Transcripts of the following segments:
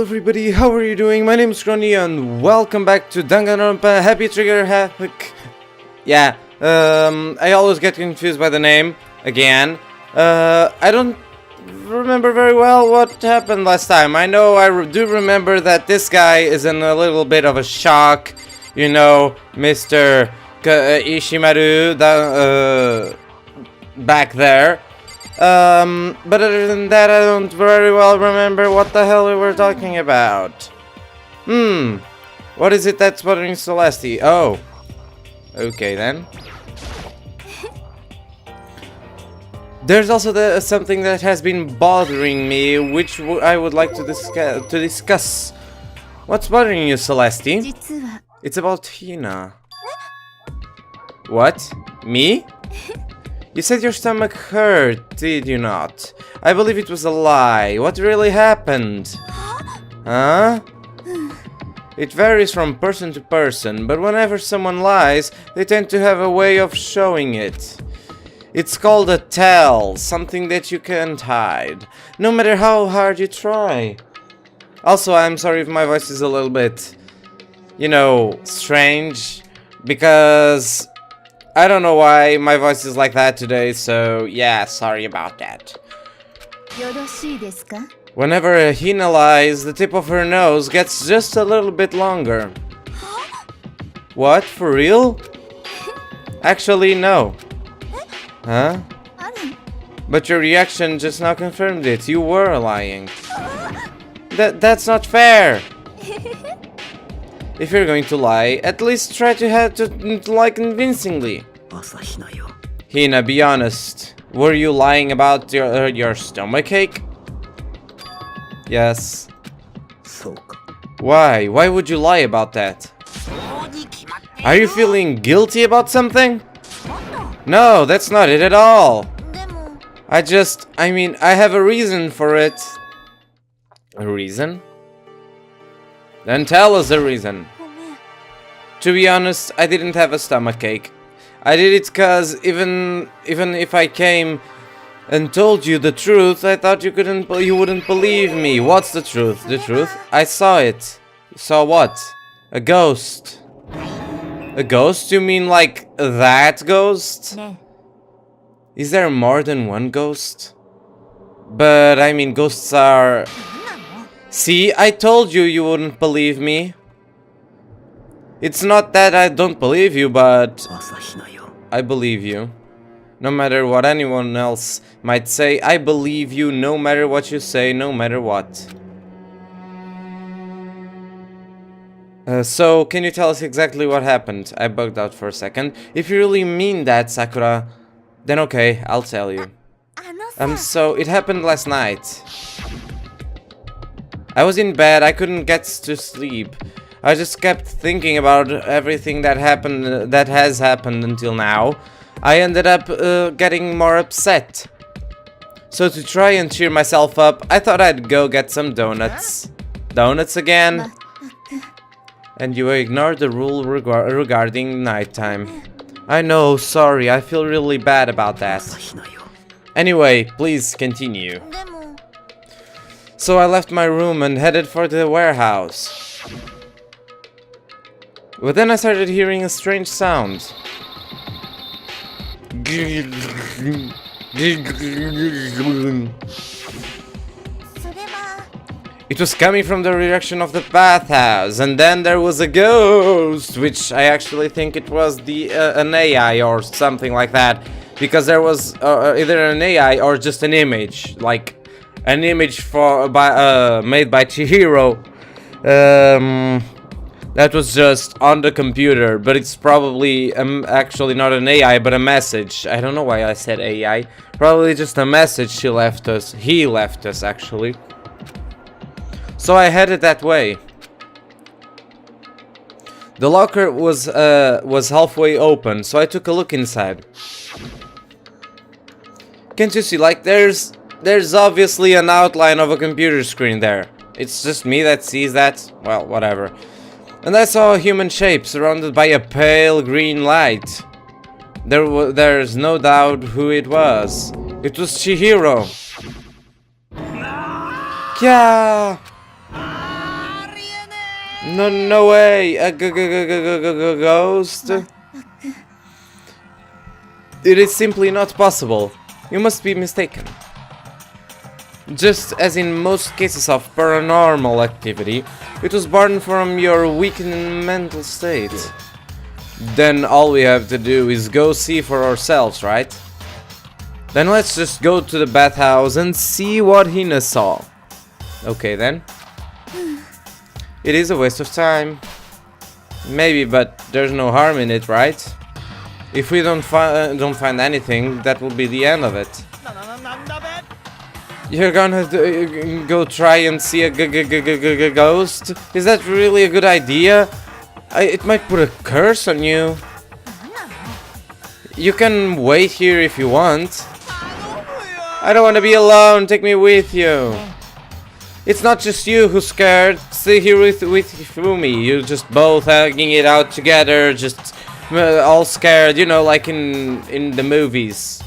everybody, how are you doing? My name is Ronnie and welcome back to Danganronpa. Happy Trigger Havoc. Yeah, I always get confused by the name again. I don't remember very well what happened last time. I know I do remember that this guy is in a little bit of a shock. You know, Mr. Ishimaru back there. But other than that, I don't very well remember what the hell we were talking about. What is it that's bothering Celeste? Oh. Okay then. There's also something that has been bothering me, which I would like to discuss. What's bothering you, Celeste? It's about Hina. What? Me? You said your stomach hurt, did you not? I believe it was a lie. What really happened? Huh? It varies from person to person, but whenever someone lies, they tend to have a way of showing it. It's called a tell, something that you can't hide, no matter how hard you try. Also, I'm sorry if my voice is a little bit, you know, strange, because I don't know why my voice is like that today, so yeah, sorry about that. Whenever a Hina lies, the tip of her nose gets just a little bit longer. What? For real? Actually, no. Huh? But your reaction just now confirmed it. You were lying. That's not fair. If you're going to lie, at least try to lie convincingly. Hina, be honest. Were you lying about your stomachache? Yes. Why? Why would you lie about that? Are you feeling guilty about something? No, that's not it at all. I mean, I have a reason for it. A reason? Then tell us the reason. To be honest, I didn't have a stomachache. I did it cause even if I came and told you the truth, I thought you wouldn't believe me. What's the truth? The truth? I saw it. Saw what? A ghost. A ghost? You mean like that ghost? Is there more than one ghost? But I mean, ghosts are... See, I told you you wouldn't believe me. It's not that I don't believe you, but I believe you. No matter what anyone else might say, I believe you no matter what you say, no matter what. So, can you tell us exactly what happened? I bugged out for a second. If you really mean that, Sakura, then okay, I'll tell you. So, it happened last night. I was in bed, I couldn't get to sleep. I just kept thinking about everything that has happened until now. I ended up getting more upset. So to try and cheer myself up, I thought I'd go get some donuts. Donuts again? And you ignored the rule regarding nighttime. I know, sorry, I feel really bad about that. Anyway, please continue. So I left my room and headed for the warehouse. But then I started hearing a strange sound. It was coming from the direction of the bathhouse, and then there was a ghost, which I actually think it was an AI or something like that, because there was either an AI or just an image, like an image made by Chihiro. That was just on the computer, but it's probably actually not an AI, but a message. I don't know why I said AI. Probably just a message he left us, actually. So I headed that way. The locker was halfway open, so I took a look inside. Can't you see, like, there's obviously an outline of a computer screen there. It's just me that sees that? Well, whatever. And I saw a human shape surrounded by a pale green light. There's no doubt who it was. It was Chihiro. Kya! No, no way! A ghost? It is simply not possible. You must be mistaken. Just as in most cases of paranormal activity, it was born from your weakened mental state. Then all we have to do is go see for ourselves, right? Then let's just go to the bathhouse and see what Hina saw. Okay then. It is a waste of time. Maybe, but there's no harm in it, right? If we don't find anything, that will be the end of it. You're gonna go try and see a ghost? Is that really a good idea? It might put a curse on you. You can wait here if you want. I don't want to be alone. Take me with you. It's not just you who's scared. Stay here with Fumi. You're just both hugging it out together, just all scared. You know, like in the movies.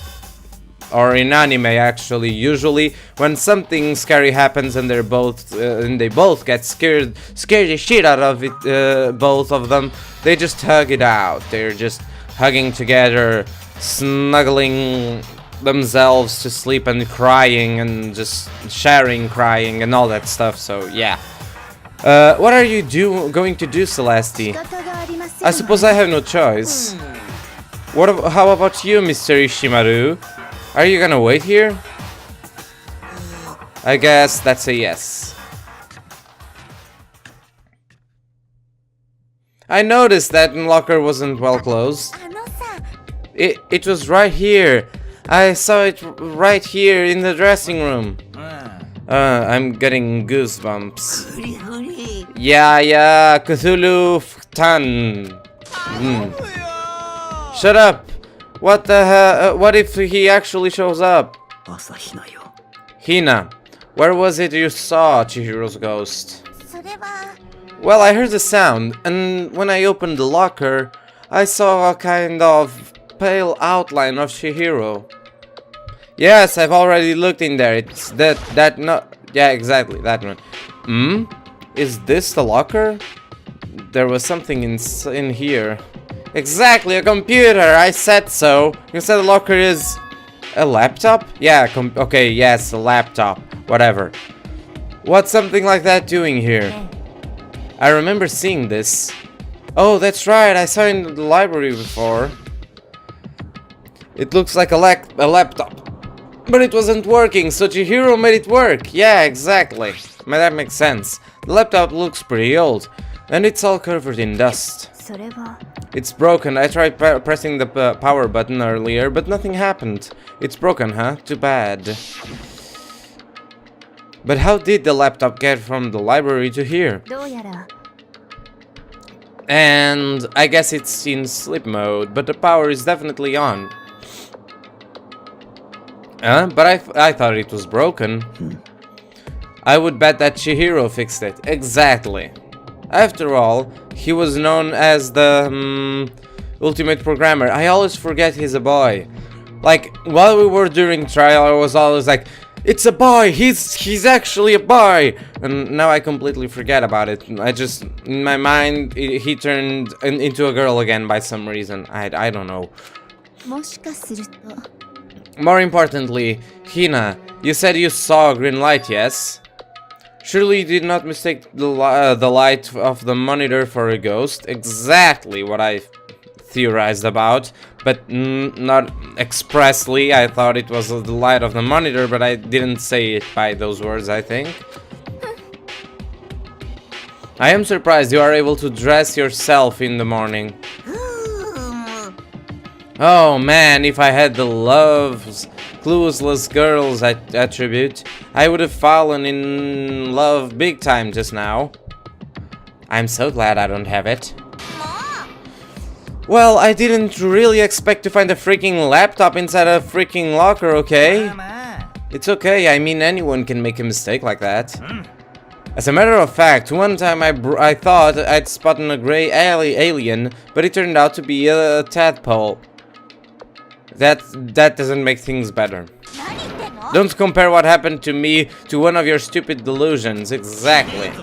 Or in anime, actually. Usually, when something scary happens and they both get scared the shit out of it, both of them, they just hug it out. They're just hugging together, snuggling themselves to sleep and crying and just sharing crying and all that stuff. So yeah. What are you going to do, Celeste? I suppose I have no choice. How about you, Mr. Ishimaru? Are you gonna wait here? I guess that's a yes. I noticed that locker wasn't well closed. It was right here. I saw it right here in the dressing room. I'm getting goosebumps. Yeah, Cthulhu-tan. Shut up. What the hell? What if he actually shows up? Hina, where was it you saw Chihiro's ghost? Well, I heard the sound, and when I opened the locker, I saw a kind of pale outline of Chihiro. Yes, I've already looked in there. It's yeah, exactly, that one. Is this the locker? There was something in here. Exactly, a computer, I said so. You said the locker is a laptop? Yeah, okay, yes, a laptop. Whatever. What's something like that doing here? I remember seeing this. Oh, that's right, I saw it in the library before. It looks like a laptop. But it wasn't working, so Chihiro made it work. Yeah, exactly. That makes sense. The laptop looks pretty old, and it's all covered in dust. It's broken. I tried pressing the power button earlier, but nothing happened. It's broken, huh? Too bad. But how did the laptop get from the library to here? And I guess it's in sleep mode, but the power is definitely on. But I thought it was broken. I would bet that Chihiro fixed it. Exactly. After all, he was known as the ultimate programmer. I always forget he's a boy. Like, while we were doing trial, I was always like, it's a boy, he's actually a boy. And now I completely forget about it. I just, in my mind, he turned into a girl again by some reason. I don't know. More importantly, Hina, you said you saw a green light, yes? Surely you did not mistake the light of the monitor for a ghost. Exactly what I theorized about, but not expressly. I thought it was the light of the monitor, but I didn't say it by those words, I think. I am surprised you are able to dress yourself in the morning. Oh man, if I had the love's clueless girls attribute, I would have fallen in love big time just now. I'm so glad I don't have it. Well, I didn't really expect to find a freaking laptop inside a freaking locker, okay? It's okay, I mean anyone can make a mistake like that. As a matter of fact, one time I thought I'd spotted a grey alien, but it turned out to be a tadpole. That doesn't make things better. Don't compare what happened to me to one of your stupid delusions. Exactly.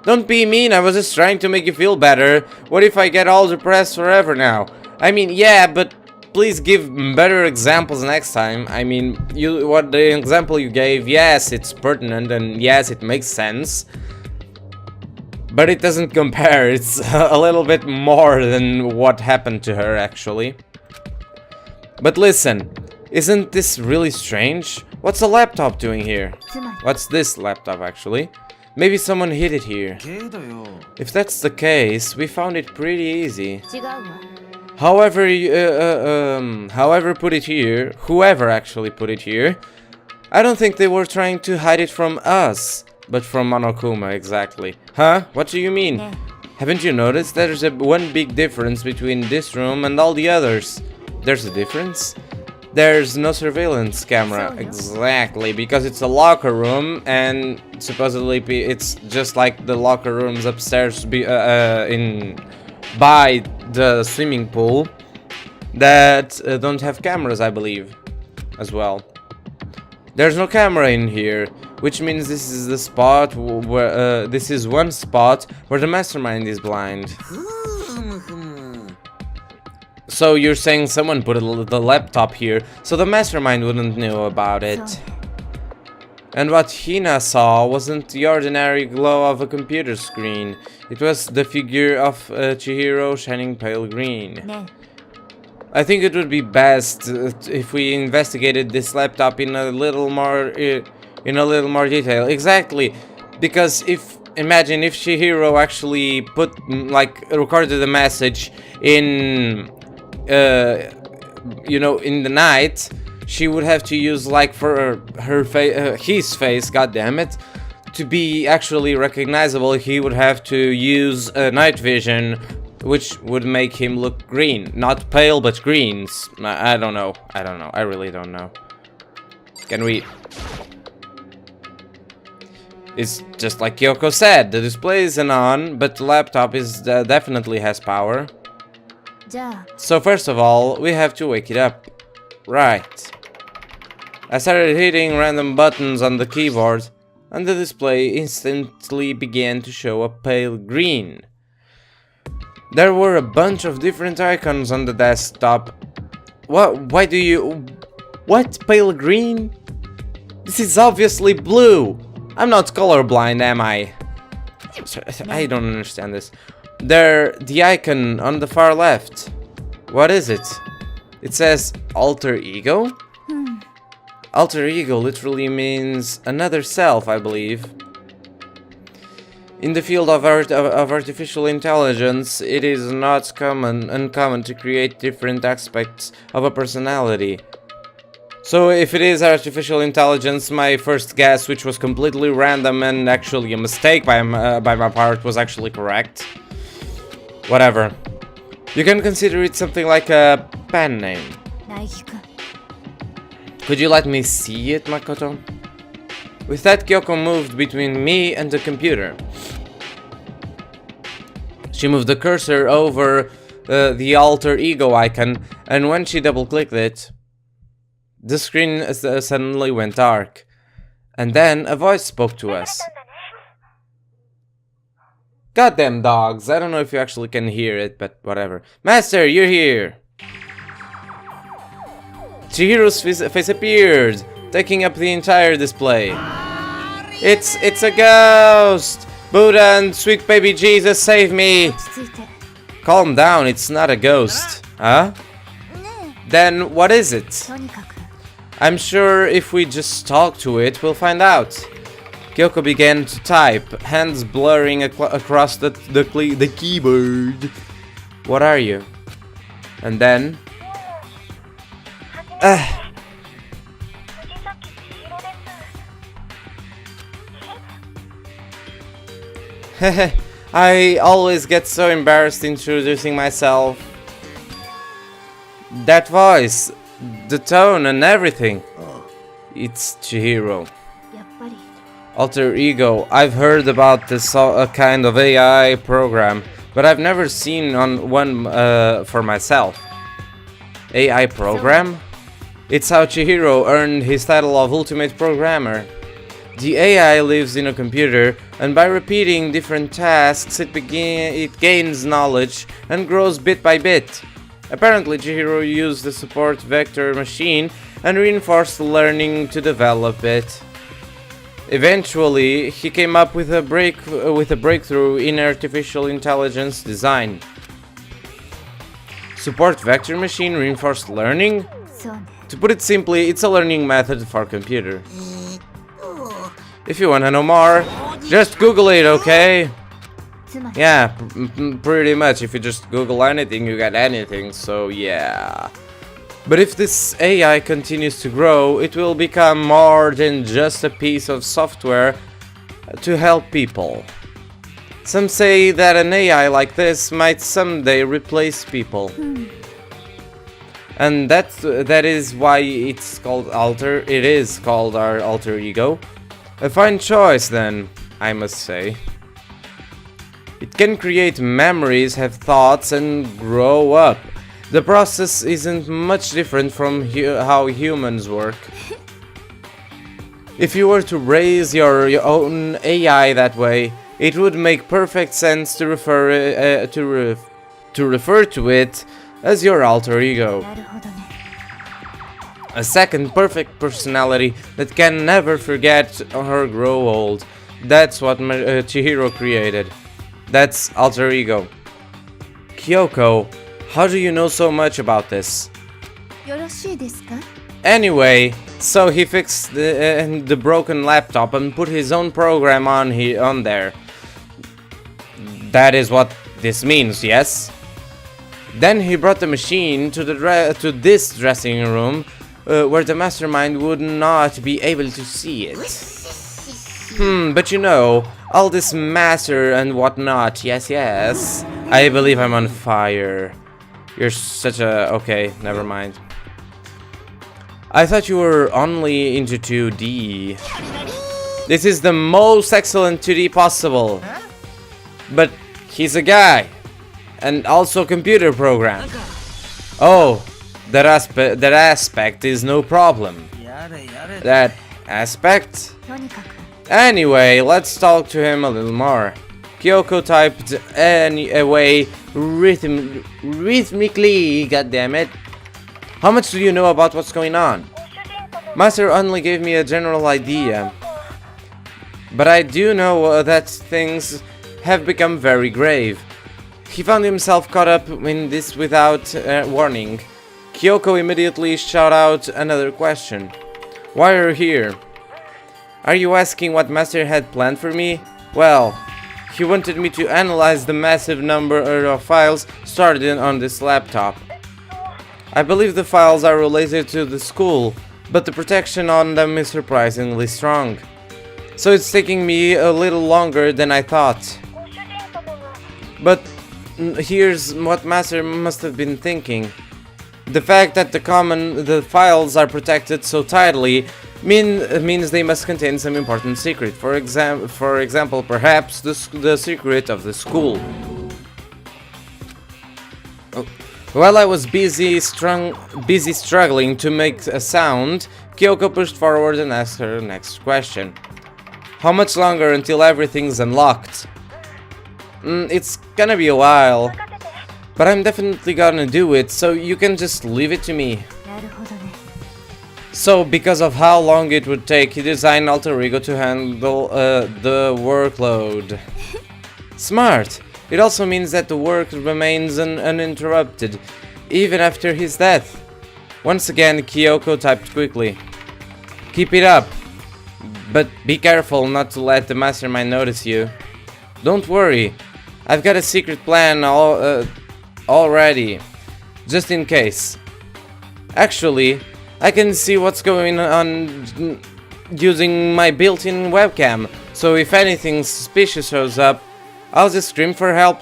Don't be mean, I was just trying to make you feel better. What if I get all depressed forever now? I mean, yeah, but please give better examples next time. I mean, the example you gave, yes, it's pertinent and yes, it makes sense. But it doesn't compare, it's a little bit more than what happened to her, actually. But listen, isn't this really strange? What's a laptop doing here? What's this laptop, actually? Maybe someone hid it here. If that's the case, we found it pretty easy. However, put it here, whoever actually put it here, I don't think they were trying to hide it from us, but from Monokuma, exactly. Huh? What do you mean? Haven't you noticed there's one big difference between this room and all the others? There's a difference? There's no surveillance camera, exactly, because it's a locker room and supposedly it's just like the locker rooms upstairs by the swimming pool that don't have cameras, I believe, as well. There's no camera in here, which means this is the spot where this is one spot where the mastermind is blind. So you're saying someone put the laptop here, so the mastermind wouldn't know about it. And what Hina saw wasn't the ordinary glow of a computer screen. It was the figure of Chihiro shining pale green. I think it would be best if we investigated this laptop in a little more detail. Exactly, because imagine if Chihiro actually recorded the message in in the night, she would have to use for his face, goddammit, to be actually recognizable. He would have to use night vision, which would make him look green, not pale but green. I don't know. I really don't know. Can we? It's just like Kyoko said. The display isn't on, but the laptop definitely has power. So first of all, we have to wake it up. Right. I started hitting random buttons on the keyboard, and the display instantly began to show a pale green. There were a bunch of different icons on the desktop. What? Why do you... What? Pale green? This is obviously blue. I'm not colorblind, am I? I don't understand this. The icon on the far left. What is it? It says alter ego? Alter ego literally means another self, I believe. In the field of artificial intelligence, it is not uncommon to create different aspects of a personality. So if it is artificial intelligence, my first guess, which was completely random and actually a mistake by my part, was actually correct. Whatever. You can consider it something like a pen name. Could you let me see it, Makoto? With that, Kyoko moved between me and the computer. She moved the cursor over the alter ego icon, and when she double-clicked it, the screen suddenly went dark. And then a voice spoke to us. Goddamn dogs, I don't know if you actually can hear it, but whatever. Master, you're here! Chihiro's face appeared, taking up the entire display. It's a ghost! Buddha and sweet baby Jesus, save me! Calm down, it's not a ghost. Huh? Then what is it? I'm sure if we just talk to it, we'll find out. Kyoko began to type, hands blurring across the keyboard. What are you? And then... I always get so embarrassed introducing myself. That voice, the tone and everything. It's Chihiro. Alter ego. I've heard about this kind of AI program, but I've never seen one for myself. AI program? It's how Chihiro earned his title of Ultimate Programmer. The AI lives in a computer, and by repeating different tasks, it gains knowledge and grows bit by bit. Apparently, Chihiro used the support vector machine and reinforced learning to develop it. Eventually, he came up with a breakthrough in artificial intelligence design. Support vector machine reinforced learning? To put it simply, it's a learning method for computer. If you wanna know more, just Google it, okay? Yeah, pretty much. If you just Google anything, you get anything, so yeah. But if this AI continues to grow, it will become more than just a piece of software to help people. Some say that an AI like this might someday replace people. And that is why it's called it is called our alter ego. A fine choice then, I must say. It can create memories, have thoughts, and grow up. The process isn't much different from how humans work. If you were to raise your own AI that way, it would make perfect sense to refer to it as your alter ego. A second perfect personality that can never forget or grow old. That's what Chihiro created. That's alter ego. Kyoko, how do you know so much about this? Anyway, so he fixed the broken laptop and put his own program on there. That is what this means, yes? Then he brought the machine to this dressing room where the mastermind would not be able to see it. But you know, all this matter and whatnot, yes. I believe I'm on fire. You're such a... okay, never mind. I thought you were only into 2D. This is the most excellent 2D possible. But he's a guy. And also computer program. Oh, that aspect is no problem. That aspect? Anyway, let's talk to him a little more. Kyoko typed away rhythmically, goddammit. How much do you know about what's going on? Master only gave me a general idea. But I do know that things have become very grave. He found himself caught up in this without warning. Kyoko immediately shot out another question. Why are you here? Are you asking what Master had planned for me? Well, he wanted me to analyze the massive number of files stored on this laptop. I believe the files are related to the school, but the protection on them is surprisingly strong. So it's taking me a little longer than I thought. But here's what Master must have been thinking. The fact that the files are protected so tightly means they must contain some important secret. For example, perhaps the secret of the school. Oh. While I was busy struggling to make a sound, Kyoko pushed forward and asked her next question. How much longer until everything's unlocked? It's gonna be a while. But I'm definitely gonna do it, so you can just leave it to me. So, because of how long it would take, he designed Alter Ego to handle the workload. Smart! It also means that the work remains uninterrupted, even after his death. Once again, Kyoko typed quickly. Keep it up, but be careful not to let the mastermind notice you. Don't worry, I've got a secret plan already, just in case. Actually, I can see what's going on using my built-in webcam, so if anything suspicious shows up, I'll just scream for help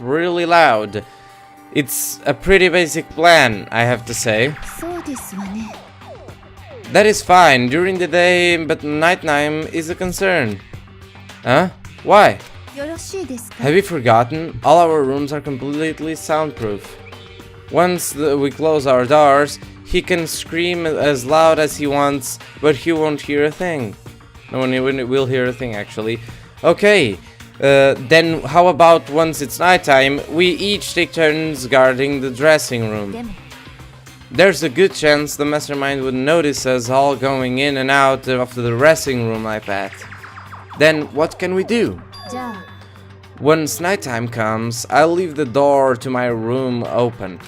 really loud. It's a pretty basic plan, I have to say. That is fine during the day, but nighttime is a concern. Huh? Why? Have you forgotten? All our rooms are completely soundproof. Once we close our doors, He can scream as loud as he wants, but he won't hear a thing. No one will hear a thing, actually. Okay, then how about once it's nighttime, we each take turns guarding the dressing room. There's a good chance the mastermind would notice us all going in and out of the dressing room like that. Then what can we do? Once nighttime comes, I'll leave the door to my room open.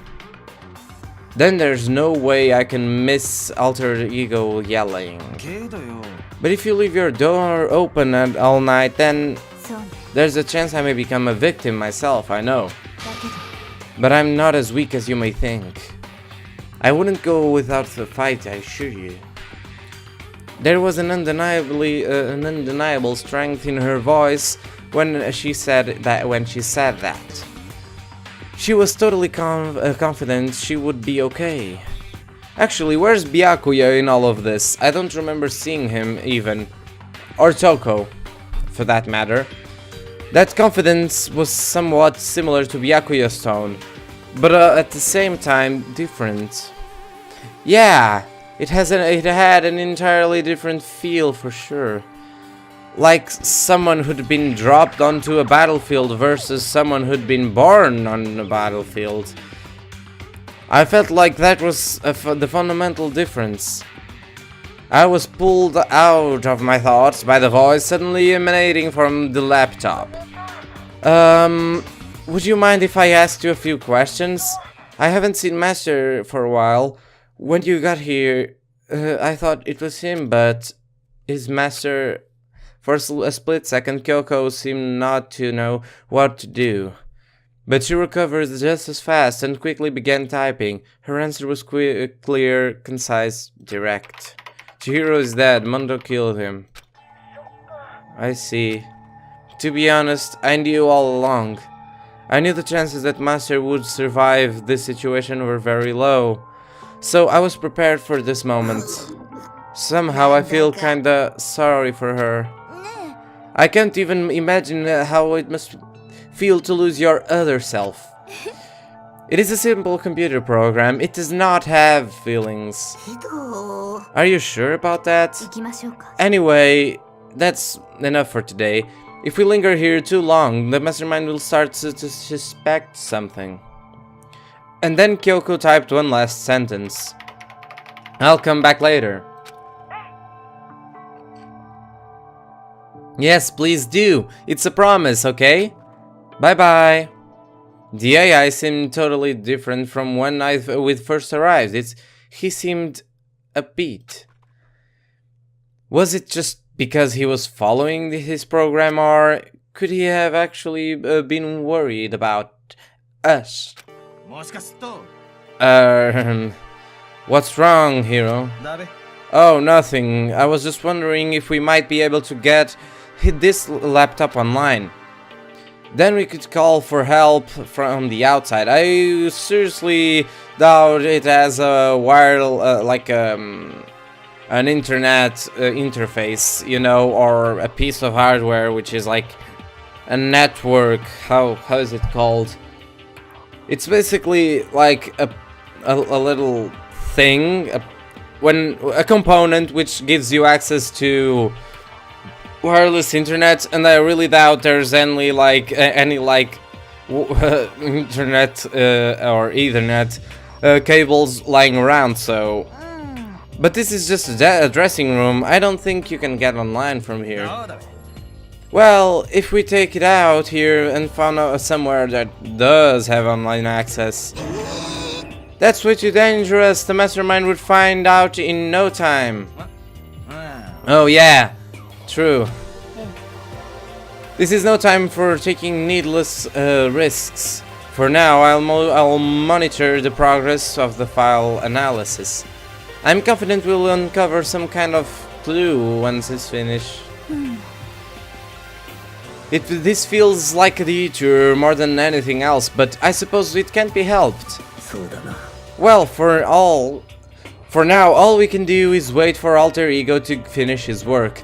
Then there's no way I can miss alter ego yelling. But if you leave your door open all night, then there's a chance I may become a victim myself, I know. But I'm not as weak as you may think. I wouldn't go without the fight, I assure you. There was an undeniable strength in her voice when she said that. She was totally confident she would be okay. Actually, where's Byakuya in all of this? I don't remember seeing him even. Or Toko, for that matter. That confidence was somewhat similar to Byakuya's tone, but at the same time different. Yeah, it had an entirely different feel for sure. Like someone who'd been dropped onto a battlefield versus someone who'd been born on a battlefield. I felt like that was the fundamental difference. I was pulled out of my thoughts by the voice suddenly emanating from the laptop. Would you mind if I asked you a few questions? I haven't seen Master for a while. When you got here, I thought it was him, but is Master... For a split second, Kyoko seemed not to know what to do. But she recovered just as fast and quickly began typing. Her answer was clear, concise, direct. Chihiro is dead. Mondo killed him. I see. To be honest, I knew all along. I knew the chances that Master would survive this situation were very low. So I was prepared for this moment. Somehow I feel kinda sorry for her. I can't even imagine how it must feel to lose your other self. It is a simple computer program. It does not have feelings. Are you sure about that? Anyway, that's enough for today. If we linger here too long, the mastermind will start to suspect something. And then Kyoko typed one last sentence. I'll come back later. Yes, please do. It's a promise, okay? Bye-bye. The AI seemed totally different from when we first arrived. He seemed upbeat. Was it just because he was following his program, or could he have actually been worried about us? What's wrong, Hiro? Oh, nothing. I was just wondering if we might be able to get this laptop online. Then we could call for help from the outside. I seriously doubt it has a an internet interface, you know, or a piece of hardware which is like a network. How is it called? It's basically like a little thing, a component which gives you access to wireless internet, and I really doubt there's any internet or Ethernet cables lying around. So, but this is just a dressing room. I don't think you can get online from here. Well, if we take it out here and found out somewhere that does have online access, that's way too dangerous. The mastermind would find out in no time. Oh yeah. True. This is no time for taking needless risks. For now, I'll monitor the progress of the file analysis. I'm confident we'll uncover some kind of clue once it's finished. This feels like a detour more than anything else, but I suppose it can't be helped. Well, for now, all we can do is wait for Alter Ego to finish his work.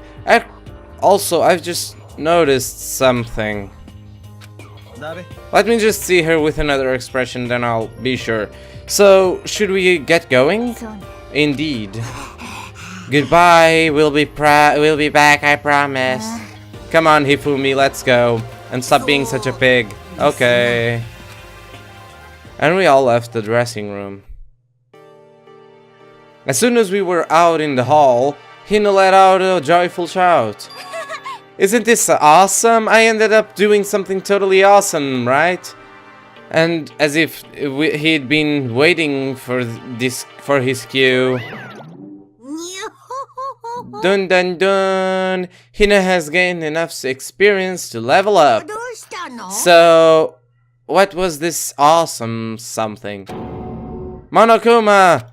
Also, I've just noticed something. Let me just see her with another expression, then I'll be sure. So, should we get going? Indeed. Goodbye, we'll be back, I promise. Come on, Hifumi, let's go. And stop being such a pig. Okay. And we all left the dressing room. As soon as we were out in the hall, Hina let out a joyful shout. Isn't this awesome? I ended up doing something totally awesome, right? And as if he'd been waiting for his cue. Dun dun dun! Hina has gained enough experience to level up. So, what was this awesome something? Monokuma!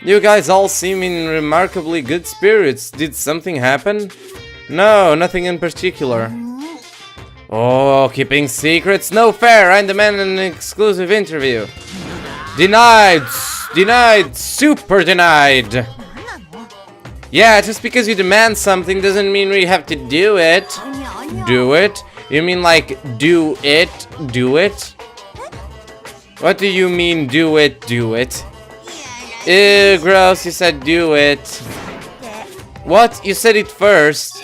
You guys all seem in remarkably good spirits. Did something happen? No, nothing in particular. Oh, keeping secrets? No fair! I demand an exclusive interview. Denied! Denied! Super denied! Yeah, just because you demand something doesn't mean we have to do it. Do it? You mean like do it? Do it? What do you mean do it? Do it? Ew, gross, you said do it. What? You said it first.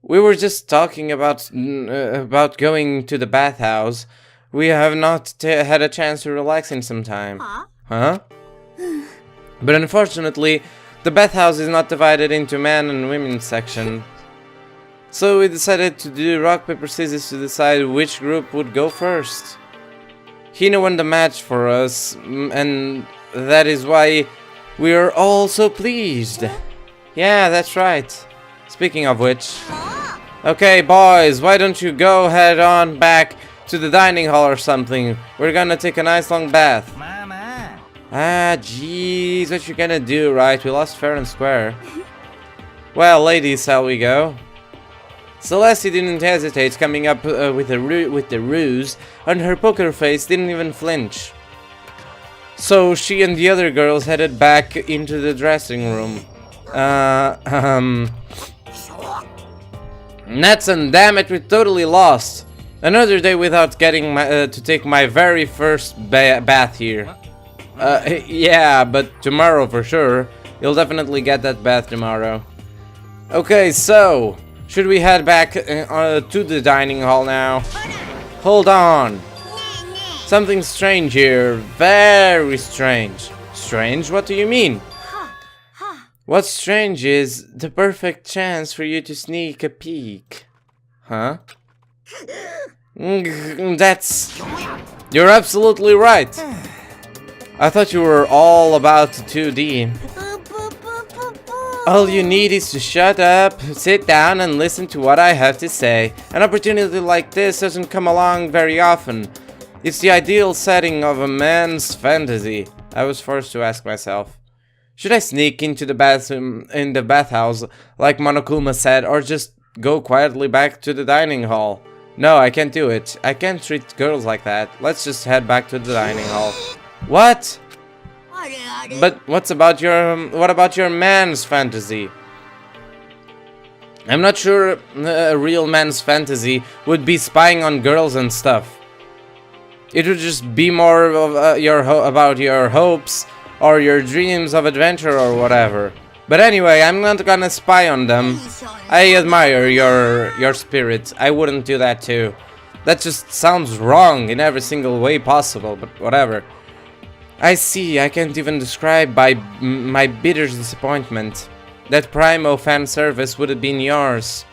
We were just talking about going to the bathhouse. We have not had a chance to relax in some time. Huh? But unfortunately, the bathhouse is not divided into man and women section. So we decided to do rock, paper, scissors to decide which group would go first. Hina won the match for us, and that is why we are all so pleased. Yeah, that's right. Speaking of which... Okay, boys, why don't you go head on back to the dining hall or something? We're gonna take a nice long bath. Mama. Ah, jeez, what you gonna do, right? We lost fair and square. Well, ladies, shall we go? Celeste didn't hesitate, coming up with the ruse, and her poker face didn't even flinch. So she and the other girls headed back into the dressing room. Nuts and damn it, we're totally lost. Another day without getting to take my very first bath here. Yeah, but tomorrow for sure. You'll definitely get that bath tomorrow. Okay, so should we head back to the dining hall now? Hold on. Something strange here. Very strange. Strange? What do you mean? What's strange is the perfect chance for you to sneak a peek. Huh? That's... You're absolutely right. I thought you were all about 2D. All you need is to shut up, sit down and listen to what I have to say. An opportunity like this doesn't come along very often. It's the ideal setting of a man's fantasy. I was forced to ask myself. Should I sneak into the bathroom in the bathhouse like Monokuma said, or just go quietly back to the dining hall? No, I can't do it. I can't treat girls like that. Let's just head back to the dining hall. What? But what about your man's fantasy? I'm not sure a real man's fantasy would be spying on girls and stuff. It would just be more of about your hopes or your dreams of adventure or whatever. But anyway, I'm not gonna spy on them. I admire your spirit. I wouldn't do that too. That just sounds wrong in every single way possible, but whatever. I see, I can't even describe my bitter disappointment. That primo fan service would have been yours.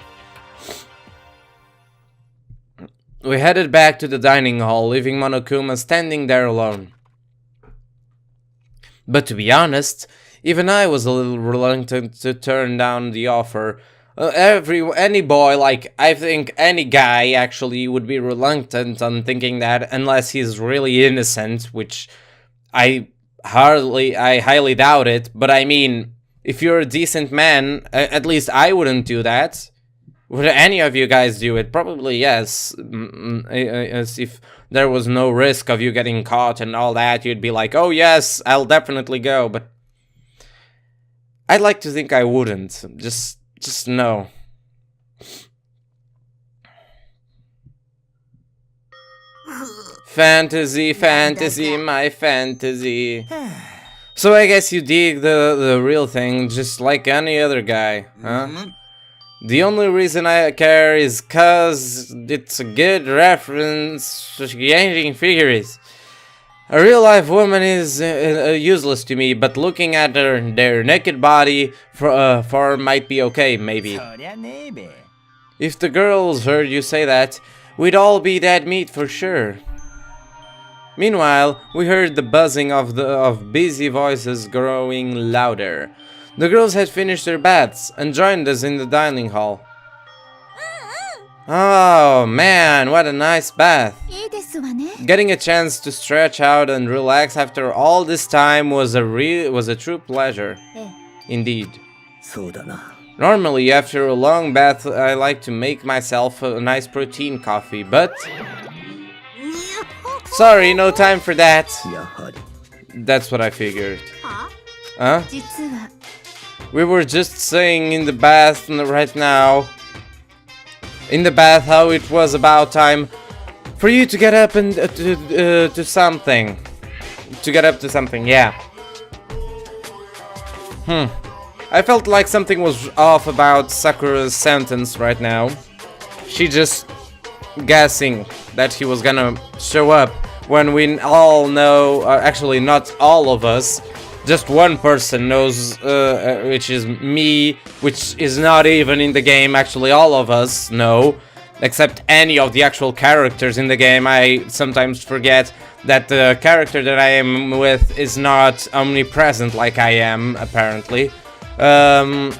We headed back to the dining hall, leaving Monokuma standing there alone. But to be honest, even I was a little reluctant to turn down the offer. Any boy, like, I think any guy actually would be reluctant on thinking that unless he's really innocent, which I highly doubt it. But I mean, if you're a decent man, at least I wouldn't do that. Would any of you guys do it? Probably yes. As if there was no risk of you getting caught and all that, you'd be like, oh yes, I'll definitely go. But I'd like to think I wouldn't. Just no. Fantasy, fantasy, my fantasy. So I guess you dig the real thing just like any other guy, huh? The only reason I care is cause it's a good reference to changing figures. A real life woman is useless to me, but looking at their naked body for might be okay, maybe. If the girls heard you say that, we'd all be dead meat for sure. Meanwhile, we heard the buzzing of busy voices growing louder. The girls had finished their baths and joined us in the dining hall. Oh man, what a nice bath. Getting a chance to stretch out and relax after all this time was a true pleasure. Indeed. Normally, after a long bath, I like to make myself a nice protein coffee, but sorry, no time for that. That's what I figured. Huh? We were just saying in the bath right now, how it was about time for you to get up and to something. To get up to something, yeah. I felt like something was off about Sakura's sentence right now. She just guessing that he was gonna show up when we all know, actually not all of us, just one person knows, which is me, which is not even in the game. Actually all of us know, except any of the actual characters in the game. I sometimes forget that the character that I am with is not omnipresent like I am, apparently. And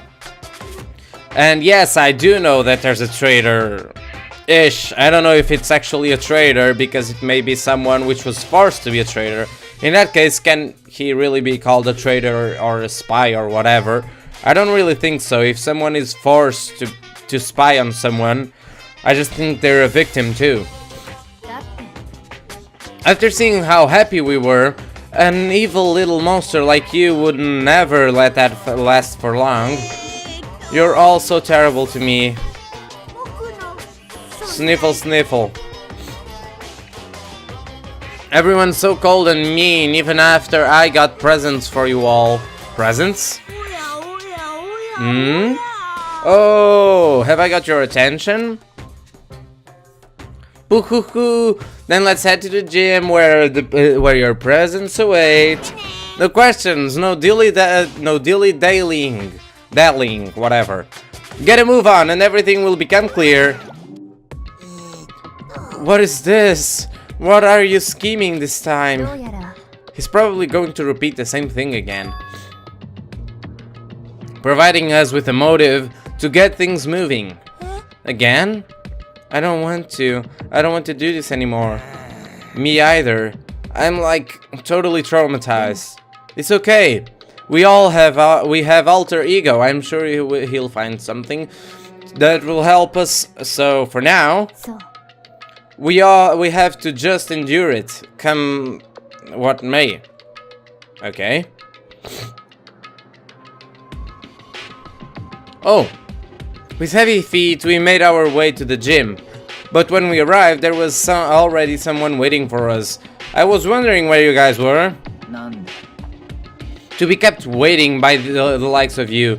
yes, I do know that there's a traitor-ish. I don't know if it's actually a traitor, because it may be someone which was forced to be a traitor. In that case, can he really be called a traitor or a spy or whatever? I don't really think so. If someone is forced to spy on someone, I just think they're a victim too. After seeing how happy we were, an evil little monster like you would never let that last for long. You're all so terrible to me. Sniffle, sniffle. Everyone's so cold and mean, even after I got presents for you all. Presents? Oh, have I got your attention? Boo-hoo-hoo. Then let's head to the gym where your presents await. No questions, no dilly-dallying, whatever. Get a move on and everything will become clear. What is this? What are you scheming this time? He's probably going to repeat the same thing again. Providing us with a motive to get things moving. Again? I don't want to do this anymore. Me either. I'm like totally traumatized. It's okay. We have alter ego. I'm sure he'll find something that will help us. So for now, we have to just endure it, come what may. Okay. Oh. With heavy feet, we made our way to the gym. But when we arrived, there was already someone waiting for us. I was wondering where you guys were. To be kept waiting by the likes of you.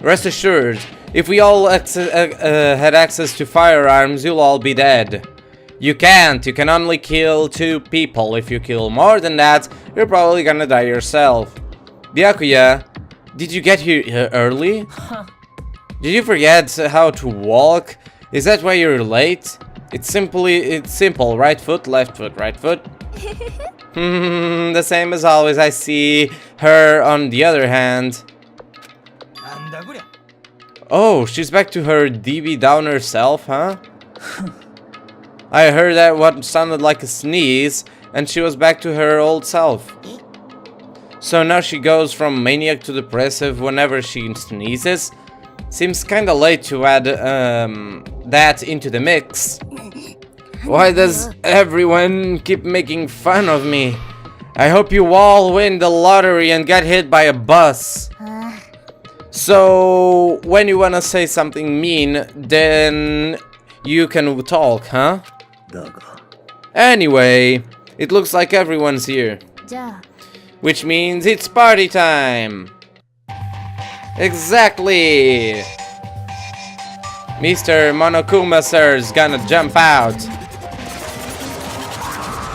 Rest assured, if we all had access to firearms, you'll all be dead. You can't. You can only kill 2 people. If you kill more than that, you're probably gonna die yourself. Byakuya, did you get here early? Did you forget how to walk? Is that why you're late? It's simple. Right foot, left foot, right foot. The same as always. I see her on the other hand. Oh, she's back to her DB Downer self, huh? I heard that what sounded like a sneeze, and she was back to her old self. So now she goes from maniac to depressive whenever she sneezes? Seems kinda late to add that into the mix. Why does everyone keep making fun of me? I hope you all win the lottery and get hit by a bus. So, when you wanna say something mean, then you can talk, huh? Anyway, It looks like everyone's here. じゃあ Which means it's party time! Exactly! Mr. Monokuma sir's gonna jump out.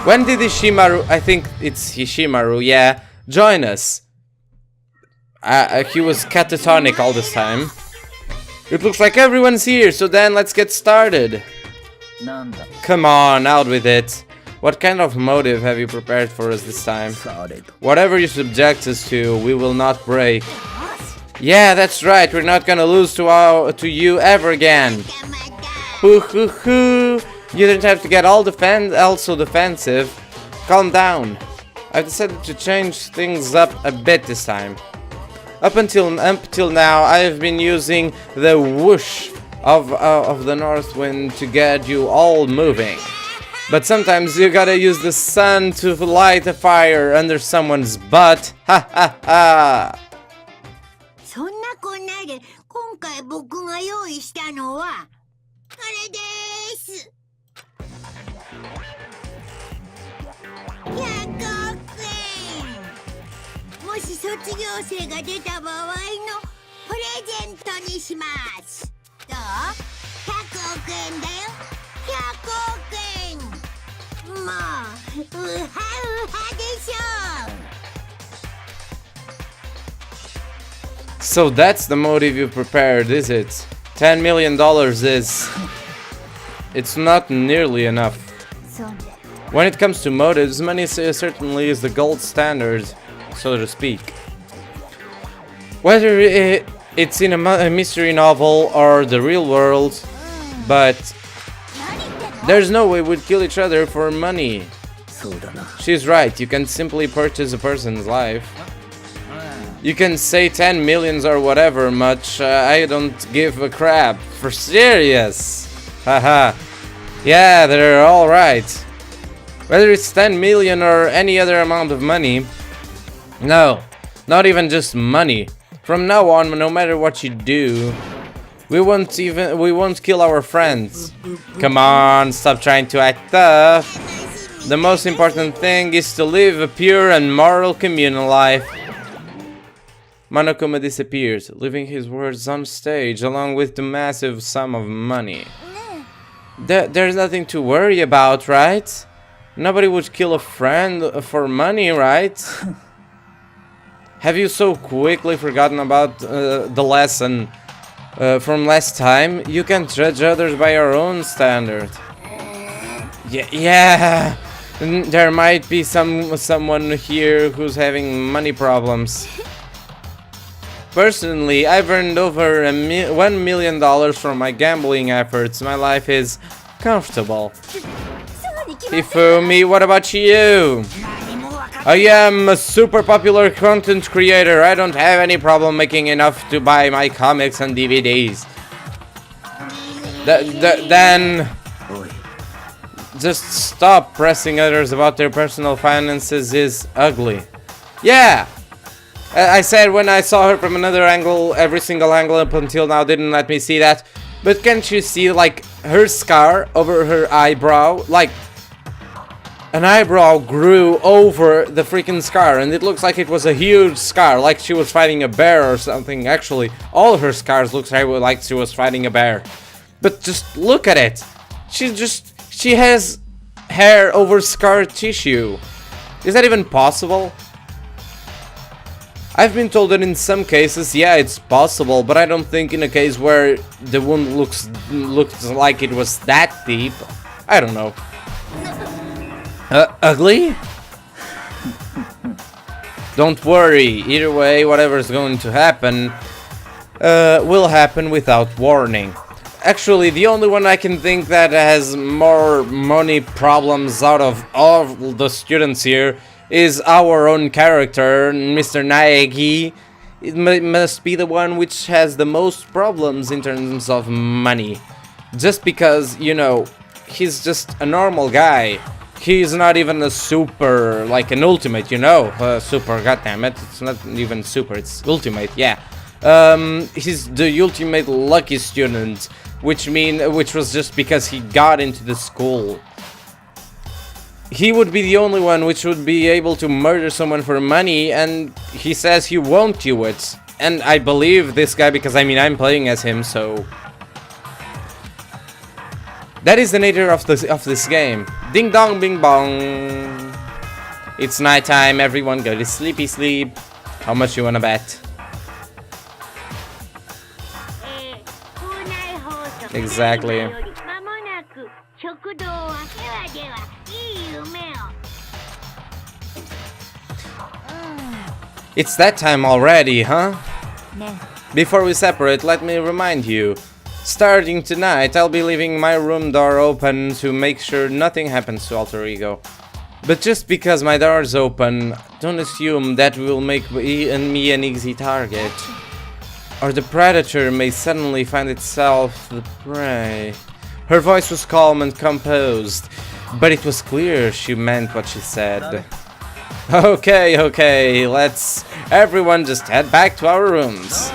When did Ishimaru, I think it's Hishimaru, yeah, join us? He was catatonic all this time. It looks like everyone's here, so then let's get started. なんだ Come on, out with it. What kind of motive have you prepared for us this time? されど Whatever you subject us to, we will not break. Yeah, that's right. We're not gonna lose to you ever again. Hoo hoo hoo. You didn't have to get also defensive. Calm down. I've decided to change things up a bit this time. Up until now, I've been using the whoosh of the north wind to get you all moving. But sometimes you gotta use the sun to light a fire under someone's butt. Ha ha ha! そんなこんなで今回僕が用意したのはこれです。100億円。もし卒業生が出た場合のプレゼントにします。どう ?100 億円だよ。100億円。もうウハウハでしょう。 So that's the motive you prepared, is it? $10 million is... It's not nearly enough. そうね When it comes to motives, money certainly is the gold standard, so to speak. Whether it's in a mystery novel or the real world, but there's no way we'd kill each other for money. そうだな She's right, you can simply purchase a person's life. You can say 10 millions or whatever much, I don't give a crap. For serious! Haha. Yeah, they're alright. Whether it's 10 million or any other amount of money. No, not even just money. From now on, no matter what you do, we won't kill our friends. Come on, stop trying to act tough. The most important thing is to live a pure and moral communal life. Monokuma disappears, leaving his words on stage along with the massive sum of money. There's nothing to worry about, right? Nobody would kill a friend for money, right? Have you so quickly forgotten about the lesson from last time? You can judge others by your own standard. Yeah. There might be someone here who's having money problems. Personally, I've earned over $1 million from my gambling efforts. My life is comfortable. Ifumi, what about you? I am a super popular content creator. I don't have any problem making enough to buy my comics and DVDs. Then... Just stop pressing others about their personal finances is ugly. Yeah! I said when I saw her from another angle, every single angle up until now didn't let me see that. But can't you see, like, her scar over her eyebrow? Like, an eyebrow grew over the freaking scar, and it looks like it was a huge scar, like she was fighting a bear or something. Actually, all her scars look like she was fighting a bear. But just look at it. She has hair over scar tissue. Is that even possible? I've been told that in some cases, yeah, it's possible, but I don't think in a case where the wound looks like it was that deep. I don't know. Ugly? Don't worry. Either way, whatever's going to happen will happen without warning. Actually, the only one I can think that has more money problems out of all the students here is our own character, Mr. Naegi. It must be the one which has the most problems in terms of money. Just because, you know, he's just a normal guy. He's not even a super, like an ultimate, you know? Super, goddammit. It's not even super, it's ultimate, yeah. He's the ultimate lucky student, which was just because he got into the school. he would be the only one which would be able to murder someone for money, and he says he won't do it. And I believe this guy because, I mean, I'm playing as him, so... That is the nature of this game. Ding dong bing bong. It's nighttime, everyone go to sleepy sleep. How much you wanna bet? Exactly. It's that time already, huh? Before we separate, let me remind you. Starting tonight, I'll be leaving my room door open to make sure nothing happens to Alter Ego. But just because my door is open, don't assume that will make me an easy target. Or the predator may suddenly find itself the prey. Her voice was calm and composed, but it was clear she meant what she said. Okay, let's everyone just head back to our rooms.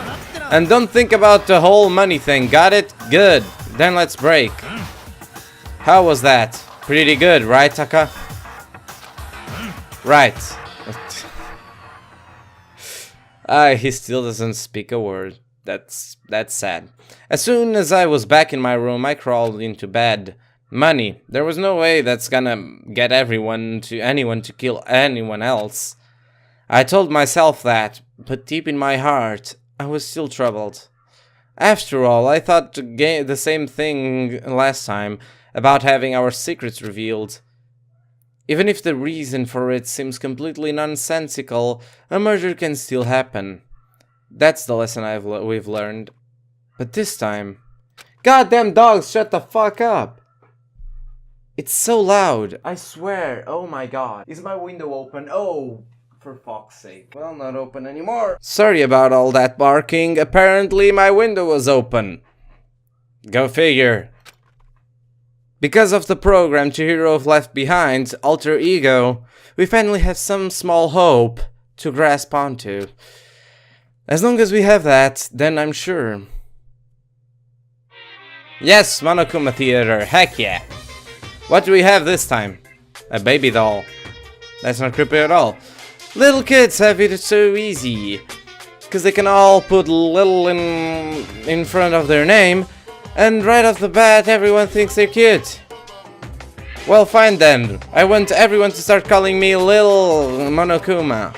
And don't think about the whole money thing, got it? Good. Then let's break. How was that? Pretty good, right, Taka? Right. He still doesn't speak a word. That's sad. As soon as I was back in my room, I crawled into bed. Money. There was no way that's gonna get anyone to kill anyone else. I told myself that, but deep in my heart, I was still troubled. After all, I thought the same thing last time, about having our secrets revealed. Even if the reason for it seems completely nonsensical, a murder can still happen. That's the lesson we've learned. But this time... Goddamn dogs, shut the fuck up! It's so loud, I swear, oh my god. Is my window open? Oh... For fuck's sake. Well, not open anymore. Sorry about all that barking. Apparently my window was open. Go figure. Because of the program Chihiro left behind, Alter Ego, we finally have some small hope to grasp onto. As long as we have that, then I'm sure. Yes, Monokuma Theater, heck yeah. What do we have this time? A baby doll. That's not creepy at all. Little kids have it so easy, because they can all put little in front of their name, and right off the bat everyone thinks they're cute. Well, fine then, I want everyone to start calling me Lil Monokuma.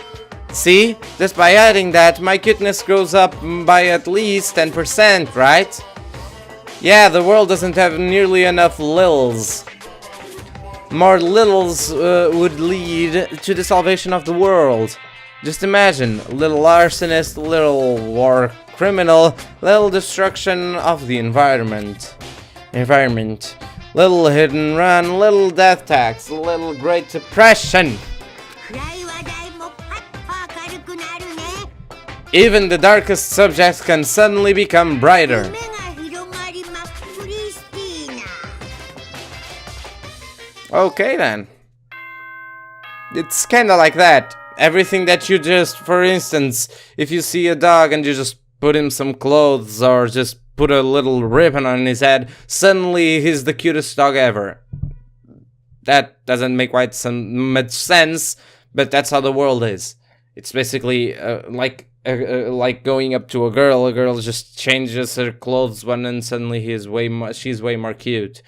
See, just by adding that, my cuteness grows up by at least 10%, right? Yeah, the world doesn't have nearly enough Lils. More littles would lead to the salvation of the world. Just imagine, little arsonist, little war criminal, little destruction of the environment. Little hit and run, little death tax, little Great Depression. Even the darkest subjects can suddenly become brighter. Okay then. It's kinda like that. Everything that you just, for instance, if you see a dog and you just put him some clothes or just put a little ribbon on his head, suddenly he's the cutest dog ever. That doesn't make quite much sense, but that's how the world is. It's basically like going up to a girl just changes her clothes one and suddenly she's way more cute.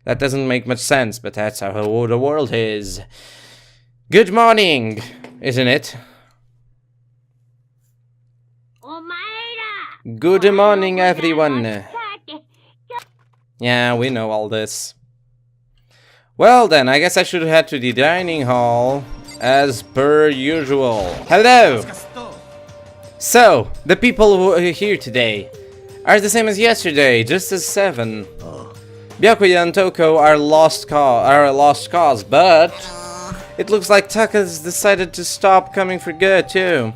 That doesn't make much sense, but that's how the world is. Good morning, isn't it? Good morning, everyone. Yeah, we know all this. Well then, I guess I should head to the dining hall, as per usual. Hello! So, the people who are here today are the same as yesterday, just as 7. Byakuya and Toko are a lost cause, but it looks like Taka's decided to stop coming for good too.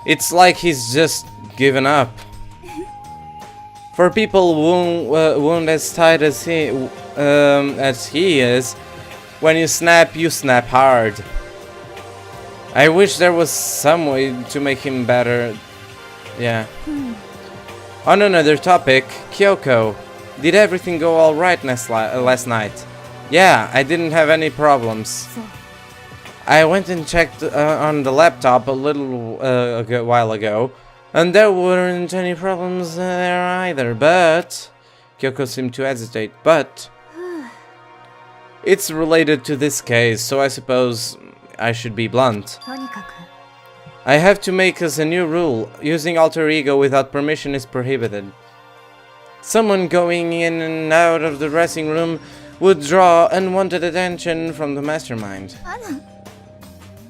It's like he's just given up. For people wound as tight as he is, when you snap hard. I wish there was some way to make him better. Yeah. On another topic, Kyoko. Did everything go alright last night? Yeah, I didn't have any problems. そう I went and checked on the laptop a little while ago, and there weren't any problems there either, but... Kyoko seemed to hesitate, but... It's related to this case, so I suppose I should be blunt. とにかく I have to make us a new rule. Using alter ego without permission is prohibited. Someone going in and out of the dressing room would draw unwanted attention from the mastermind. あら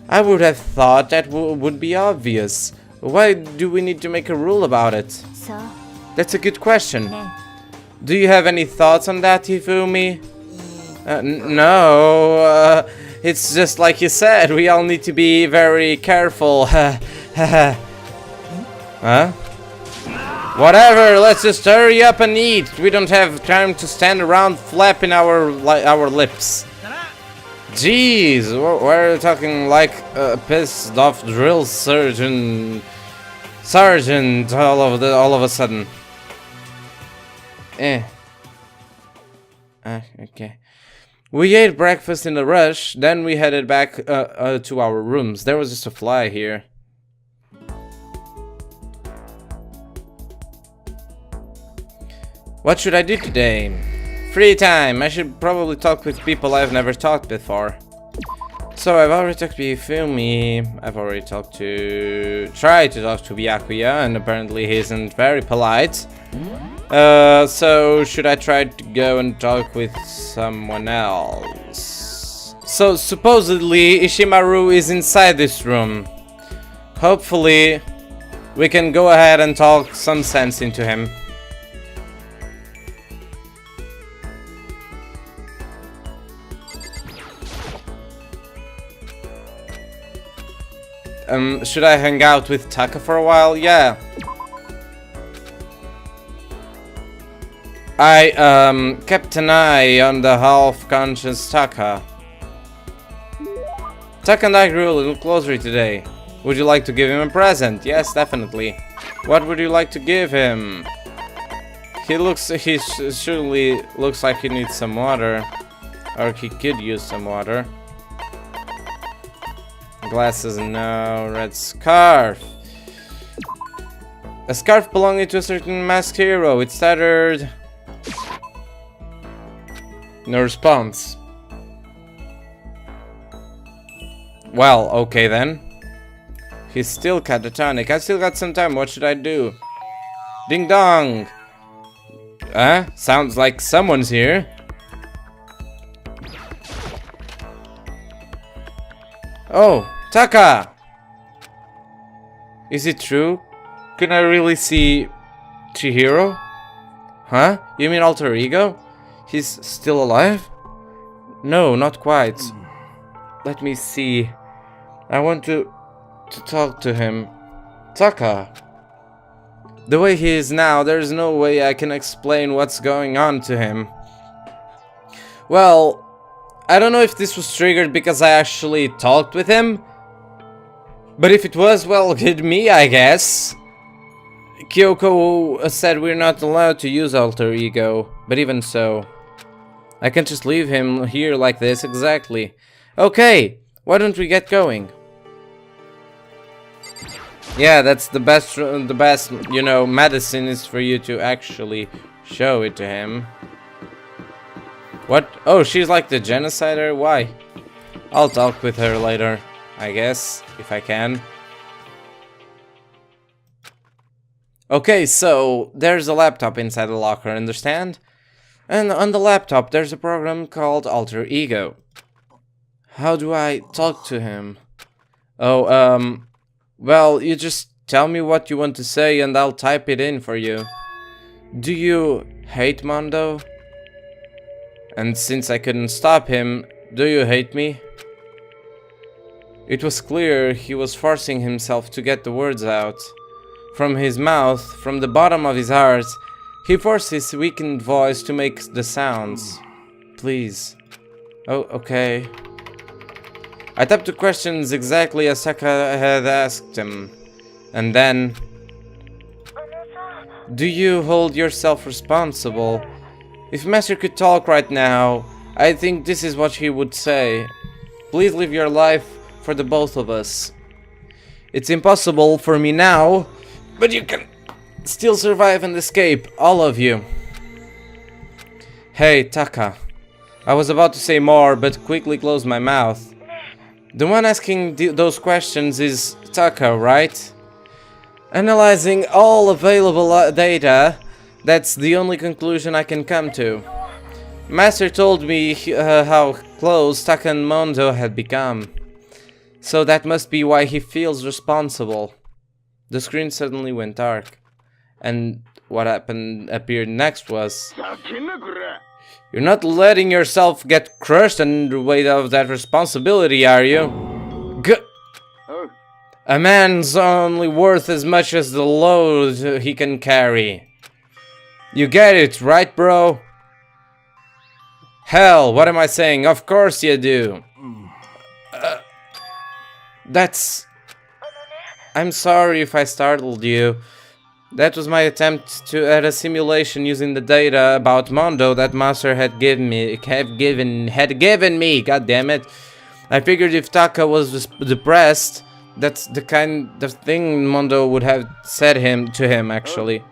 I would have thought that would be obvious. Why do we need to make a rule about it? そう That's a good question. ね Do you have any thoughts on that, Hifumi? No, it's just like you said, we all need to be very careful. Huh? Whatever, let's just hurry up and eat. We don't have time to stand around flapping our lips. Jeez, we're talking like a pissed off drill sergeant all of a sudden. Okay. We ate breakfast in a rush, then we headed back to our rooms. There was just a fly here. What should I do today? Free time. I should probably talk with people I've never talked before. So I've already talked to Hifumi. I've already tried to talk to Byakuya, and apparently he isn't very polite. So should I try to go and talk with someone else? So supposedly Ishimaru is inside this room. Hopefully we can go ahead and talk some sense into him. Should I hang out with Taka for a while? Yeah. I kept an eye on the half-conscious Taka. Taka and I grew a little closer today. Would you like to give him a present? Yes, definitely. What would you like to give him? He surely looks like he needs some water. Or he could use some water. Glasses, no. Red scarf. A scarf belonging to a certain masked hero. It's tattered. No response. Well, okay then. He's still catatonic. I still got some time. What should I do? Ding dong! Sounds like someone's here. Oh, Taka! Is it true? Can I really see Chihiro? Huh? You mean alter ego? He's still alive? No, not quite. Let me see. I want to talk to him. Taka! The way he is now, there's no way I can explain what's going on to him. Well, I don't know if this was triggered because I actually talked with him. But if it was, well, hit me, I guess. Kyoko said we're not allowed to use alter ego, but even so, I can't just leave him here like this, exactly. Okay, why don't we get going? Yeah, that's the best, you know, medicine is for you to actually show it to him. What? Oh, she's like the genocider? Why? I'll talk with her later, I guess, if I can. Okay, so there's a laptop inside the locker, understand? And on the laptop there's a program called Alter Ego. How do I talk to him? Oh, well, you just tell me what you want to say and I'll type it in for you. Do you hate Mondo? And since I couldn't stop him, do you hate me? It was clear he was forcing himself to get the words out. From his mouth, from the bottom of his heart, he forced his weakened voice to make the sounds. Please. Oh, okay. I typed the questions exactly as Saka had asked him. And then... Do you hold yourself responsible? If Master could talk right now, I think this is what he would say. Please live your life for the both of us. It's impossible for me now, but you can still survive and escape, all of you. Hey, Taka. I was about to say more, but quickly closed my mouth. The one asking those questions is Taka, right? Analyzing all available data, that's the only conclusion I can come to. Master told me how close Taka and Mondo had become. So that must be why he feels responsible. The screen suddenly went dark. And what appeared next was... You're not letting yourself get crushed under the weight of that responsibility, are you? A man's only worth as much as the load he can carry. You get it, right, bro? Hell, what am I saying? Of course you do. I'm sorry if I startled you. That was my attempt at a simulation using the data about Mondo that Master had given me. God damn it! I figured if Taka was depressed, that's the kind of thing Mondo would have said to him actually.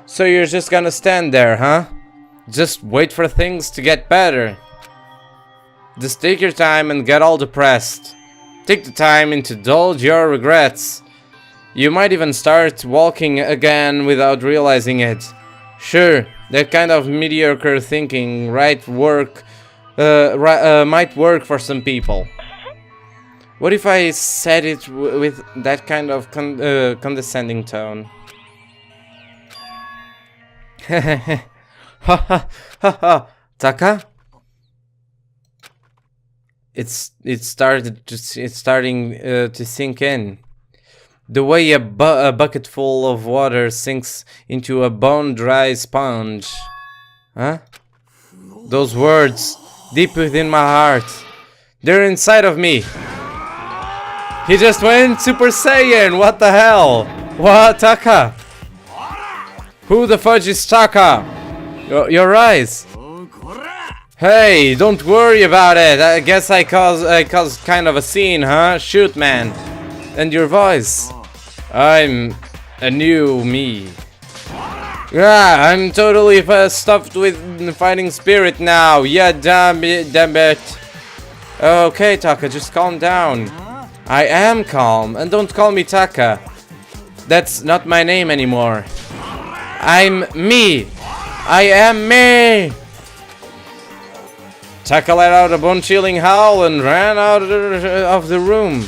So you're just gonna stand there, huh? Just wait for things to get better. Just take your time and get all depressed. Take the time and indulge your regrets. You might even start walking again without realizing it. Sure, that kind of mediocre thinking might work for some people. What if I said it with that kind of condescending tone? Ha ha ha ha. Taka? It's starting to sink in. The way a bucket full of water sinks into a bone-dry sponge. Huh? Those words, deep within my heart. They're inside of me. He just went Super Saiyan, what the hell? What, Taka? Who the fudge is Taka? Your eyes. Hey, don't worry about it. I guess I caused kind of a scene, huh? Shoot, man. And your voice. I'm a new me. Yeah, I'm totally stuffed with fighting spirit now. Yeah, damn it. Okay, Taka, just calm down. I am calm, and don't call me Taka. That's not my name anymore. I'm me. I am me. Taka let out a bone-chilling howl and ran out of the room.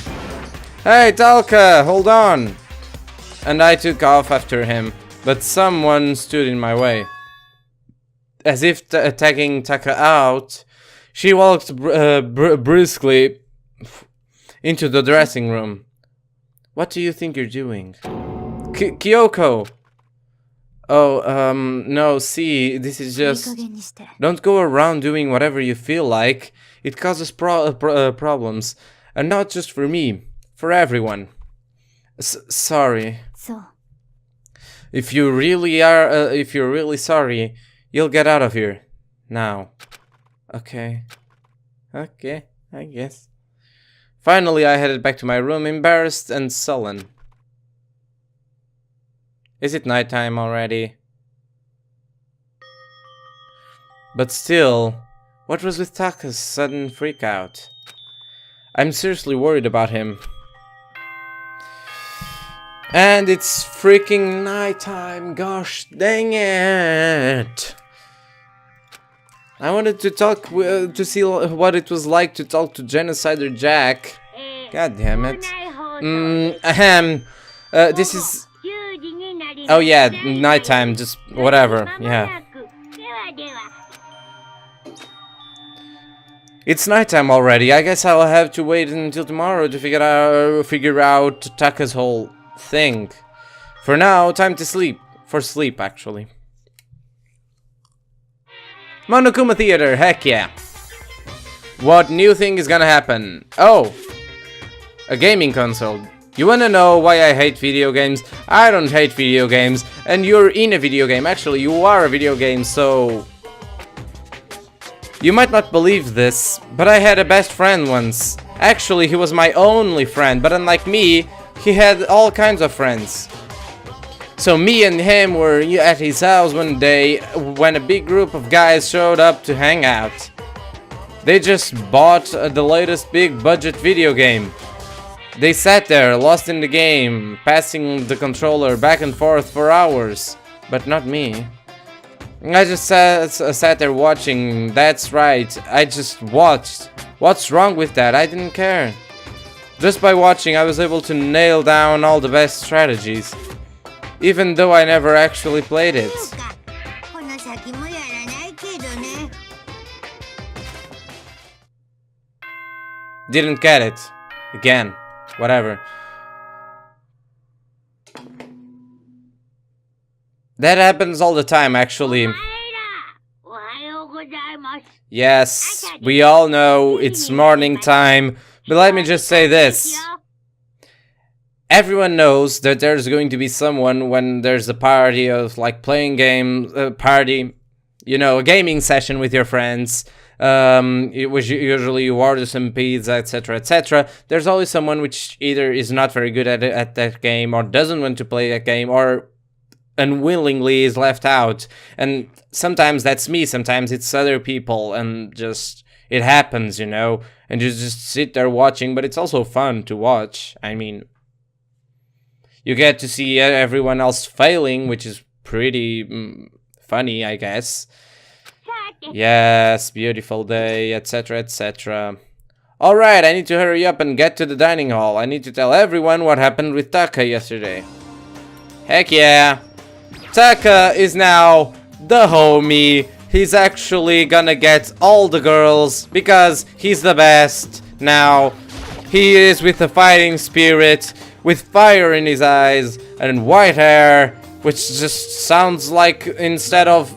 Hey, Taka, hold on. And I took off after him, but someone stood in my way. As if tagging Taka out, she walked briskly into the dressing room. What do you think you're doing? Kyoko! Oh, no, see, this is just... Don't go around doing whatever you feel like. It causes problems. And not just for me, for everyone. Sorry. If you're really sorry, you'll get out of here. Now. Okay. Okay, I guess. Finally, I headed back to my room, embarrassed and sullen. Is it nighttime already? But still, what was with Taka's sudden freakout? I'm seriously worried about him. And it's freaking nighttime, gosh dang it! I wanted to talk to see what it was like to talk to Genocider Jack. God damn it. This is... Oh yeah, nighttime, just whatever, yeah. It's nighttime already. I guess I'll have to wait until tomorrow to figure out Taka's whole thing. For now, time to sleep. For sleep, actually. Monokuma Theater, heck yeah. What new thing is gonna happen? Oh! A gaming console. You wanna know why I hate video games? I don't hate video games. And you're in a video game. Actually, you are a video game, so... You might not believe this, but I had a best friend once. Actually, he was my only friend, but unlike me, he had all kinds of friends. So me and him were at his house one day when a big group of guys showed up to hang out. They just bought the latest big budget video game. They sat there, lost in the game, passing the controller back and forth for hours. But not me. I just sat there watching. That's right, I just watched. What's wrong with that? I didn't care. Just by watching, I was able to nail down all the best strategies. Even though I never actually played it. Didn't get it. Again. Whatever. That happens all the time, actually. Yes, we all know it's morning time, but let me just say this. Everyone knows that there's going to be someone when there's a party of like playing games, party, you know, a gaming session with your friends. It was usually you order some pizza, etc, etc. There's always someone which either is not very good at that game, or doesn't want to play that game, or unwillingly is left out. And sometimes that's me, sometimes it's other people, and just it happens, you know, and you just sit there watching. But it's also fun to watch. I mean, you get to see everyone else failing, which is pretty funny, I guess. Yes, beautiful day, etc, etc. Alright, I need to hurry up and get to the dining hall. I need to tell everyone what happened with Taka yesterday. Heck yeah! Taka is now the homie. He's actually gonna get all the girls because he's the best now. He is with a fighting spirit, with fire in his eyes and white hair, which just sounds like instead of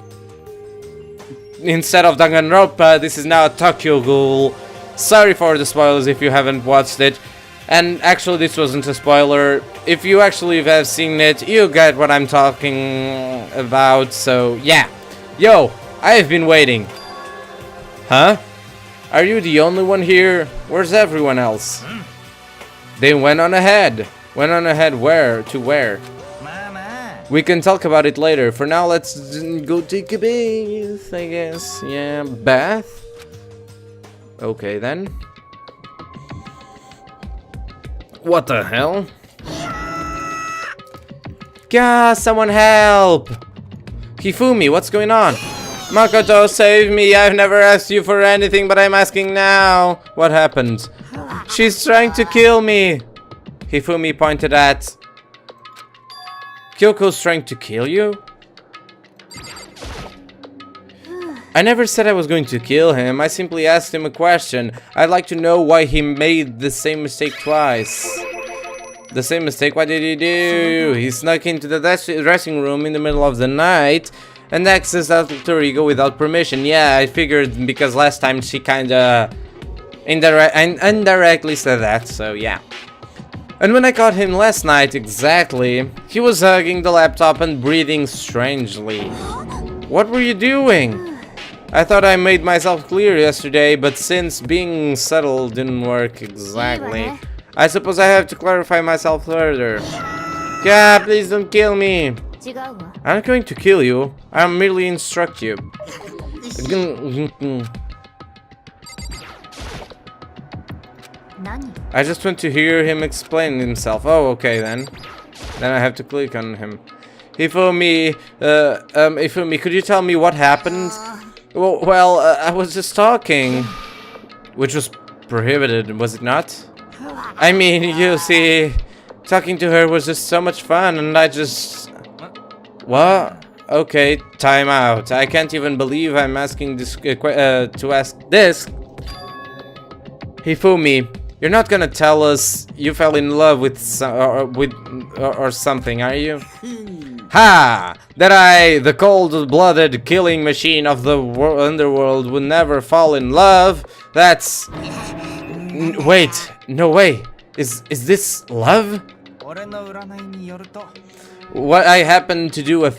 Danganronpa, this is now a Tokyo Ghoul. Sorry for the spoilers if you haven't watched it. And actually, this wasn't a spoiler. If you actually have seen it, you get what I'm talking about. So yeah. Yo, I have been waiting. Huh? Are you the only one here? Where's everyone else? They went on ahead. Went on ahead where? To where? We can talk about it later. For now, let's go take a bath, I guess. Yeah, bath? Okay, then. What the hell? Gah, someone help! Hifumi, what's going on? Makoto, save me! I've never asked you for anything, but I'm asking now. What happened? She's trying to kill me! Hifumi pointed at... Kyoko's trying to kill you? I never said I was going to kill him. I simply asked him a question. I'd like to know why he made the same mistake twice. The same mistake? What did he do? He snuck into the dressing room in the middle of the night and accessed Alter Ego without permission. Yeah, I figured because last time she kinda indirectly said that, so yeah. And when I caught him last night, exactly, he was hugging the laptop and breathing strangely. What were you doing? I thought I made myself clear yesterday, but since being subtle didn't work exactly, I suppose I have to clarify myself further. Yeah, please don't kill me. I'm not going to kill you. I'll merely instruct you. I just want to hear him explain himself. Oh, okay then. Then I have to click on him. Hifumi, could you tell me what happened? Well, I was just talking. Which was prohibited, was it not? I mean, you see, talking to her was just so much fun, and I just... What? Okay, time out. I can't even believe I'm asking this, to ask this. Hifumi, you're not gonna tell us you fell in love with or something, are you? Ha! That I, the cold-blooded killing machine of the underworld, would never fall in love? That's... Wait, no way. Is this love? What I happened to do a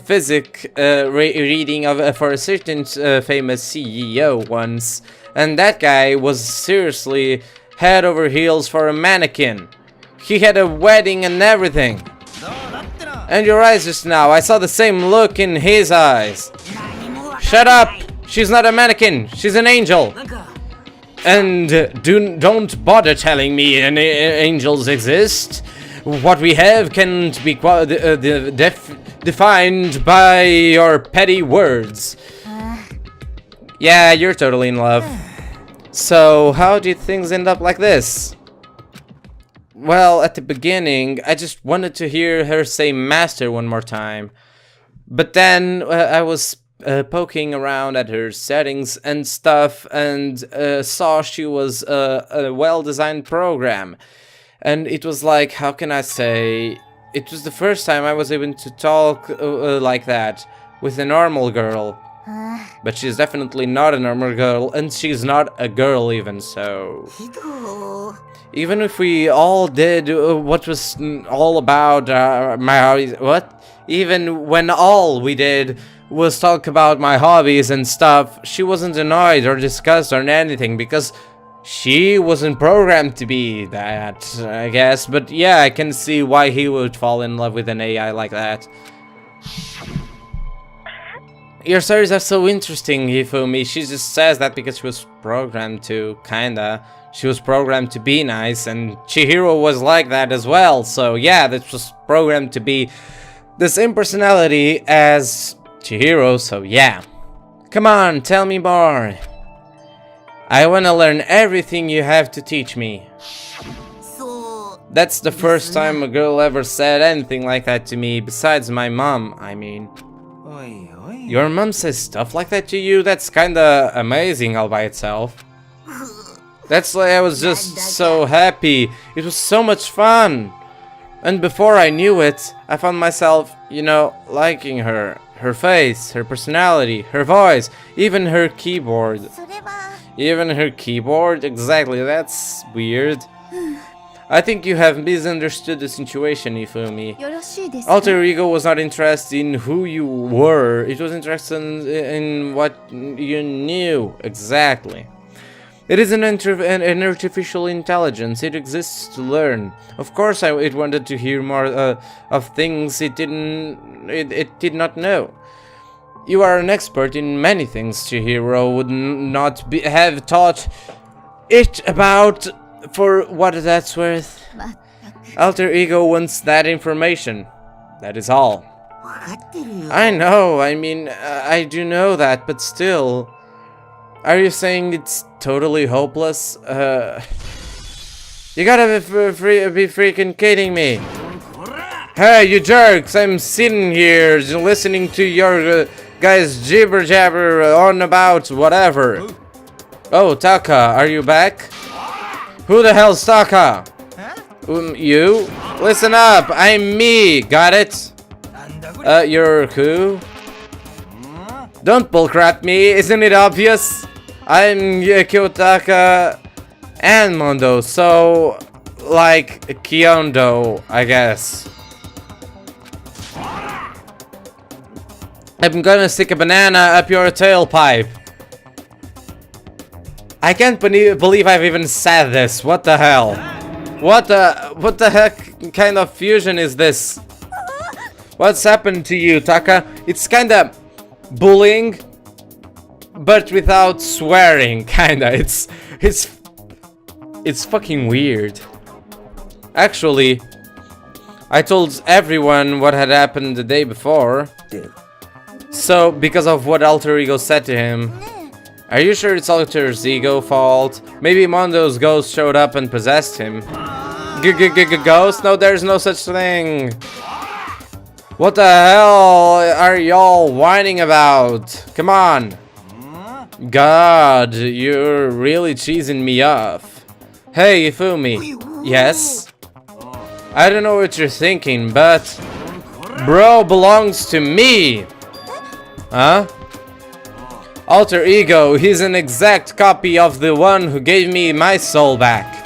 reading of for a certain famous CEO once, and that guy was seriously head over heels for a mannequin. He had a wedding and everything. And your eyes just now, I saw the same look in his eyes. Shut up! She's not a mannequin, she's an angel. And don't bother telling me any angels exist. What we have can't be defined by your petty words. Yeah, you're totally in love. So, how did things end up like this? Well, at the beginning, I just wanted to hear her say master one more time. But then I was poking around at her settings and stuff and saw she was a well-designed program. And it was like, how can I say, it was the first time I was able to talk like that with a normal girl. But she's definitely not a normal girl, and she's not a girl even, so... Even if we all did what was all about my hobbies, what? Even when all we did was talk about my hobbies and stuff, she wasn't annoyed or disgusted or anything, because she wasn't programmed to be that, I guess. But yeah, I can see why he would fall in love with an AI like that. Your stories are so interesting, Hifumi. She just says that because she was programmed to, kinda. She was programmed to be nice, and Chihiro was like that as well. So yeah, that was programmed to be the same personality as Chihiro, so yeah. Come on, tell me more. I wanna learn everything you have to teach me. That's the first time a girl ever said anything like that to me, besides my mom, I mean. Your mom says stuff like that to you? That's kinda amazing all by itself. That's why I was just so happy. It was so much fun. And before I knew it, I found myself, you know, liking her. Her face, her personality, her voice, even her keyboard. Even her keyboard? Exactly, that's weird. I think you have misunderstood the situation, Ifumi. Alter Ego was not interested in who you were, it was interested in what you knew, exactly. It is an artificial intelligence, it exists to learn. Of course it wanted to hear more of things it did not know. You are an expert in many things Chihiro would not have taught it about. For what that's worth, Alter Ego wants that information. That is all. I know, I mean, I do know that, but still. Are you saying it's totally hopeless? You gotta be freaking kidding me. Hey, you jerks, I'm sitting here listening to your guys jibber jabber on about whatever. Oh, Taka, are you back? Who the hell's Taka? You? Listen up, I'm me, got it? You're who? Don't bullcrap me, isn't it obvious? I'm Kyotaka and Mondo, so... like Kyondo, I guess. I'm gonna stick a banana up your tailpipe. I can't believe I've even said this. What the hell? What the heck kind of fusion is this? What's happened to you, Taka? It's kinda bullying, but without swearing, kinda. It's fucking weird. Actually, I told everyone what had happened the day before. So, because of what Alter Ego said to him. Are you sure it's Alter's ego fault? Maybe Mondo's ghost showed up and possessed him. Ghost? No, there's no such thing. What the hell are y'all whining about? Come on. God, you're really cheesing me off. Hey, Ifumi. Yes? I don't know what you're thinking, but... bro belongs to me. Huh? Alter Ego, he's an exact copy of the one who gave me my soul back.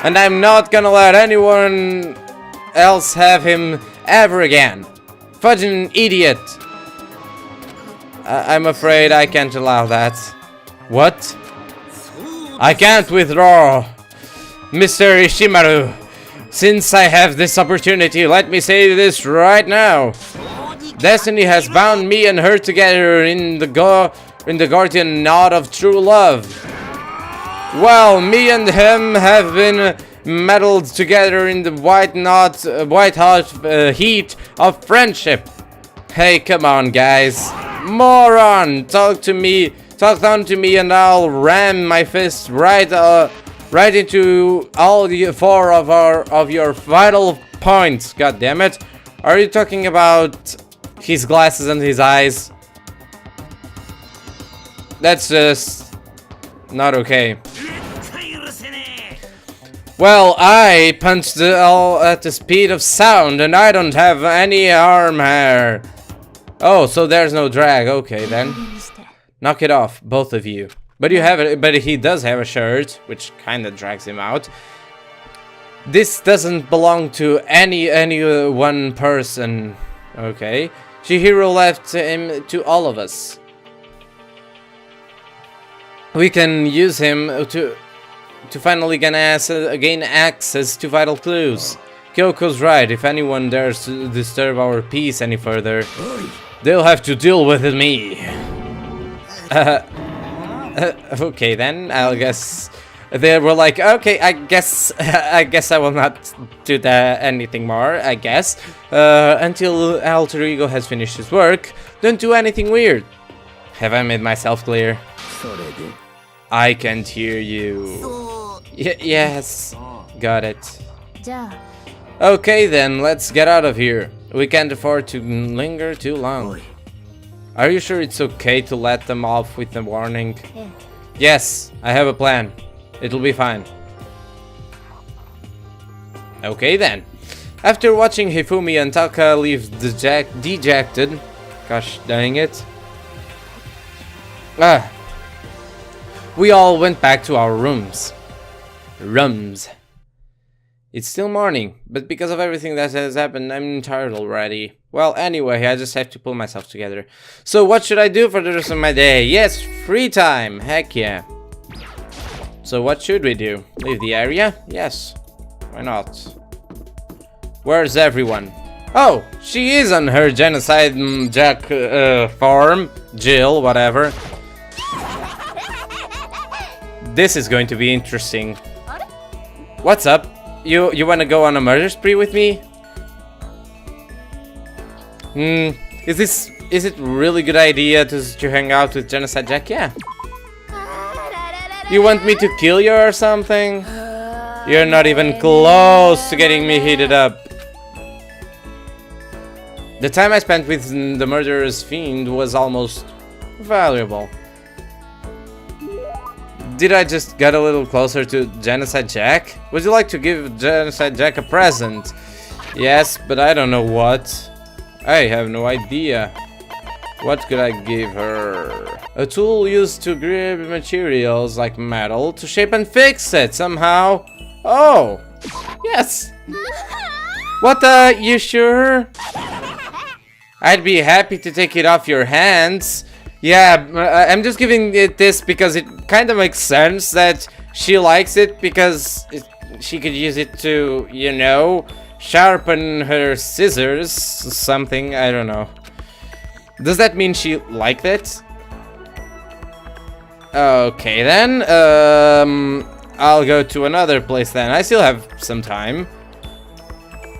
And I'm not gonna let anyone else have him ever again. fudging idiot! I'm afraid I can't allow that. What? I can't withdraw, Mr. Ishimaru. Since I have this opportunity, let me say this right now. Destiny has bound me and her together in the guardian knot of true love. Well, me and him have been meddled together in the white hot heat of friendship. Hey, come on, guys. Moron! Talk down to me and I'll ram my fist right into all the four of your vital points. God damn it. Are you talking about his glasses and his eyes? That's just not okay. Well, I punched all at the speed of sound and I don't have any arm hair. Oh, so there's no drag. Okay then. Knock it off, both of you. But you have it. But he does have a shirt, which kind of drags him out. This doesn't belong to any one person. Okay, Chihiro left him to all of us. We can use him to finally gain access to vital clues. Kyoko's right. If anyone dares to disturb our peace any further, they'll have to deal with me. Okay then, I guess they were like, okay, I guess I will not do that anything more, I guess. Until Alter Ego has finished his work, don't do anything weird. Have I made myself clear? I can't hear you. Yes, got it. Okay then, let's get out of here. We can't afford to linger too long. Are you sure it's okay to let them off with a warning? Yeah. Yes, I have a plan. It'll be fine. Okay then. After watching Hifumi and Taka leave dejected, gosh dang it, we all went back to our rooms. It's still morning, but because of everything that has happened, I'm tired already. Well, anyway, I just have to pull myself together. So what should I do for the rest of my day? Yes, free time! Heck yeah. So what should we do? Leave the area? Yes. Why not? Where's everyone? Oh, she is on her genocide Jack farm. Jill, whatever. This is going to be interesting. What's up? You wanna go on a murder spree with me? Is it really good idea to hang out with Genocide Jack? Yeah. You want me to kill you or something? You're not even close to getting me heated up. The time I spent with the murderous fiend was almost valuable. Did I just get a little closer to Genocide Jack? Would you like to give Genocide Jack a present? Yes, but I don't know what. I have no idea. What could I give her? A tool used to grab materials like metal to shape and fix it somehow. Oh, yes. What, you sure? I'd be happy to take it off your hands. Yeah, I'm just giving it this because it kind of makes sense that she likes it, because she could use it to, you know, sharpen her scissors, something, I don't know. Does that mean she liked it? Okay then, I'll go to another place then. I still have some time.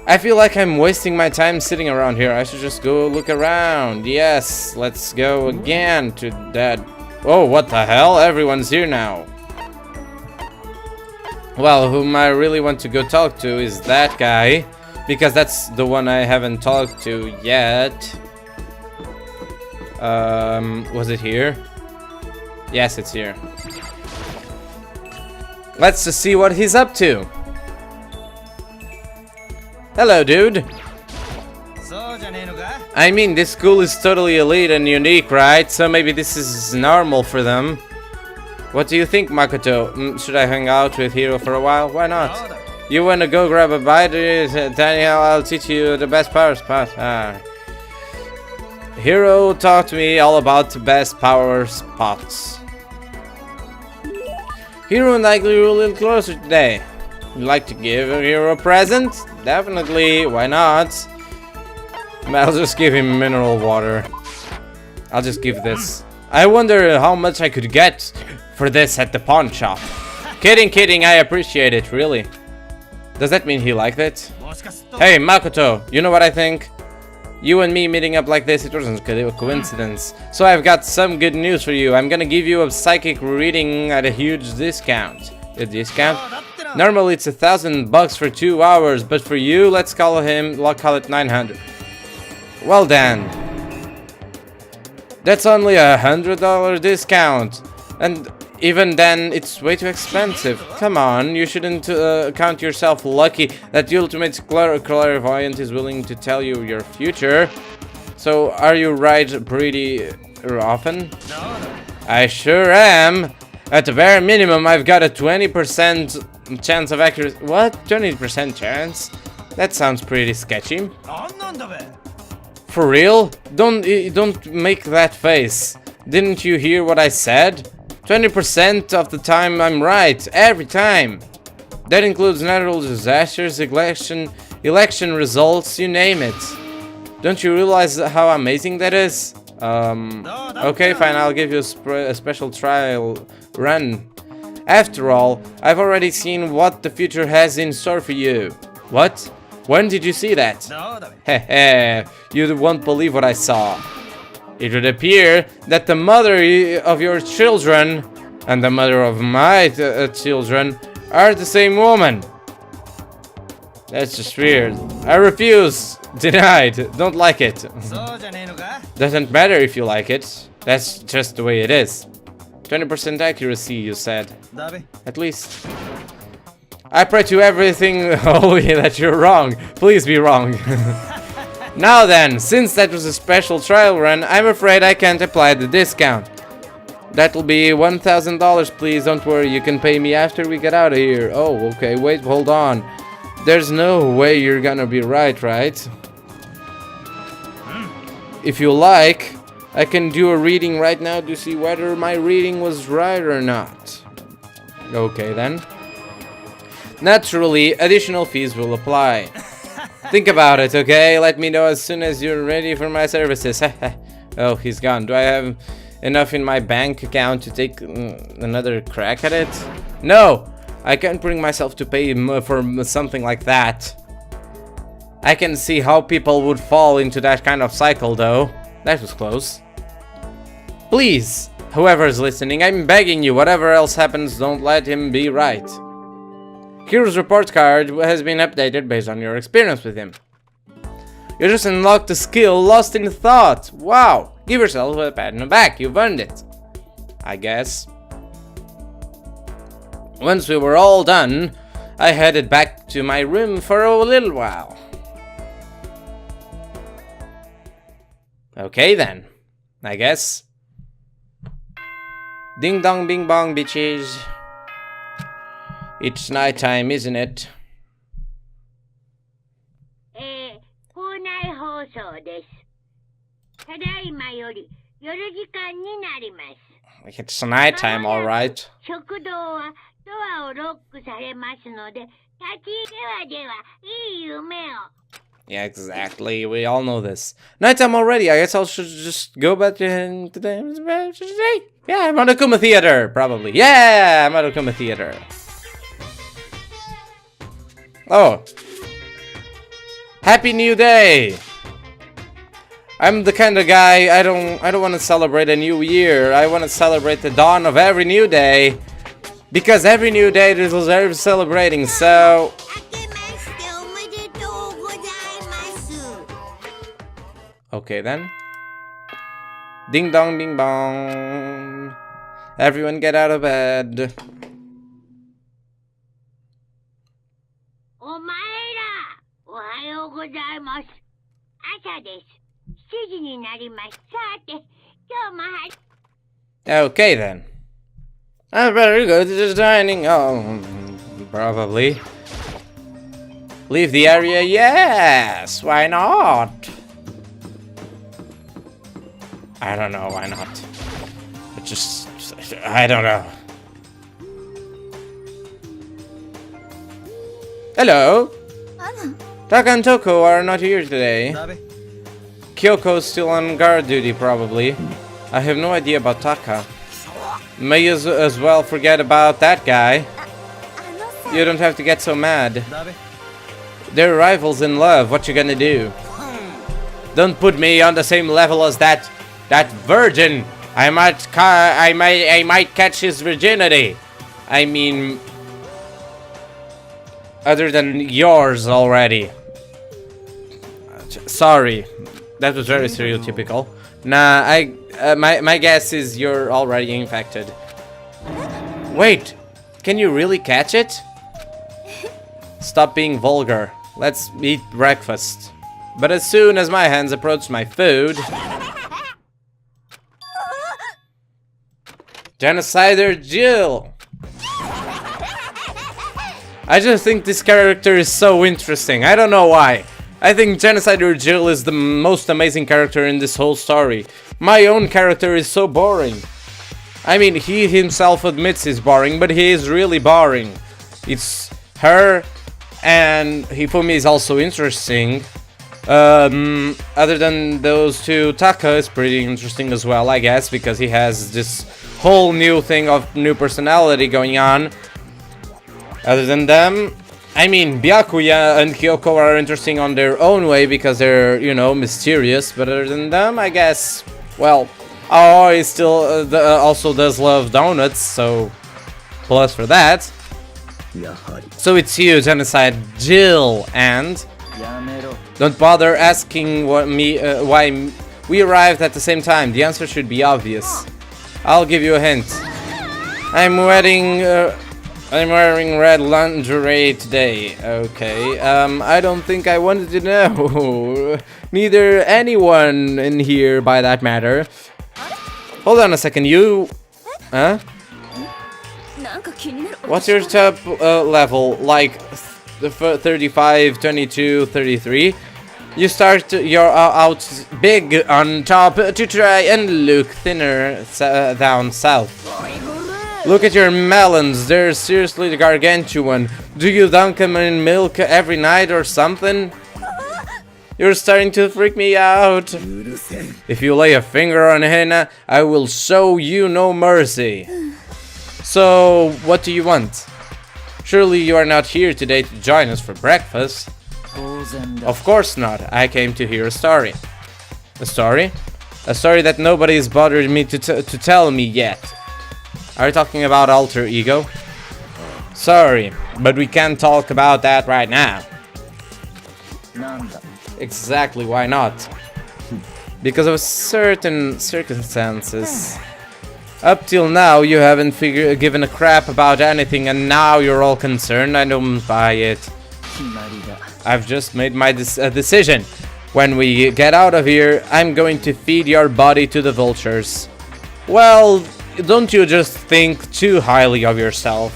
I feel like I'm wasting my time sitting around here. I should just go look around. Yes, let's go again to that. Oh, what the hell? Everyone's here now. Well, whom I really want to go talk to is that guy, because that's the one I haven't talked to yet. Was it here? Yes, it's here. Let's just see what he's up to. Hello, dude. I mean, this school is totally elite and unique, right? So maybe this is normal for them. What do you think, Makoto? Should I hang out with Hiro for a while? Why not? You wanna go grab a bite? Daniel, I'll teach you the best parts. Hero taught me all about the best power spots. Hero and I grew a little closer today. You'd like to give a hero a present? Definitely, why not? I'll just give him mineral water. I'll just give this. I wonder how much I could get for this at the pawn shop. Kidding, I appreciate it, really. Does that mean he liked it? Hey, Makoto, you know what I think? You and me meeting up like this, it wasn't a coincidence. So I've got some good news for you. I'm gonna give you a psychic reading at a huge discount. A discount? Normally it's $1,000 for 2 hours, but for you, let's call it 900. Well then. That's only $100 discount. And even then, it's way too expensive. Come on, you shouldn't count yourself lucky that the ultimate clairvoyant is willing to tell you your future. So, are you right pretty often? I sure am. At the bare minimum, I've got a 20% chance of accuracy. What? 20% chance? That sounds pretty sketchy. For real? Don't make that face. Didn't you hear what I said? 20% of the time I'm right, every time. That includes natural disasters, election results, you name it. Don't you realize how amazing that is? Okay, fine, I'll give you a special trial run. After all, I've already seen what the future has in store for you. What? When did you see that? Heh, you won't believe what I saw. It would appear that the mother of your children and the mother of my children are the same woman. That's just weird. I refuse. Denied. Don't like it. Doesn't matter if you like it. That's just the way it is. 20% accuracy, you said. At least. I pray to everything holy that you're wrong. Please be wrong. Now then, since that was a special trial run, I'm afraid I can't apply the discount. That'll be $1,000, please. Don't worry, you can pay me after we get out of here. Oh, okay, wait, hold on. There's no way you're gonna be right? If you like, I can do a reading right now to see whether my reading was right or not. Okay, then. Naturally, additional fees will apply. Think about it, okay? Let me know as soon as you're ready for my services. Oh, he's gone. Do I have enough in my bank account to take another crack at it? No! I can't bring myself to pay for something like that. I can see how people would fall into that kind of cycle, though. That was close. Please, whoever's listening, I'm begging you, whatever else happens, don't let him be right. Hero's report card has been updated based on your experience with him. You just unlocked a skill lost in thought. Wow! Give yourself a pat on the back. You've earned it. I guess. Once we were all done, I headed back to my room for a little while. Okay then. I guess. Ding dong bing bong, bitches. It's nighttime, isn't it? 校内放送です。ただいまより夜時間になります。It's nighttime, alright. 食堂はドアをロックされますので、立ち入れはではいい夢を。Yeah, exactly. We all know this. Nighttime already. I guess I should just go back to today. Yeah, I'm at a Kuma Theater, probably. Yeah, I'm at a Kuma Theater. Oh. Happy New Day! I'm the kind of guy, I don't want to celebrate a new year. I want to celebrate the dawn of every new day. Because every new day deserves celebrating, so... Okay then. Ding dong ding bong. Everyone get out of bed. お前ら、おはようございます。朝です。7時になりました。さて、今日もOkay then. I better go to the dining. Oh, probably. Leave the area? Yes, why not? I don't know, why not? It just... I don't know. Hello! Taka and Toko are not here today. Kyoko's still on guard duty, probably. I have no idea about Taka. May as well forget about that guy. You don't have to get so mad. They're rivals in love, what you gonna do? Don't put me on the same level as that virgin! I might catch his virginity. I mean... other than yours already. Sorry. That was very stereotypical. Nah, my guess is you're already infected. Wait, can you really catch it? Stop being vulgar. Let's eat breakfast. But as soon as my hands approach my food... Genocider Jill! I just think this character is so interesting. I don't know why. I think Genocider Jill is the most amazing character in this whole story. My own character is so boring. I mean, he himself admits he's boring, but he is really boring. It's her, and Hifumi is also interesting. Other than those two, Taka is pretty interesting as well, I guess, because he has this whole new thing of new personality going on. Other than them, I mean, Byakuya and Kyoko are interesting on their own way because they're, you know, mysterious. But other than them, I guess, well, Aoi still also does love donuts, so plus for that. So it's you, Genocide Jill, and don't bother asking why we arrived at the same time. The answer should be obvious. I'll give you a hint. I'm wearing red lingerie today. Okay, I don't think I wanted to know. Neither anyone in here, by that matter. Hold on a second, you... Huh? What's your top level? Like 35, 22, 33? You start your out big on top to try and look thinner down south. Look at your melons, they're seriously gargantuan. Do you dunk them in milk every night or something? You're starting to freak me out. If you lay a finger on Hina, I will show you no mercy. So, what do you want? Surely you are not here today to join us for breakfast. Of course not, I came to hear a story. A story? A story that nobody's bothered me to tell me yet. Are you talking about alter ego? Sorry, but we can't talk about that right now. Exactly, why not? Because of certain circumstances. Up till now, you haven't given a crap about anything, and now you're all concerned. I don't buy it. I've just made my decision. When we get out of here, I'm going to feed your body to the vultures. Well... don't you just think too highly of yourself.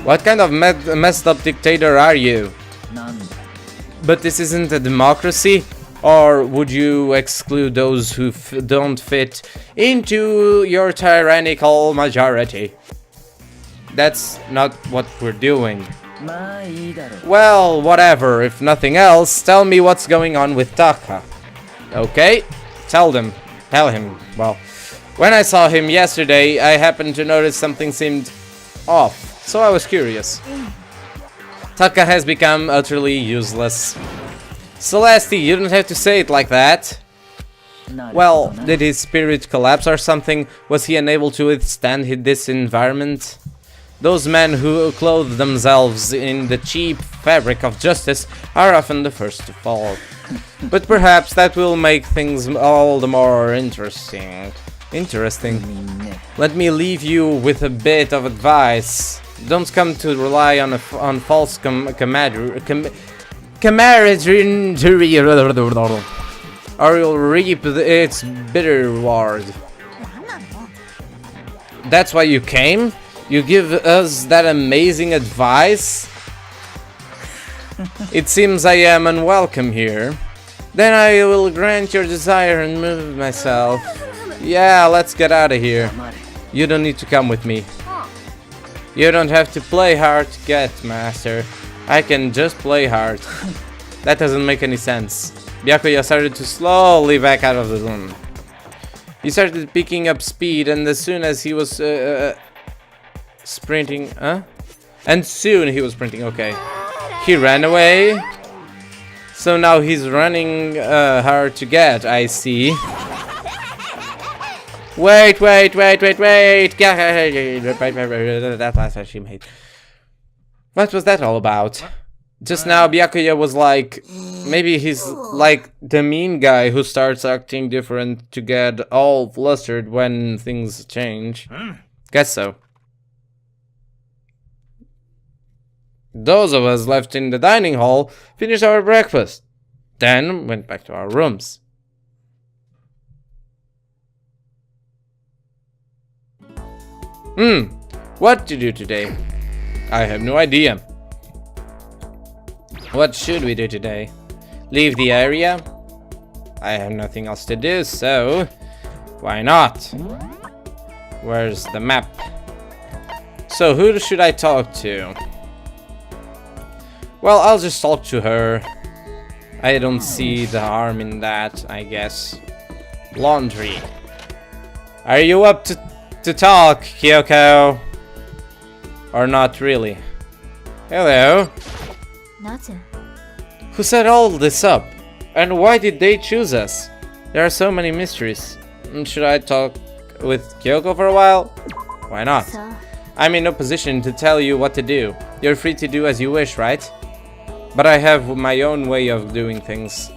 What kind of messed up dictator are you? But this isn't a democracy? Or would you exclude those who don't fit into your tyrannical majority? That's not what we're doing. Well, whatever. If nothing else, tell me what's going on with Taka. Okay? Tell him. Well... when I saw him yesterday, I happened to notice something seemed off, so I was curious. Taka has become utterly useless. Celeste, you don't have to say it like that. Well, did his spirit collapse or something? Was he unable to withstand this environment? Those men who clothe themselves in the cheap fabric of justice are often the first to fall. But perhaps that will make things all the more interesting. Let me leave you with a bit of advice. Don't come to rely on false camaraderie, or you'll reap its bitter reward. That's why you came? You give us that amazing advice? It seems I am unwelcome here. Then I will grant your desire and move myself. Yeah, let's get out of here. You don't need to come with me. You don't have to play hard to get, master. I can just play hard. That doesn't make any sense. Byakuya started to slowly back out of the room. He started picking up speed, and as soon as he was sprinting, And soon he was sprinting, okay. He ran away. So now he's running hard to get, I see. Wait. That's what she made. What was that all about? Just now Byakuya was like, maybe he's like the mean guy who starts acting different to get all flustered when things change. Guess so. Those of us left in the dining hall finished our breakfast, then went back to our rooms. What to do today? I have no idea. What should we do today? Leave the area? I have nothing else to do, so why not? Where's the map? So who should I talk to? Well, I'll just talk to her. I don't see the harm in that, I guess. Laundry. Are you up to talk, Kyoko? Or not really? Hello? Nothing. Who set all this up? And why did they choose us? There are so many mysteries. Should I talk with Kyoko for a while? Why not? So, I'm in no position to tell you what to do. You're free to do as you wish, right? But I have my own way of doing things.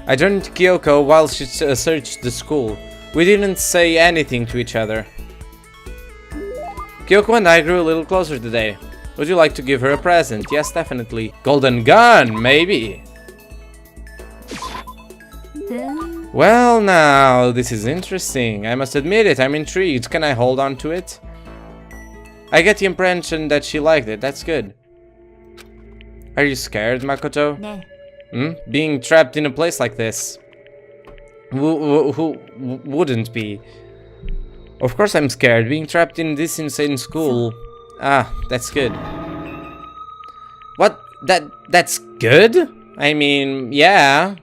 I joined Kyoko while she searched the school. We didn't say anything to each other. Kyoko and I grew a little closer today. Would you like to give her a present? Yes, definitely. Golden gun, maybe. Well, now, this is interesting. I must admit it, I'm intrigued. Can I hold on to it? I get the impression that she liked it. That's good. Are you scared, Makoto? Being trapped in a place like this. Who wouldn't be? Of course I'm scared. Being trapped in this insane school. Ah, that's good. What? That's good? I mean, yeah.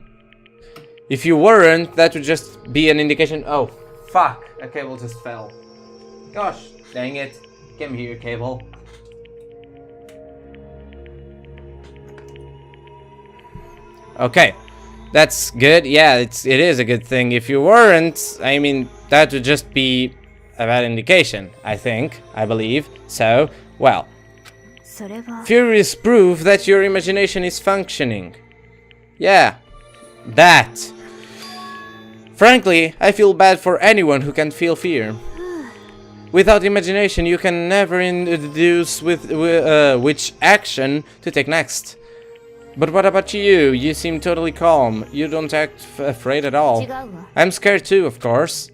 If you weren't, that would just be an indication. Oh, fuck. A cable just fell. Gosh, dang it. Come here, cable. Okay, that's good. Yeah, it is a good thing. If you weren't, I mean, that would just be a bad indication, I think, I believe. So, well, furious proof that your imagination is functioning. Yeah, that. Frankly, I feel bad for anyone who can feel fear. Without imagination, you can never deduce which action to take next. But what about you? You seem totally calm. You don't act afraid at all. I'm scared too, of course.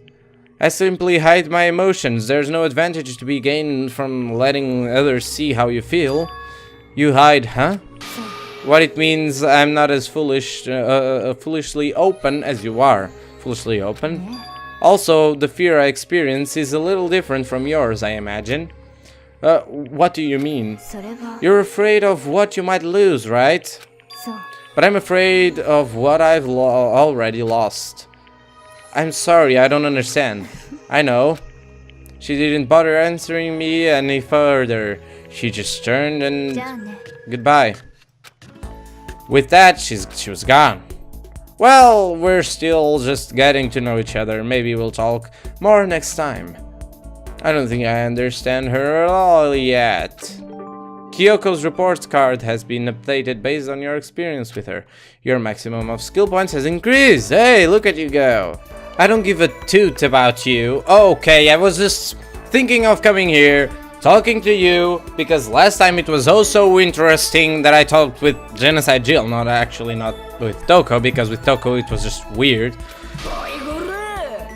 I simply hide my emotions. There's no advantage to be gained from letting others see how you feel. You hide, huh? What it means I'm not as foolishly open as you are. Foolishly open? Also, the fear I experience is a little different from yours, I imagine. What do you mean? You're afraid of what you might lose, right? But I'm afraid of what I've already lost. I'm sorry, I don't understand. I know. She didn't bother answering me any further. She just turned and... Goodbye. With that, she was gone. Well, we're still just getting to know each other. Maybe we'll talk more next time. I don't think I understand her at all yet. Kyoko's report card has been updated based on your experience with her. Your maximum of skill points has increased. Hey, look at you go. I don't give a toot about you. Okay, I was just thinking of coming here, talking to you, because last time it was so interesting that I talked with Genocide Jill. Not with Toko, because with Toko it was just weird.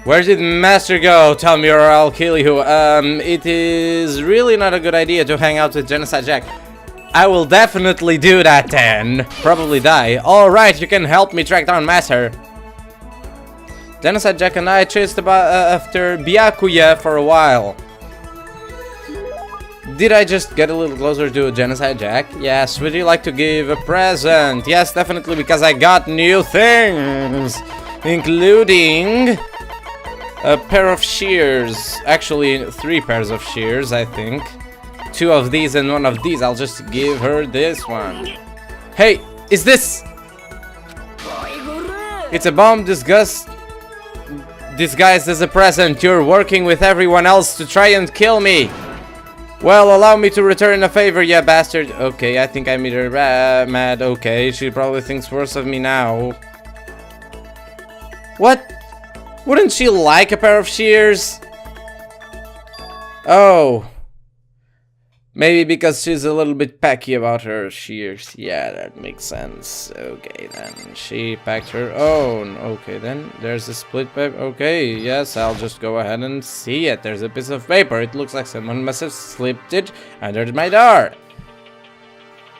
Where did Master go? Tell me or I'll kill you. It is really not a good idea to hang out with Genocide Jack. I will definitely do that then. Probably die. Alright, you can help me track down Master. Genocide Jack and I chased after Byakuya for a while. Did I just get a little closer to Genocide Jack? Yes. Would you like to give a present? Yes, definitely, because I got new things, including a pair of shears. Actually, 3 pairs of shears, I think. 2 of these and 1 of these. I'll just give her this one. Hey, is this? It's a bomb disguised as a present. You're working with everyone else to try and kill me. Well, allow me to return a favor, you bastard. Okay, I think I made her mad. Okay, she probably thinks worse of me now. What? Wouldn't she like a pair of shears? Oh. Maybe because she's a little bit pecky about her shears. Yeah, that makes sense. Okay, then. She packed her own. Okay, then. There's a split paper. Okay, yes, I'll just go ahead and see it. There's a piece of paper. It looks like someone must have slipped it under my door.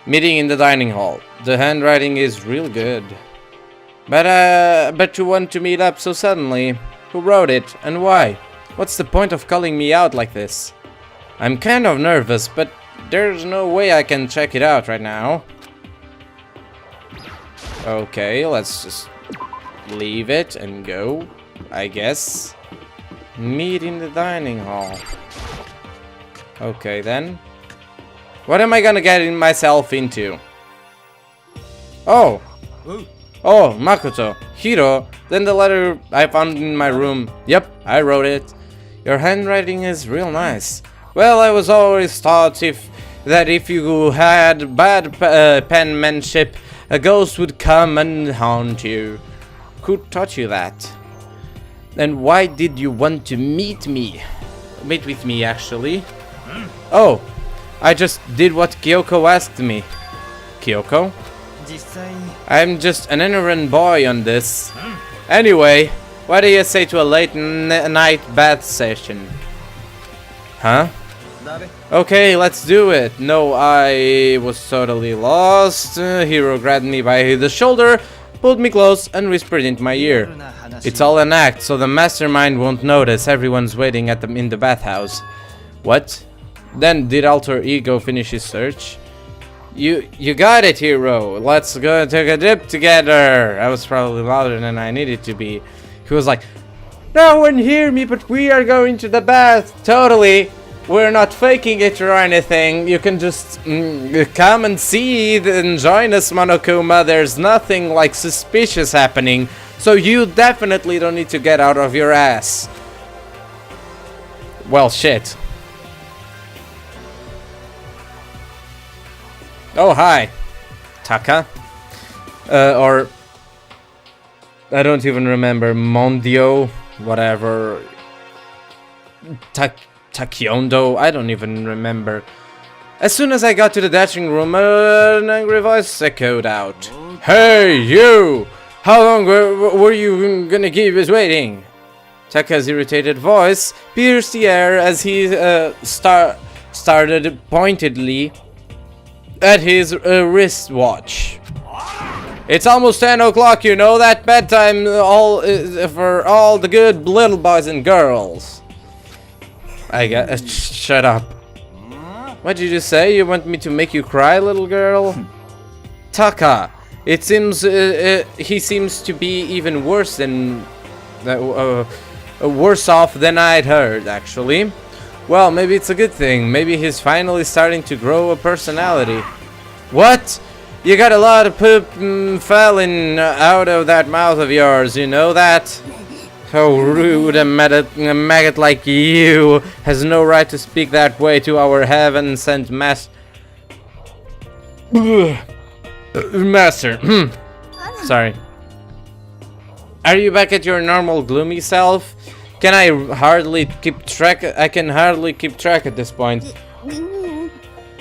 Meeting in the dining hall. The handwriting is real good. But you want to meet up so suddenly. Who wrote it and why? What's the point of calling me out like this? I'm kind of nervous, but there's no way I can check it out right now. Okay, let's just leave it and go, I guess. Meet in the dining hall. Okay, then. What am I gonna get myself into? Oh! Oh, Makoto. Hiro. Then the letter I found in my room. Yep, I wrote it. Your handwriting is real nice. Well, I was always taught that if you had bad penmanship, a ghost would come and haunt you. Who taught you that? And why did you want to meet me? Meet with me, actually. Oh, I just did what Kyoko asked me. Kyoko? I'm just an ignorant boy on this. Anyway, what do you say to a late night bath session? Huh? Okay, let's do it. No, I was totally lost. Hiro grabbed me by the shoulder, pulled me close, and whispered into my ear. It's all an act, so the mastermind won't notice. Everyone's waiting at them in the bathhouse. What? Then did Alter Ego finish his search? You got it, Hiro. Let's go take a dip together. I was probably louder than I needed to be. He was like, no one hear me, but we are going to the bath. Totally. We're not faking it or anything. You can just come and see and join us, Monokuma. There's nothing like suspicious happening. So you definitely don't need to get out of your ass. Well, shit. Oh, hi. Taka? Or... I don't even remember. Mondio? Whatever. Takiondo? I don't even remember. As soon as I got to the dashing room, an angry voice echoed out. Hey, you! How long were you gonna keep us waiting? Taka's irritated voice pierced the air as he started pointedly at his wristwatch. It's almost 10 o'clock, you know that bedtime for all the good little boys and girls. I got shut up. What did you say? You want me to make you cry, little girl? Taka. It seems he seems to be even worse than worse off than I'd heard, actually. Well, maybe it's a good thing. Maybe he's finally starting to grow a personality. What? You got a lot of poop falling out of that mouth of yours, you know that? How rude, a maggot like you has no right to speak that way to our heaven-sent master. Sorry. Are you back at your normal gloomy self? Can I hardly keep track? I can hardly keep track at this point.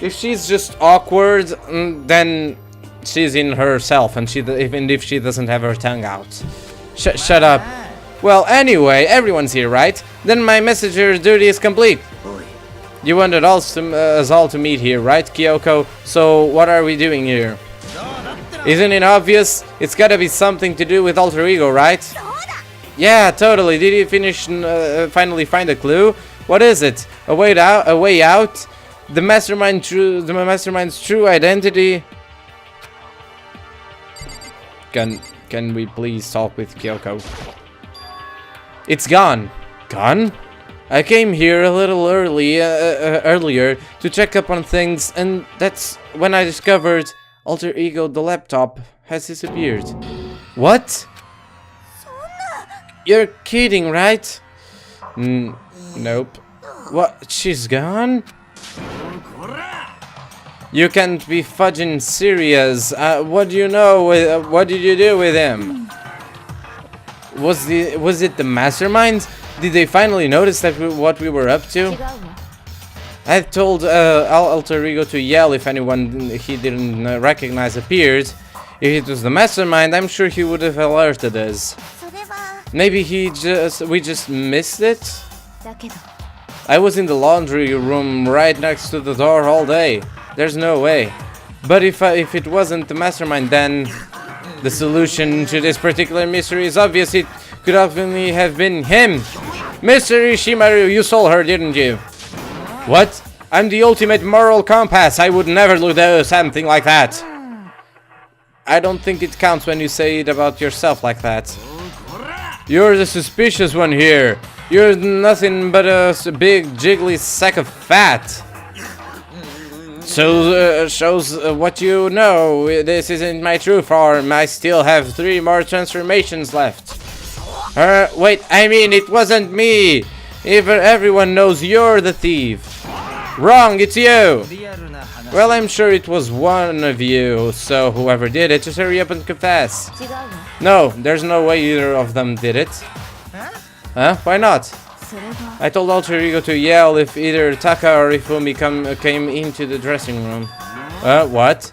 If she's just awkward, then she's in herself, and even if she doesn't have her tongue out. Shut up. Well, anyway, everyone's here, right? Then my messenger's duty is complete. You wanted us all to meet here, right, Kyoko? So what are we doing here? Isn't it obvious? It's gotta be something to do with alter ego, right? Yeah, totally. Did you finally find a clue? What is it? A way out? A way out? The mastermind's true identity? Can we please talk with Kyoko? It's gone. Gone? I came here a little earlier to check up on things, and that's when I discovered alter ego, the laptop, has disappeared. What? You're kidding, right? Nope. What? She's gone? You can't be fudging serious. What do you know? What did you do with him? Was it the mastermind? Did they finally notice that what we were up to? I told alter ego to yell if anyone he didn't recognize appeared. If it was the mastermind, I'm sure he would have alerted us. Maybe we just missed it? I was in the laundry room right next to the door all day. There's no way. But if it wasn't the mastermind, then the solution to this particular mystery is obvious. It could only have been him. Mr. Ishimaru, you stole her, didn't you? What? I'm the ultimate moral compass. I would never do something like that. I don't think it counts when you say it about yourself like that. You're the suspicious one here. You're nothing but a big jiggly sack of fat. So shows what you know. This isn't my true form. I still have 3 more transformations left. Wait, I mean, it wasn't me. Everyone knows you're the thief. Wrong, it's you. Well, I'm sure it was one of you, so whoever did it, just hurry up and confess. No, there's no way either of them did it. Huh? Why not? I told alter ego to yell if either Taka or Ifumi came into the dressing room. What?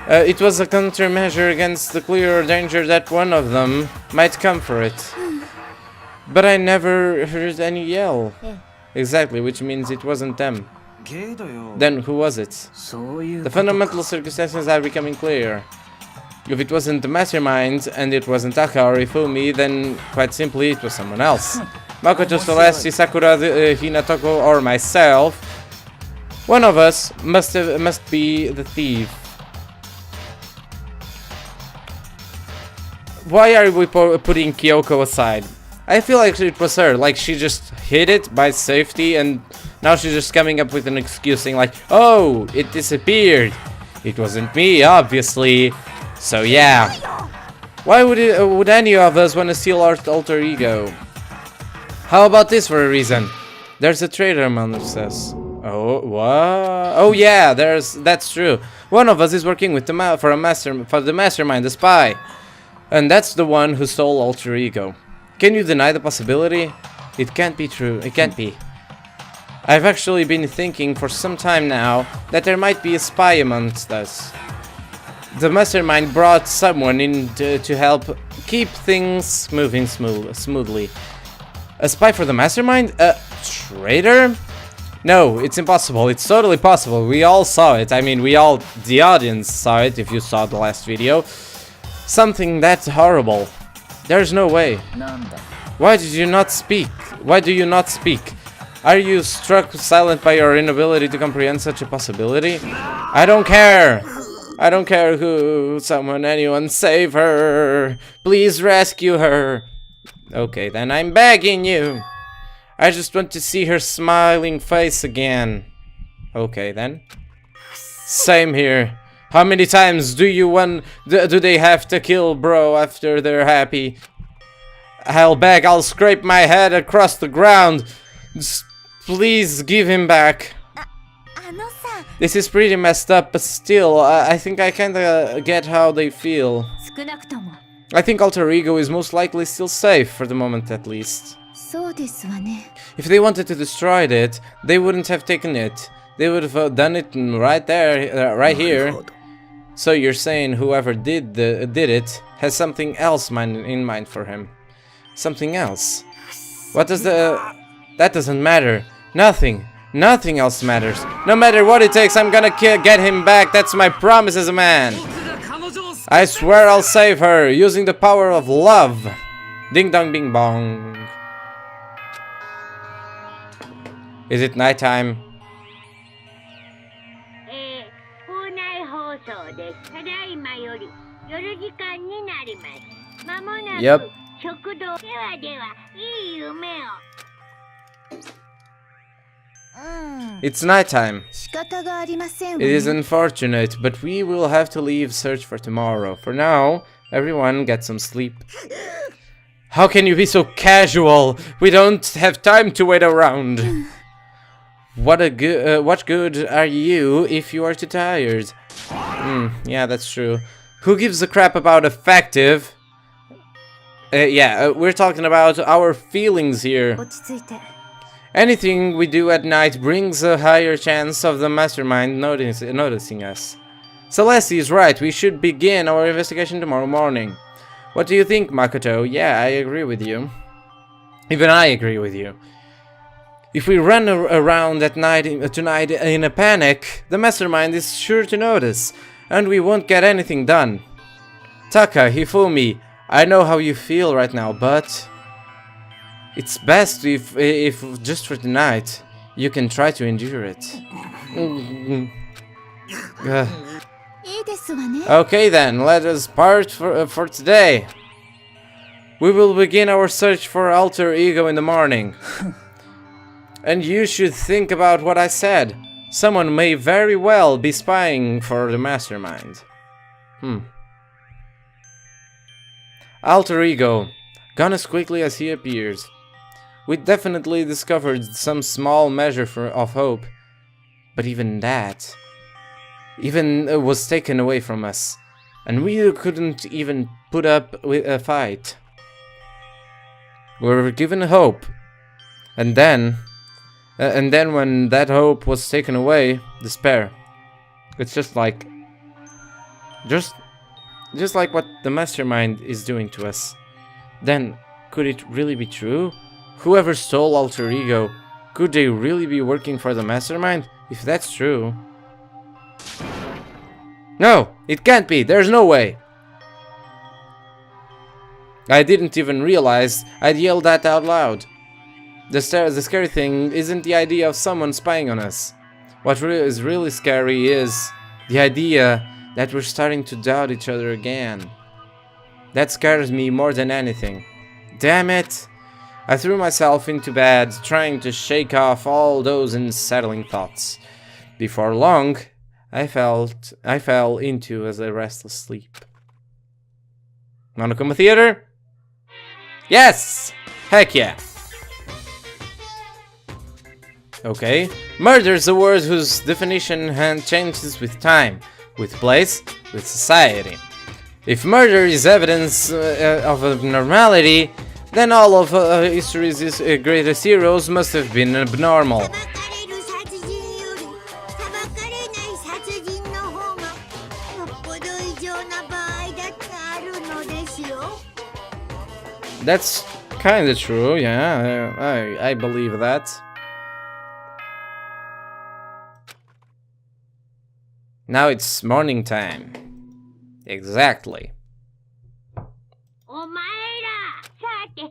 It was a countermeasure against the clear danger that one of them might come for it. But I never heard any yell. Exactly, which means it wasn't them. Then who was it? The fundamental circumstances are becoming clear. If it wasn't the mastermind, and it wasn't Taka or Ifumi, then quite simply it was someone else. Makoto, Celeste, Sakura, Hinatoko, or myself. One of us must be the thief. Why are we putting Kyoko aside? I feel like it was her, like she just hid it by safety and now she's just coming up with an excuse saying like, oh, it disappeared. It wasn't me, obviously. So yeah. Why would any of us want to steal our alter ego? How about this for a reason? There's a traitor among us. Oh, what? Oh yeah, that's true. One of us is working with for the mastermind, the spy. And that's the one who stole alter ego. Can you deny the possibility? It can't be true. It can't be. I've actually been thinking for some time now that there might be a spy amongst us. The mastermind brought someone in to help keep things moving smoothly. A spy for the mastermind? A traitor? No, it's impossible. It's totally possible. We all saw it. I mean, the audience saw it if you saw the last video. Something that's horrible. There's no way. Why did you not speak? Why do you not speak? Are you struck silent by your inability to comprehend such a possibility? I don't care. I don't care who, anyone save her. Please rescue her. Okay, then I'm begging you. I just want to see her smiling face again. Okay, then. Same here. How many times do they have to kill bro after they're happy? I'll beg, I'll scrape my head across the ground. Just please give him back. This is pretty messed up, but still, I think I kinda get how they feel. I think alter ego is most likely still safe, for the moment at least. If they wanted to destroy it, they wouldn't have taken it. They would have done it right there, right here. So you're saying whoever did it has something else in mind for him. Something else. What does that doesn't matter. Nothing. Nothing else matters. No matter what it takes, I'm gonna get him back. That's my promise as a man. I swear I'll save her, using the power of love. Ding dong bing bong. Is it nighttime? 校内放送です。ただいまより夜時間になります。まもなく Yep. 食堂ではでは、いい夢を。It's nighttime. 仕方がありませんわ It ね is unfortunate, but we will have to leave search for tomorrow. For now, everyone get some sleep. How can you be so casual? We don't have time to wait around. What good are you if you are too tired? Yeah, that's true. Who gives a crap about effective? We're talking about our feelings here. 落ち着いて Anything we do at night brings a higher chance of the mastermind noticing us. Celeste is right, we should begin our investigation tomorrow morning. What do you think, Makoto? Yeah, I agree with you. Even I agree with you. If we run around at night tonight in a panic, the mastermind is sure to notice, and we won't get anything done. Taka, Hifumi, I know how you feel right now, but it's best if just for tonight you can try to endure it. いいですわね Okay then, let us part for today. We will begin our search for alter ego in the morning. And you should think about what I said. Someone may very well be spying for the mastermind. Alter ego, gone as quickly as he appears. We definitely discovered some small measure of hope, but even that was taken away from us, and we couldn't even put up with a fight. We were given hope, and then when that hope was taken away, despair. It's just like what the mastermind is doing to us. Then, could it really be true? Whoever stole alter ego, could they really be working for the mastermind? If that's true... No! It can't be! There's no way! I didn't even realize I'd yelled that out loud. The scary thing isn't the idea of someone spying on us. What is really scary is the idea that we're starting to doubt each other again. That scares me more than anything. Damn it! I threw myself into bed, trying to shake off all those unsettling thoughts. Before long, I fell into a restless sleep. Wanna come to theater? Yes! Heck yeah! Okay. Murder is a word whose definition changes with time, with place, with society. If murder is evidence of abnormality, then all of history's greatest heroes must have been abnormal. 裁かれる殺人より裁かれない殺人の方がよっぽど異常な場合だってあるのですよ。 That's kinda true, yeah, I believe that. Now it's morning time. Exactly. お前ら、さて、今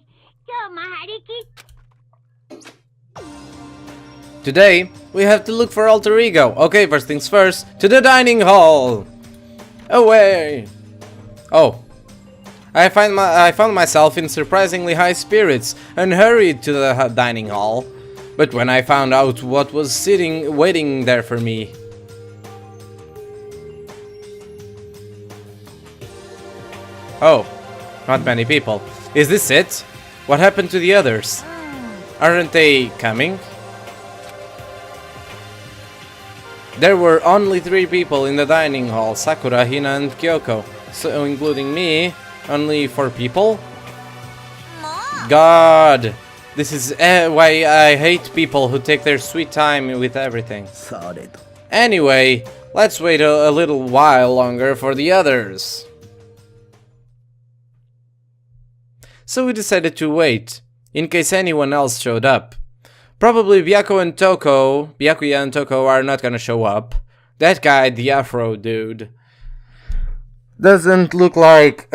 日も張り切っ Today, we have to look for alter ego. Okay, first things first, to the dining hall! Away! Oh. I found myself in surprisingly high spirits and hurried to the dining hall. But when I found out what was waiting there for me... Oh, not many people. Is this it? What happened to the others? Aren't they coming? There were only 3 people in the dining hall, Sakura, Hina and Kyoko. So including me, only 4 people? God! This is why I hate people who take their sweet time with everything. されど Anyway, let's wait a little while longer for the others. So we decided to wait, in case anyone else showed up. Probably Byakuya and Toko are not gonna show up. That guy, the Afro dude, doesn't look like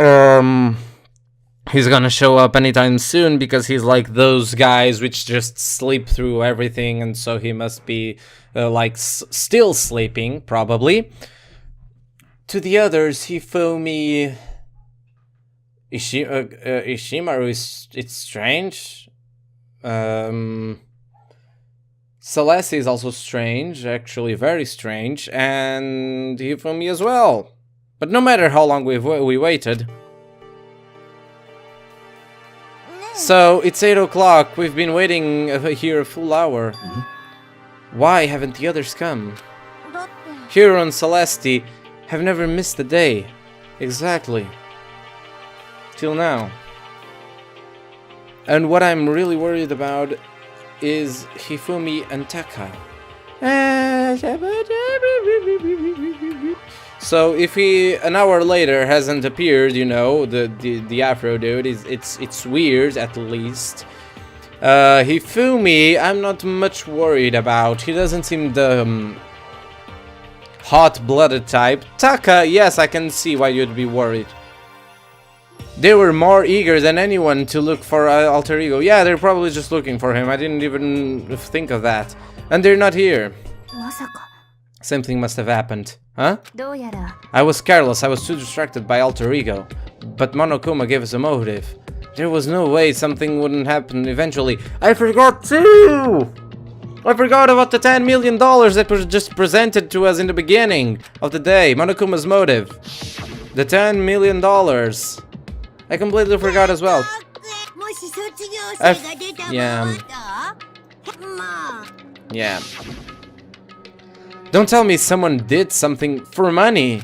he's gonna show up anytime soon, because he's like those guys which just sleep through everything, and so he must be still sleeping, probably. To the others, Hifumi, Ishimaru it's strange. Celeste is also strange, actually very strange, and Hifumi as well. But no matter how long we waited. So, it's 8 o'clock, we've been waiting here a full hour. Why haven't the others come? Hiro and Celeste have never missed a day. Exactly. Till now. And what I'm really worried about is Hifumi and Taka. So if he an hour later hasn't appeared, you know, the Afro dude, it's weird at least. Hifumi, I'm not much worried about. He doesn't seem the hot-blooded type. Taka, yes, I can see why you'd be worried. They were more eager than anyone to look for Alter Ego. Yeah, they're probably just looking for him. I didn't even think of that. And they're not here. Something must have happened. Huh? I was careless. I was too distracted by Alter Ego. But Monokuma gave us a motive. There was no way something wouldn't happen eventually. I forgot too! I forgot about the $10 million that was just presented to us in the beginning of the day. Monokuma's motive. The $10 million. I completely forgot as well. Yeah. Don't tell me someone did something for money.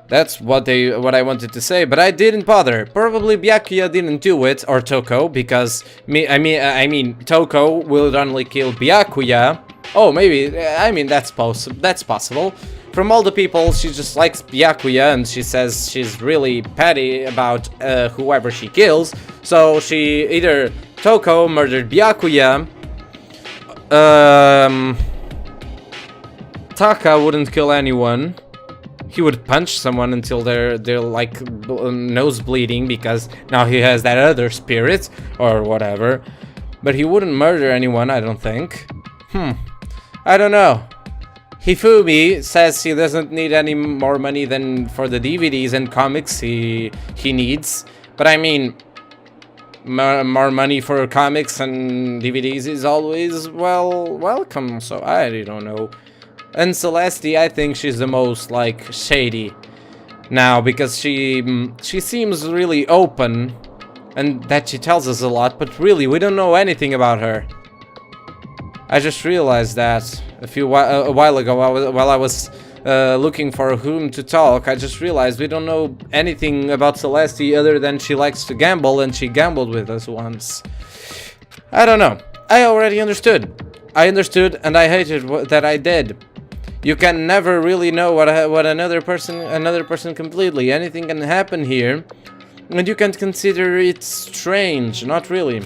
That's what I wanted to say, but I didn't bother. Probably Byakuya didn't do it, or Toko, because I mean Toko will only kill Byakuya. Oh, maybe. I mean that's possible. From all the people, she just likes Byakuya, and she says she's really petty about whoever she kills. So she either Toko murdered Byakuya. Taka wouldn't kill anyone. He would punch someone until they're like nose bleeding, because now he has that other spirit or whatever. But he wouldn't murder anyone, I don't think. I don't know. Hifumi says he doesn't need any more money than for the DVDs and comics he needs. But I mean, more money for comics and DVDs is always, well, welcome. So I don't know. And Celeste, I think she's the most, like, shady now, because she seems really open, and that she tells us a lot, but really, we don't know anything about her. I just realized that a while ago, while I was looking for whom to talk, I just realized we don't know anything about Celeste other than she likes to gamble, and she gambled with us once. I don't know. I already understood. I understood, and I hated that I did. You can never really know what another person completely. Anything can happen here, and you can consider it strange. Not really.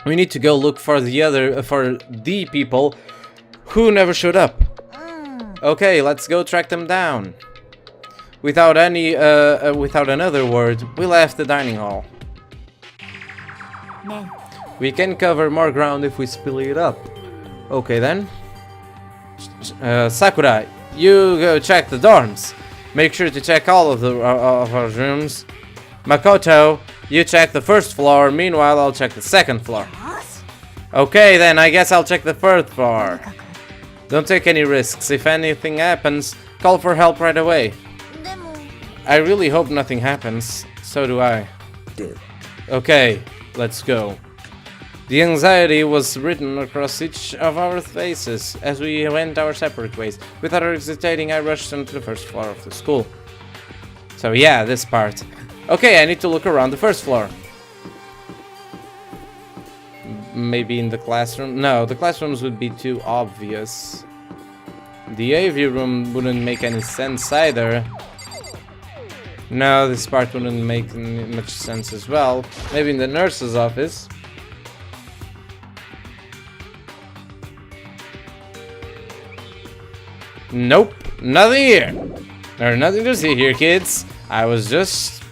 We need to go look for the people who never showed up. Okay, let's go track them down. Without another word, we left the dining hall. We can cover more ground if we split it up. Okay then. Sakura, you go check the dorms. Make sure to check all of our rooms. Makoto, you check the first floor. Meanwhile, I'll check the second floor. Okay, then I guess I'll check the third floor. Don't take any risks. If anything happens, call for help right away. I really hope nothing happens. So do I. Okay, let's go. The anxiety was written across each of our faces as we went our separate ways. Without hesitating, I rushed onto the first floor of the school. So yeah, this part. Okay, I need to look around the first floor. Maybe in the classroom? No, the classrooms would be too obvious. The AV room wouldn't make any sense either. No, this part wouldn't make much sense as well. Maybe in the nurse's office. Nope, nothing here. There's nothing to see here, kids. I was just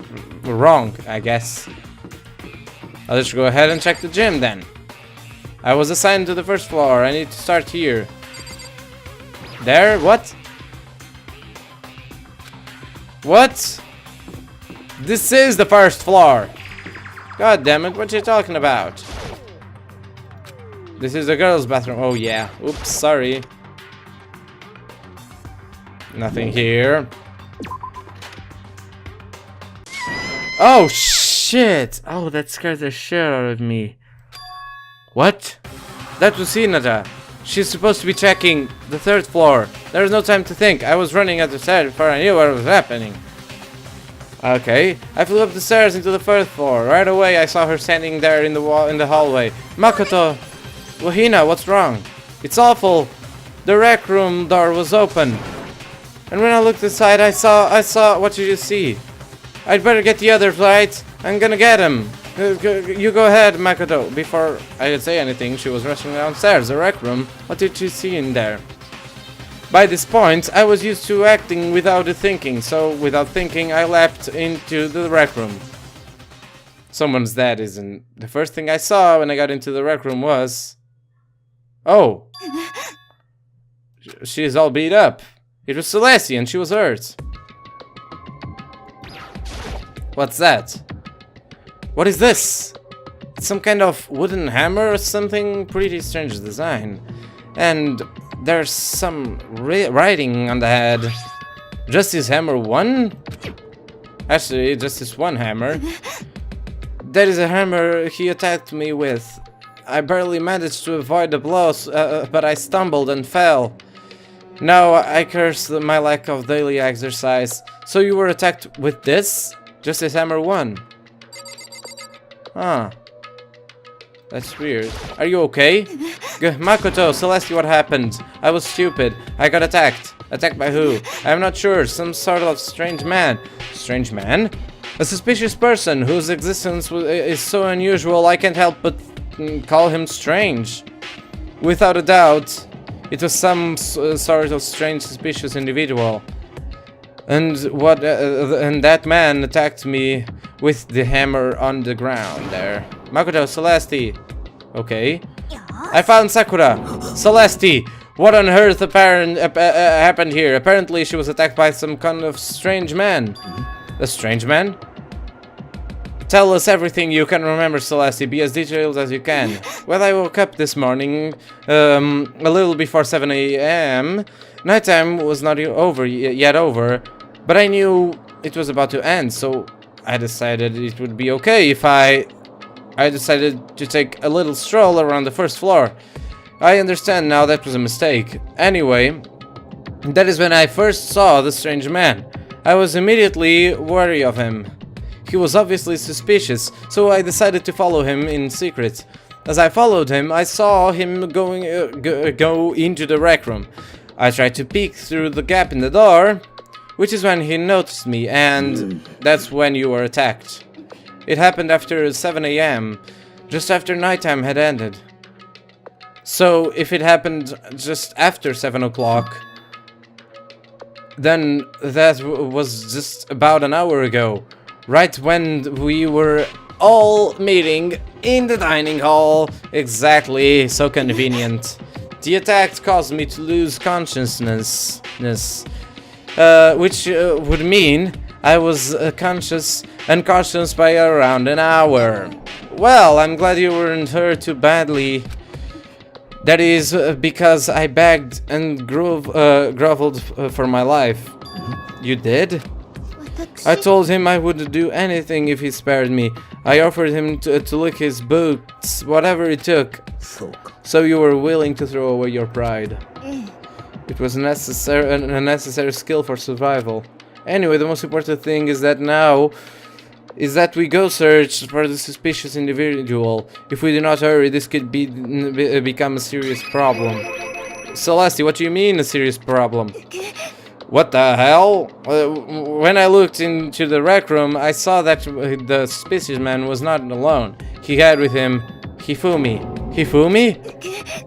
wrong, I guess. I'll just go ahead and check the gym then. I was assigned to the first floor. I need to start here. There? What? What? This is the first floor. God damn it, what you talking about? This is the girls' bathroom. Oh yeah. Oops, sorry. Nothing here. Oh shit! Oh, that scared the shit out of me. What? That was Hinata. She's supposed to be checking the third floor. There was no time to think. I was running up the stairs before I knew what was happening. Okay, I flew up the stairs into the first floor. Right away, I saw her standing there in the hallway. Makoto, Wahina, what's wrong? It's awful. The rec room door was open, and when I looked inside, I saw. What did you see? I'd better get the others, right? I'm gonna get him. You go ahead, Makoto. Before I could say anything, she was rushing downstairs, the rec room. What did you see in there? By this point, I was used to acting without thinking, so without thinking, I leapt into the rec room. Someone's dead, isn't? The first thing I saw when I got into the rec room was... Oh! She's all beat up. It was Celestia and she was hurt. What's that? What is this? It's some kind of wooden hammer or something? Pretty strange design. And there's some writing on the head. Justice Hammer 1? Actually, Justice 1 hammer. That is a hammer he attacked me with. I barely managed to avoid the blows, but I stumbled and fell. Now I cursed my lack of daily exercise. So you were attacked with this? Justice Hammer 1. Huh. That's weird. Are you okay? Makoto, Celestia, what happened? I was stupid. I got attacked. Attacked by who? I'm not sure. Some sort of strange man. Strange man? A suspicious person whose existence is so unusual I can't help but call him strange. Without a doubt, it was some sort of strange, suspicious individual. And that man attacked me with the hammer on the ground there. Makoto, Celestia. Okay. I found Sakura. Celestia. What on earth happened here? Apparently she was attacked by some kind of strange man. A strange man? Tell us everything you can remember, Celestia. Be as detailed as you can. Well, I woke up this morning, a little before 7 AM. Nighttime was not yet over, but I knew it was about to end, so I decided it would be okay if I decided to take a little stroll around the first floor. I understand now that was a mistake. Anyway, that is when I first saw the strange man. I was immediately wary of him. He was obviously suspicious, so I decided to follow him in secret. As I followed him, I saw him go into the rec room. I tried to peek through the gap in the door, which is when he noticed me, and that's when you were attacked. It happened after 7 AM, just after nighttime had ended. So, if it happened just after 7 o'clock, then that was just about an hour ago. Right when we were all meeting in the dining hall. Exactly, so convenient. The attack caused me to lose consciousness, which would mean I was unconscious by around an hour. Well, I'm glad you weren't hurt too badly. That is because I begged and groveled for my life. You did? I told him I would do anything if he spared me. I offered him to lick his boots, whatever it took. So you were willing to throw away your pride. It was a necessary skill for survival. Anyway, the most important thing is that we go search for the suspicious individual. If we do not hurry, this could become a serious problem. Celestia, what do you mean a serious problem? What the hell? When I looked into the rec room, I saw that the suspicious man was not alone. He had with him Hifumi. Hifumi?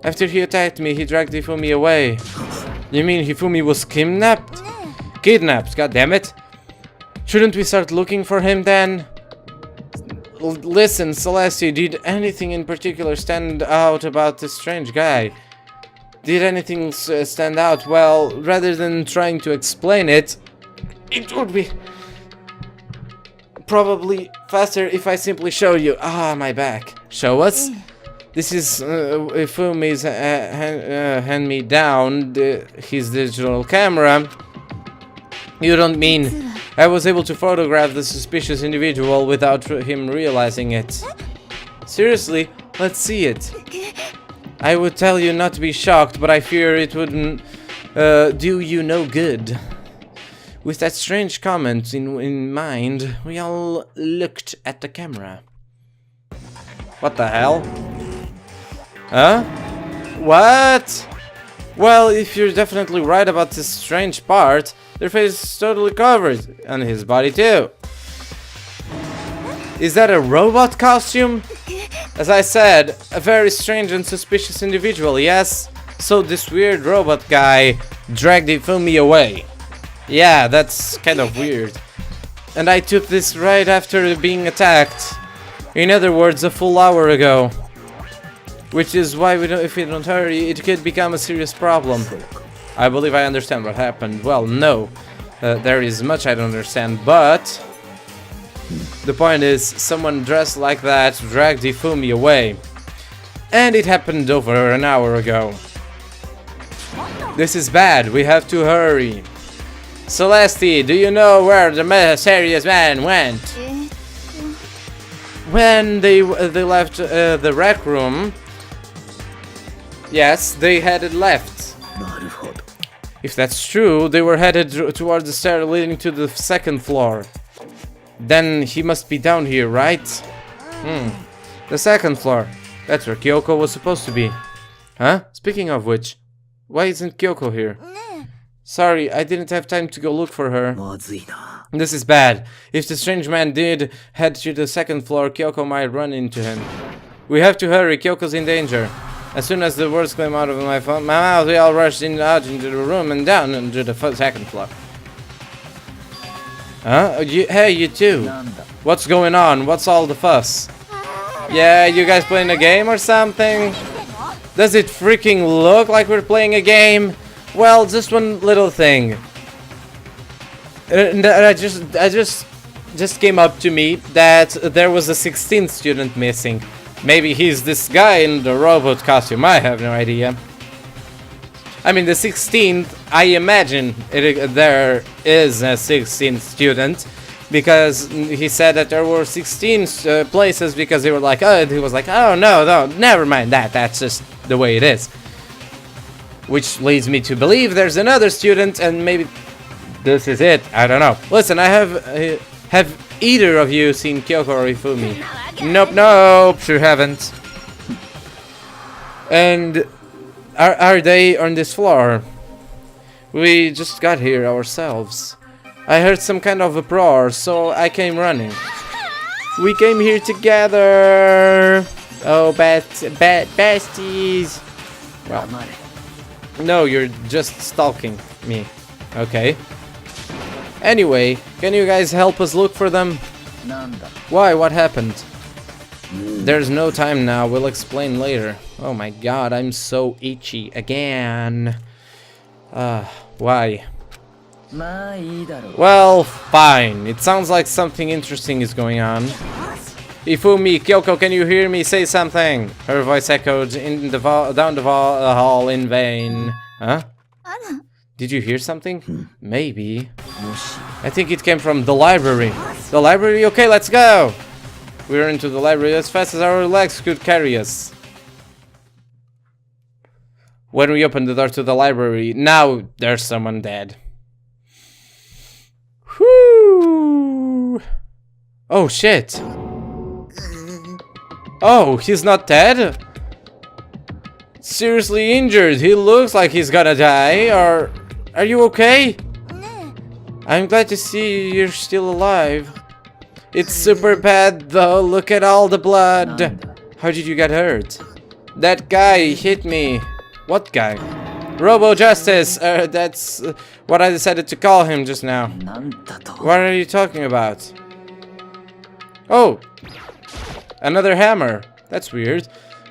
After he attacked me, he dragged Hifumi away. You mean Hifumi was kidnapped? Kidnapped, god damn it. Shouldn't we start looking for him then? Listen, Celeste, did anything in particular stand out about this strange guy? Did anything stand out? Well, rather than trying to explain it, it would be probably faster if I simply show you. Ah, my back. Show us? This is Fumi's hand-me-down, his digital camera. You don't mean I was able to photograph the suspicious individual without him realizing it? Seriously, let's see it. I would tell you not to be shocked, but I fear it wouldn't do you no good. With that strange comment in mind, we all looked at the camera. What the hell? Huh? What? Well, if you're definitely right about this strange part, their face is totally covered, and his body too. Is that a robot costume? As I said, a very strange and suspicious individual, yes? So this weird robot guy dragged Hifumi away. Yeah, that's kind of weird. And I took this right after being attacked. In other words, a full hour ago. Which is why if we don't hurry, it could become a serious problem. I believe I understand what happened. Well, no. There is much I don't understand, but the point is, someone dressed like that dragged Hifumi away. And it happened over an hour ago. This is bad, we have to hurry. Celeste, do you know where the mysterious man went? When they left the rec room, yes, they headed left. If that's true, they were headed towards the stair leading to the second floor. Then he must be down here, right? The second floor. That's where Kyoko was supposed to be. Huh? Speaking of which, why isn't Kyoko here? Sorry, I didn't have time to go look for her. This is bad. If the strange man did head to the second floor, Kyoko might run into him. We have to hurry, Kyoko's in danger. As soon as the words came out of my mouth, we all rushed out into the room and down into the second floor. Huh? Hey, you two. What's going on? What's all the fuss? Yeah, you guys playing a game or something? Does it freaking look like we're playing a game? Well, just one little thing. I just came up to me that there was a 16th student missing. Maybe he's this guy in the robot costume. I have no idea. I mean, the 16th, I imagine there is a 16th student, because he said that there were 16 places, because they were like, oh, he was like, oh no, never mind that. That's just the way it is. Which leads me to believe there's another student, and maybe this is it. I don't know. Listen, I have either of you seen Kyoko or Hifumi? Nope, sure haven't. And are they on this floor? We just got here ourselves. I heard some kind of uproar, so I came running. We came here together. Oh, besties. Well, no, you're just stalking me. Okay. Anyway, can you guys help us look for them? Why? What happened? There's no time now. We'll explain later. Oh my god, I'm so itchy again. Why? Well, fine. It sounds like something interesting is going on. Hifumi, Kyoko, can you hear me? Say something. Her voice echoed in the down the hall in vain. Huh? Did you hear something? Maybe. I think it came from the library. The library? Okay, let's go. We're into the library as fast as our legs could carry us. When we opened the door to the library, now there's someone dead. Whoo! Oh shit! Oh, he's not dead? Seriously injured. He looks like he's gonna die. Or are you okay? I'm glad to see you're still alive. It's super bad though. Look at all the blood. How did you get hurt? That guy hit me. What guy? Robo Justice! That's what I decided to call him just now. What are you talking about? Oh! Another hammer. That's weird.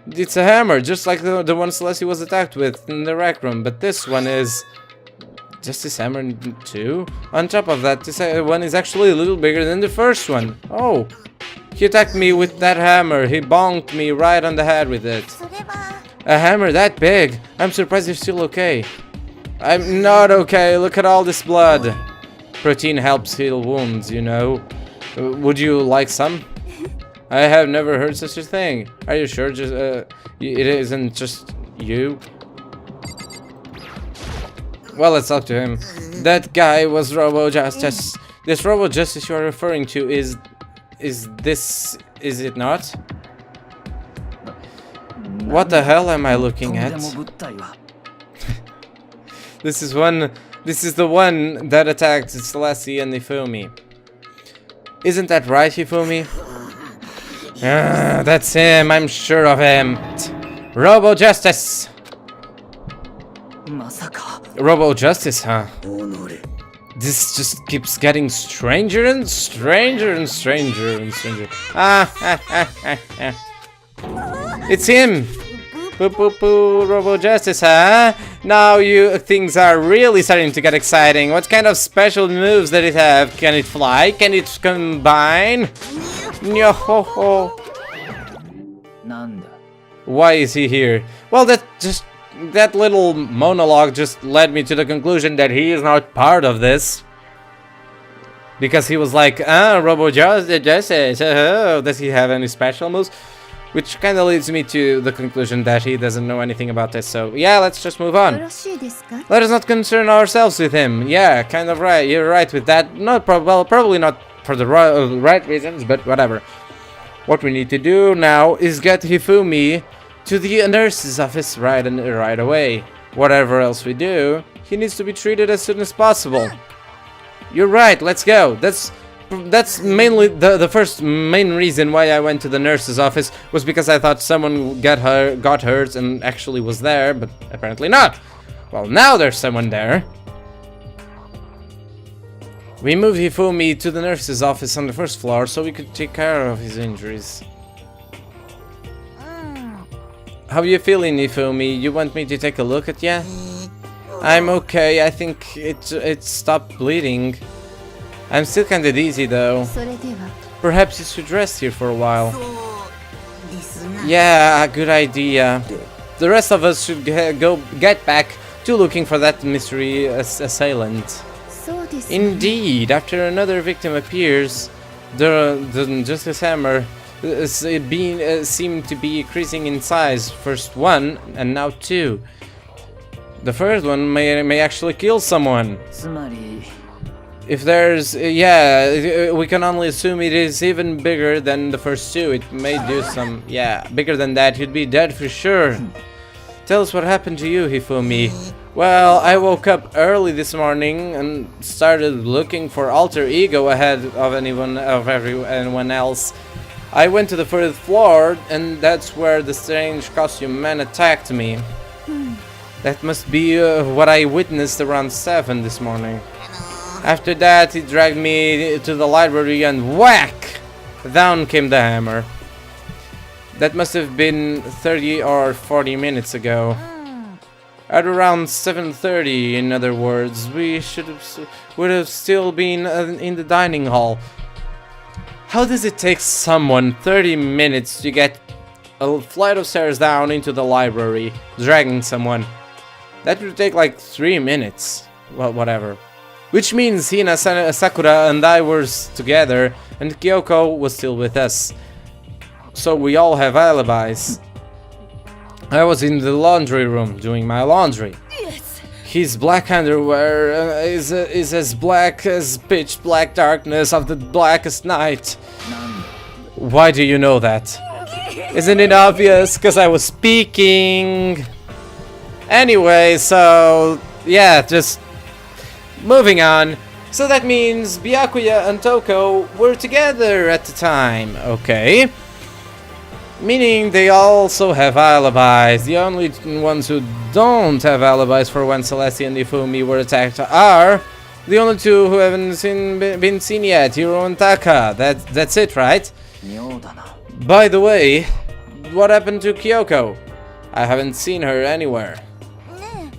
It's a hammer, just like the one Celeste was attacked with in the rec room. But this one is... Justice Hammer 2? On top of that, this one is actually a little bigger than the first one. Oh! He attacked me with that hammer. He bonked me right on the head with it. A hammer that big? I'm surprised you're still okay. I'm not okay. Look at all this blood. Protein helps heal wounds, you know. Would you like some? I have never heard such a thing. Are you sure? Just it isn't just you. Well, let's talk to him. That guy was Robo Justice. This Robo Justice you are referring to is it not? What the hell am I looking at? This is the one that attacked Celeste and Hifumi. Isn't that right, Hifumi? That's him, I'm sure of him. Robo Justice! Robo Justice, huh? This just keeps getting stranger and stranger and stranger and stranger. It's him! Boo boo boo, Robo Justice, huh? Now things are really starting to get exciting. What kind of special moves does it have? Can it fly? Can it combine? Yo ho ho. Why is he here? Well, that little monologue just led me to the conclusion that he is not part of this. Because he was like, Robo Justice, does he have any special moves? Which kind of leads me to the conclusion that he doesn't know anything about this, so yeah, let's just move on. Let us not concern ourselves with him. Yeah, kind of right, you're right with that. Probably not for the right reasons, but whatever. What we need to do now is get Hifumi to the nurse's office right away. Whatever else we do, he needs to be treated as soon as possible. You're right, let's go. That's mainly the first main reason why I went to the nurse's office, was because I thought someone got hurt and actually was there, but apparently not. Well, now there's someone there. We moved Hifumi to the nurse's office on the first floor so we could take care of his injuries. How are you feeling, Hifumi? You want me to take a look at ya? I'm okay, I think it stopped bleeding. I'm still kinda dizzy though. Perhaps you should rest here for a while. Yeah, good idea. The rest of us should get back to looking for that mystery assailant. Indeed, after another victim appears, the Justice Hammer seemed to be increasing in size. First one, and now two. The first one may actually kill someone. If there's, yeah, we can only assume it is even bigger than the first two. It may do some, yeah, bigger than that. You'd be dead for sure. Tell us what happened to you, Hifumi. Well, I woke up early this morning and started looking for alter ego ahead of anyone else. I went to the first floor, and that's where the strange costume man attacked me. That must be what I witnessed around 7 this morning. After that, he dragged me to the library and whack! Down came the hammer. That must have been 30 or 40 minutes ago. At around 7:30, in other words, we would have still been in the dining hall. How does it take someone 30 minutes to get a flight of stairs down into the library, dragging someone? That would take like 3 minutes. Well, whatever. Which means Hina, Sakura and I were together, and Kyoko was still with us. So we all have alibis. I was in the laundry room doing my laundry. Yes. His black underwear is as black as pitch black darkness of the blackest night. Why do you know that? Isn't it obvious? Because I was speaking. Anyway, so yeah, just moving on. So that means Byakuya and Toko were together at the time. Okay. Meaning they also have alibis. The only ones who don't have alibis for when Celestia and Ifumi were attacked are the only two who haven't been seen yet, Hiro and Taka. That's it, right? By the way, what happened to Kyoko? I haven't seen her anywhere.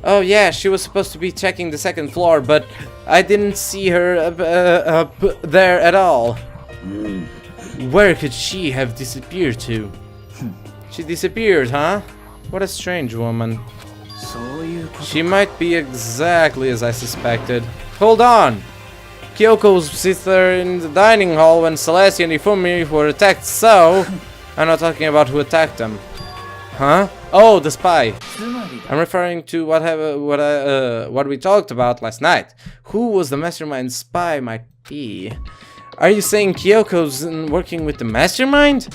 Oh yeah, she was supposed to be checking the second floor, but I didn't see her up there at all. Where could she have disappeared to? She disappeared, huh? What a strange woman. She might be exactly as I suspected. Hold on! Kyoko's sister in the dining hall when Celestia and Ifumi were attacked, so... I'm not talking about who attacked them. Huh? Oh, the spy. I'm referring to what we talked about last night. Who was the mastermind spy might be? Are you saying Kyoko's working with the mastermind?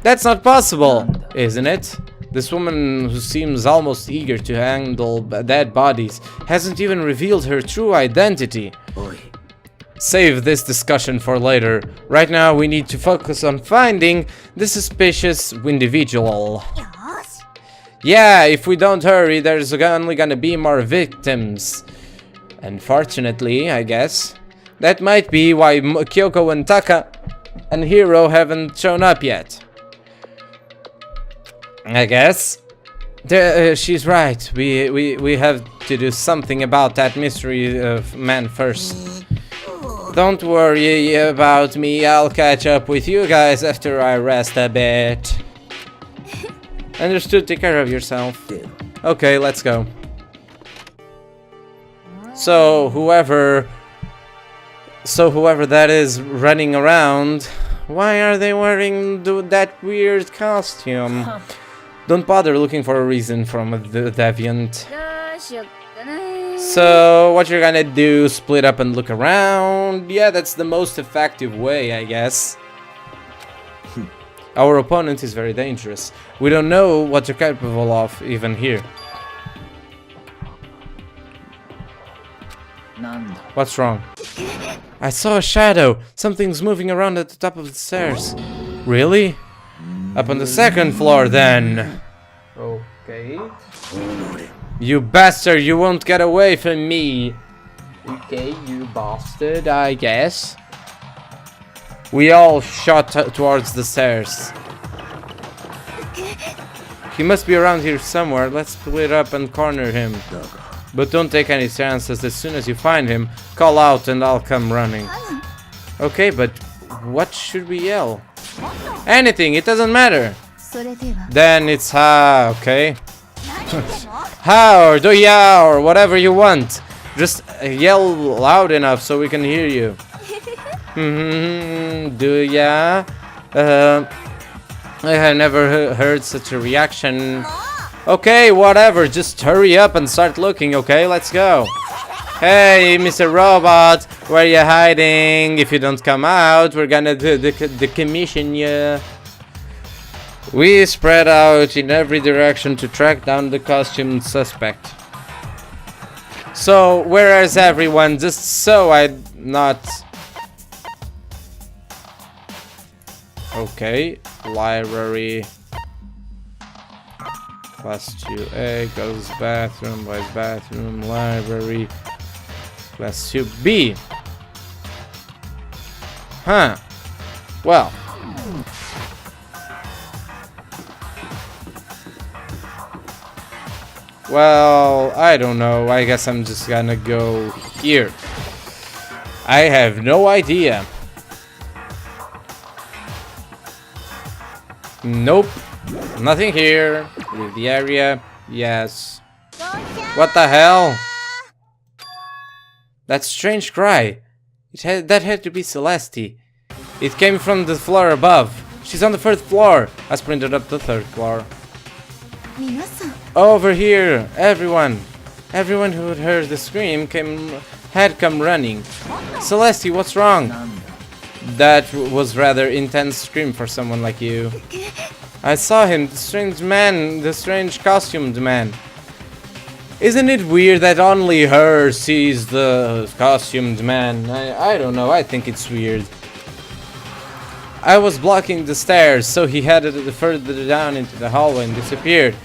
That's not possible, isn't it? This woman who seems almost eager to handle dead bodies hasn't even revealed her true identity. Save this discussion for later. Right now we need to focus on finding the suspicious individual. Yeah, if we don't hurry, there's only gonna be more victims. Unfortunately, I guess. That might be why Kyoko and Taka and Hiro haven't shown up yet. I guess. She's right. We have to do something about that mystery man first. Don't worry about me. I'll catch up with you guys after I rest a bit. Understood. Take care of yourself. Okay, let's go. So whoever that is running around, why are they wearing that weird costume? Don't bother looking for a reason from the deviant. So, what you're gonna do, split up and look around? Yeah, that's the most effective way, I guess. Our opponent is very dangerous. We don't know what you're capable of, even here. What's wrong? I saw a shadow. Something's moving around at the top of the stairs. Really? Up on the second floor, then. Okay. You bastard, you won't get away from me. Okay, you bastard, I guess. We all shot towards the stairs. He must be around here somewhere. Let's split up and corner him. But don't take any chances. As soon as you find him, call out and I'll come running. Okay, but what should we yell? Anything, it doesn't matter. Then it's ha, okay? Ha or do ya or whatever you want. Just yell loud enough so we can hear you. Do ya? I have never heard such a reaction. Okay, whatever, just hurry up and start looking, okay? Let's go. Hey, Mr. Robot, where are you hiding? If you don't come out, we're gonna decommission you. We spread out in every direction to track down the costumed suspect. So, where is everyone? Just so I'm not... Okay, library. Class 2A, goes bathroom, boys bathroom, library. Class 2B. Huh. Well. Well, I don't know. I guess I'm just gonna go here. I have no idea. Nope. Nothing here. Leave the area. Yes. What the hell? That strange cry. That had to be Celeste. It came from the floor above. She's on the third floor. I sprinted up the third floor. Over here, everyone. Everyone who had heard the scream had come running. Celeste, what's wrong? That was rather intense scream for someone like you. I saw him, the strange man, the strange costumed man. Isn't it weird that only her sees the costumed man? I don't know, I think it's weird. I was blocking the stairs, so he headed further down into the hallway and disappeared.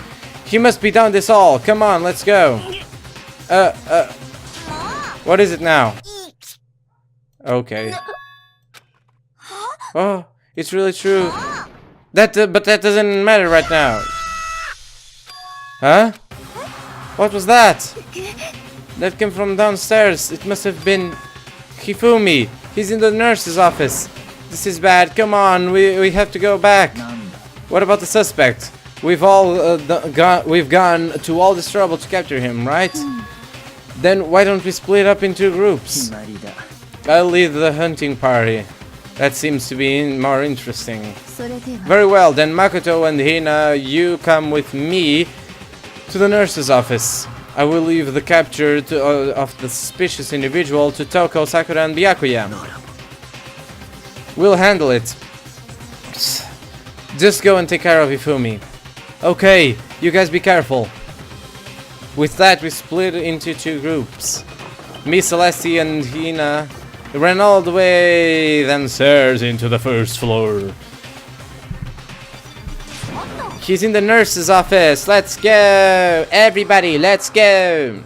He must be down this hall. Come on, let's go. What is it now? Okay. Oh, it's really true. But that doesn't matter right now. Huh? What was that? That came from downstairs. It must have been Hifumi. He's in the nurse's office. This is bad. Come on, we have to go back. What about the suspect? We've gone to all this trouble to capture him, right? Then why don't we split up into groups? I'll lead the hunting party. That seems to be more interesting. Very well, then Makoto and Hina, you come with me to the nurse's office. I will leave the capture of the suspicious individual to Toko, Sakura and Byakuya. We'll handle it. Just go and take care of Hifumi. Okay, you guys be careful. With that, we split into two groups. Me, Celeste and Hina ran all the way downstairs into the first floor. He's in the nurse's office. Let's go! Everybody, let's go!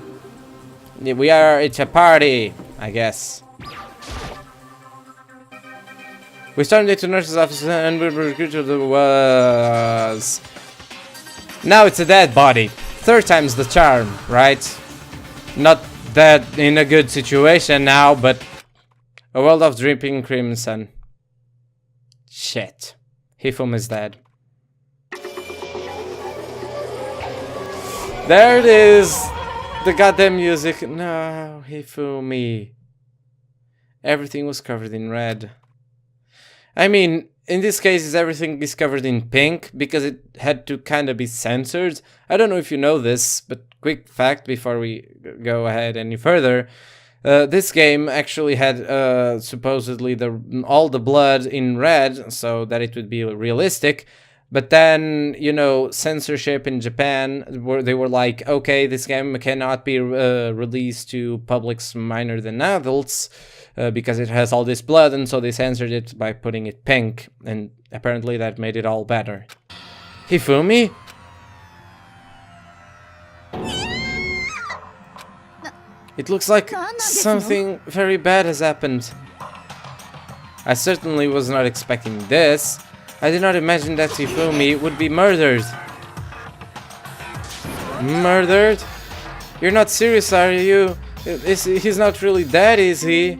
It's a party, I guess. We stormed into the nurse's office and we recruited was... Now it's a dead body. Third time's the charm, right? Not that in a good situation now, but... A world of dripping crimson. Shit. Hifumi is dead. There it is! The goddamn music. No, Hifumi. Everything was covered in red. I mean, in this case, everything is covered in pink because it had to kind of be censored. I don't know if you know this, but quick fact before we go ahead any further. This game actually had supposedly all the blood in red so that it would be realistic. But then, you know, censorship in Japan, they were like, okay, this game cannot be released to publics minor than adults because it has all this blood, and so they censored it by putting it pink, and apparently that made it all better. Hifumi? It looks like something very bad has happened. I certainly was not expecting this. I did not imagine that Hifumi would be murdered. Murdered? You're not serious, are you? He's not really dead, is he?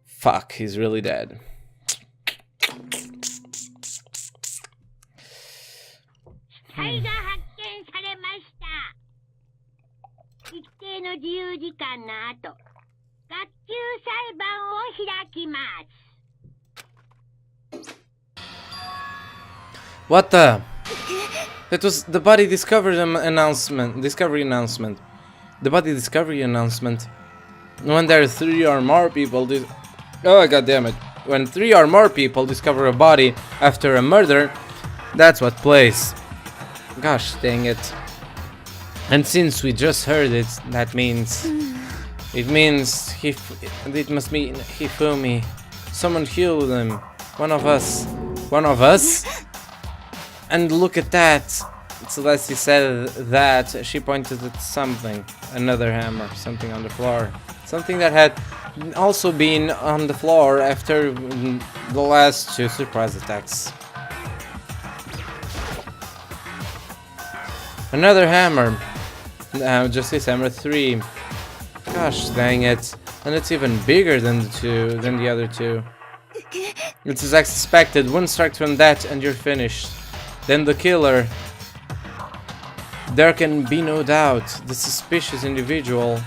Fuck, he's really dead. 一定の自由時間の後、学級裁判を開きます。What the? That was the body discovery announcement. The body discovery announcement. When there are 3 or more people, oh god damn it! When 3 or more people discover a body after a murder, that's what plays. Gosh dang it! And since we just heard it, that means it must mean Hifumi. Someone killed him. One of us. One of us? And look at that. Celeste said that. She pointed at something. Another hammer. Something on the floor. Something that had also been on the floor after the last 2 surprise attacks. Another hammer. Justice Hammer 3. Gosh dang it. And it's even bigger than the other 2. It's as expected. 1 strike from that and you're finished. Then the killer. There can be no doubt. The suspicious individual.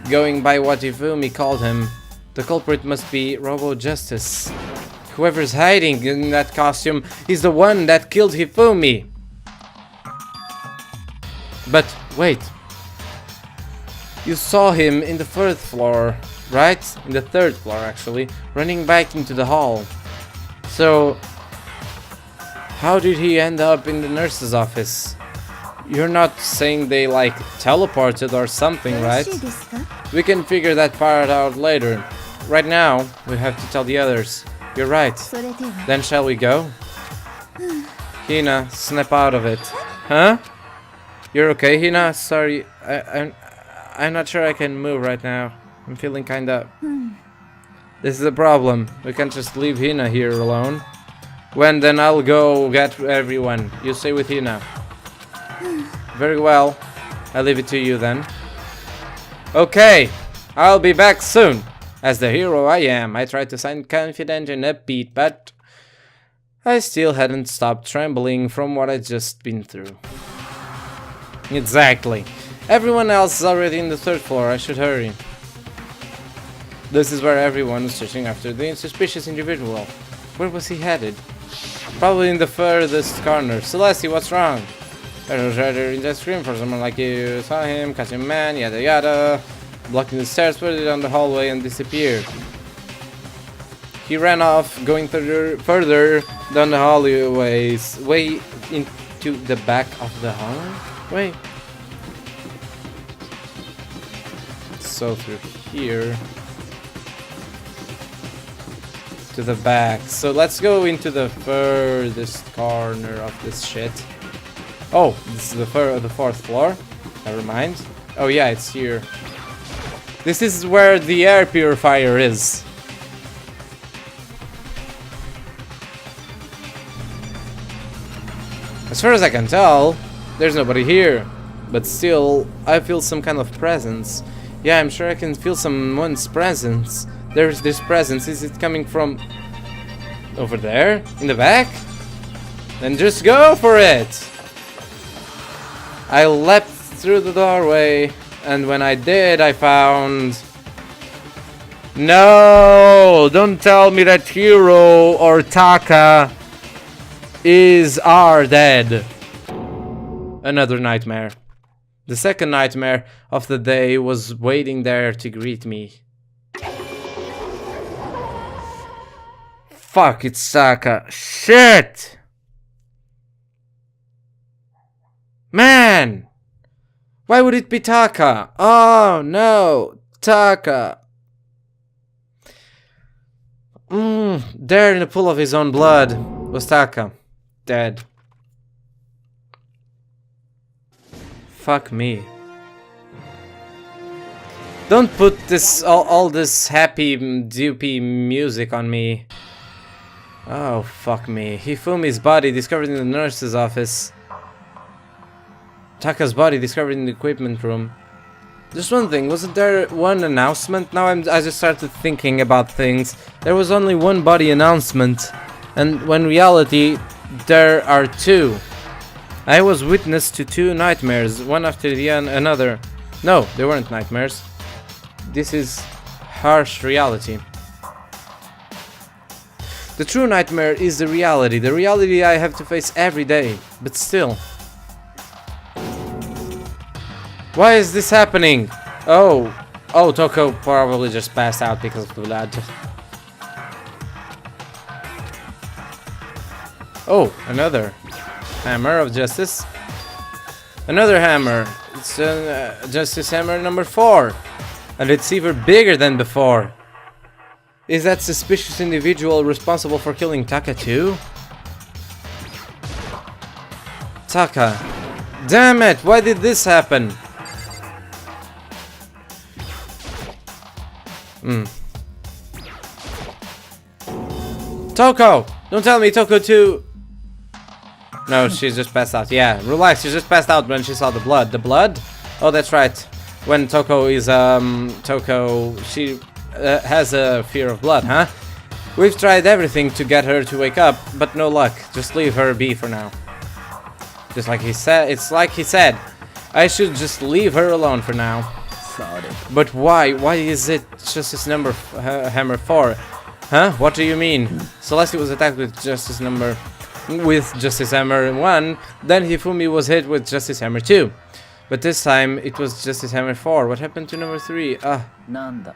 Going by what Hifumi called him. The culprit must be Robo Justice. Whoever's hiding in that costume is the one that killed Hifumi. But wait. You saw him in the 3rd floor, right? In the 3rd floor actually, running back into the hall. So how did he end up in the nurse's office? You're not saying they like teleported or something, right? We can figure that part out later. right now, we have to tell the others. You're right. それでは Then shall we go? Hina, snap out of it. Huh? You're okay, Hina? Sorry, I'm not sure I can move right now. I'm feeling kinda... This is a problem. We can't just leave Hina here alone. When, then I'll go get everyone. You stay with Hina. Very well. I'll leave it to you then. Okay, I'll be back soon. As the hero I am, I tried to sound confident and upbeat, but I still hadn't stopped trembling from what I'd just been through. Exactly. Everyone else is already in the 3rd floor. I should hurry. This is where everyone is searching after the suspicious individual. Where was he headed? Probably in the furthest corner. Celeste, what's wrong? I was rather in that screen for someone like you. Saw him, catch a man, yada yada. Blocking the stairs, put it down the hallway and disappeared. He ran off, going further down the hallways, way into the back of the hall. Wait. So through here to the back. So let's go into the furthest corner of this shit. Oh, this is the 4th floor. Never mind. Oh yeah, it's here. This is where the air purifier is. As far as I can tell, there's nobody here. But still, I feel some kind of presence. Yeah, I'm sure I can feel someone's presence. There's this presence. Is it coming from over there? In the back? Then just go for it! I leapt through the doorway, and when I did, I found... No! Don't tell me that Hiro or Taka are dead. Another nightmare. The second nightmare of the day was waiting there to greet me. Fuck, it's Taka. Shit! Man! Why would it be Taka? Oh no! Taka! There in the pool of his own blood was Taka. Dead. Fuck me. Don't put this all this happy doopy music on me. Oh fuck me. Hifumi's body discovered in the nurse's office. Taka's body discovered in the equipment room. Just one thing, wasn't there one announcement? Now I just started thinking about things. There was only one body announcement, and when reality there are two. I was witness to two nightmares, one after the another. No, they weren't nightmares. This is harsh reality. The true nightmare is the reality I have to face every day, but still. Why is this happening? Oh, Toko probably just passed out because of the blood. Oh, another hammer of justice. Another hammer. It's justice hammer number 4. And it's even bigger than before. Is that suspicious individual responsible for killing Taka too? Taka. Damn it, why did this happen? Toko! Don't tell me Toko too... No, she's just passed out. Yeah, relax, she just passed out when she saw the blood. The blood? Oh, that's right. When Toko is, she has a fear of blood, huh? We've tried everything to get her to wake up, but no luck. Just leave her be for now. Just like he said, it's like he said. I should just leave her alone for now. Sorry. But why? Why is it Justice number hammer 4? Huh? What do you mean? Celeste was attacked with Justice hammer 1, then Hifumi was hit with Justice hammer 2. But this time it was Justice hammer 4. What happened to number 3?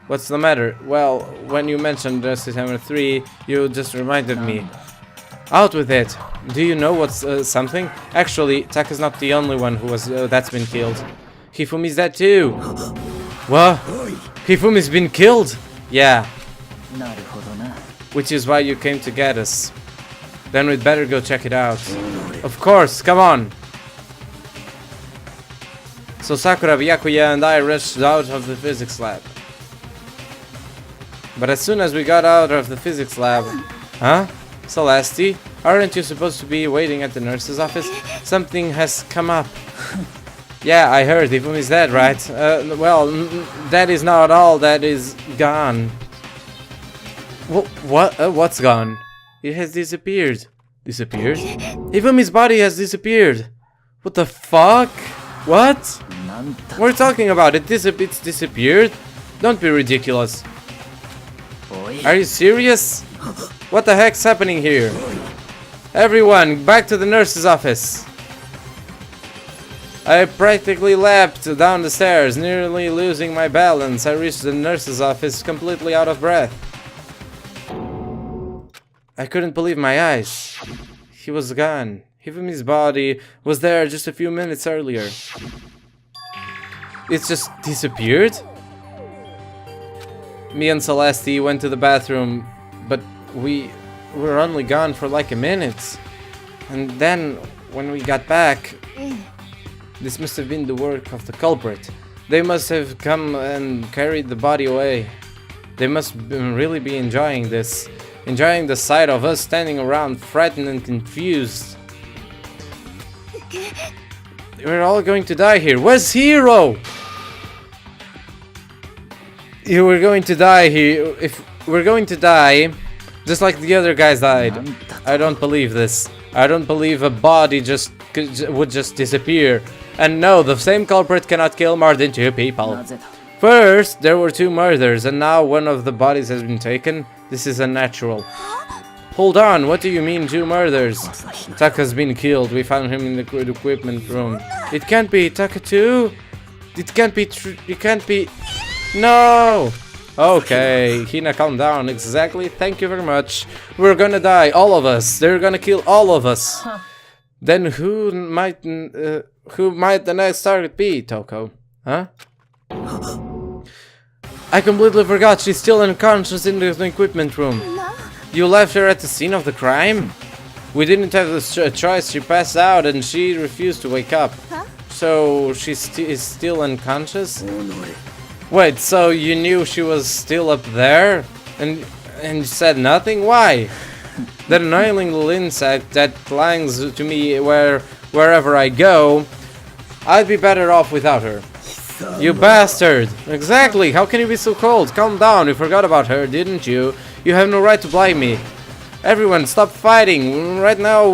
What's the matter? Well, when you mentioned Justice hammer 3, you just reminded me. Out with it. Do you know what's something? Actually, Taka's not the only one who was that's been killed. Hifumi's dead too. What? Hifumi's been killed? Yeah. Which is why you came to get us. Then we'd better go check it out. Of course, come on! So Sakura, Byakuya and I rushed out of the physics lab. But as soon as we got out of the physics lab... Huh? Celeste? Aren't you supposed to be waiting at the nurse's office? Something has come up. Yeah, I heard. Ifumi's dead, right? Well, that is not all. That is gone. What's gone? It has disappeared. Disappeared? Ifumi's body has disappeared. What the fuck? What? What are you talking about? It's disappeared? Don't be ridiculous. Are you serious? What the heck's happening here? Everyone, back to the nurse's office. I practically leapt down the stairs, nearly losing my balance. I reached the nurse's office completely out of breath. I couldn't believe my eyes. He was gone. Hifumi's body was there just a few minutes earlier. It's just disappeared? Me and Celeste went to the bathroom, but we were only gone for like a minute. And then, when we got back, this must have been the work of the culprit. They must have come and carried the body away. They must really be enjoying this. Enjoying the sight of us standing around frightened and confused. We're all going to die here. Where's Hero? You were going to die here. If we're going to die, just like the other guys died. I don't believe this. I don't believe a body would just disappear. And no, the same culprit cannot kill more than 2 people. First, there were 2 murders, and now one of the bodies has been taken. This is unnatural. Hold on, what do you mean 2 murders? Taka's been killed. We found him in the equipment room. It can't be Taka too. It can't be it can't be. No! Okay, Hina, calm down. Exactly, thank you very much. We're gonna die, all of us. They're gonna kill all of us. Then who might the next target be, Toko? Huh? I completely forgot, she's still unconscious in the equipment room. You left her at the scene of the crime? We didn't have a choice, she passed out and she refused to wake up. So she is still unconscious? Wait, so you knew she was still up there? And said nothing? Why? That annoying little insect that clings to me wherever I go. I'd be better off without her. You bastard! Exactly! How can you be so cold? Calm down, you forgot about her, didn't you? You have no right to blame me. Everyone, stop fighting! Right now,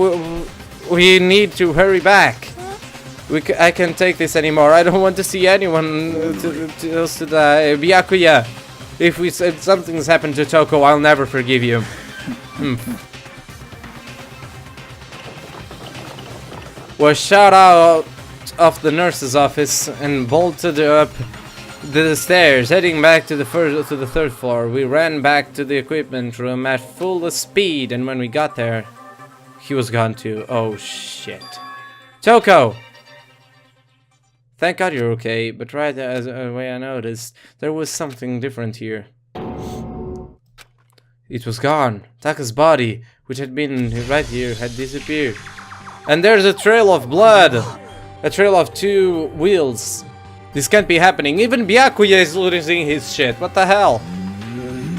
we need to hurry back. I can't take this anymore. I don't want to see anyone else to die. Byakuya, if something's happened to Toko, I'll never forgive you. Was shot out of the nurse's office and bolted up the stairs, heading back to the 3rd floor. We ran back to the equipment room at full speed, and when we got there, he was gone too. Oh shit. Toko! Thank God you're okay, but right as way I noticed, there was something different here. It was gone. Taka's body, which had been right here, had disappeared. And there's a trail of blood! A trail of 2 wheels. This can't be happening. Even Byakuya is losing his shit. What the hell?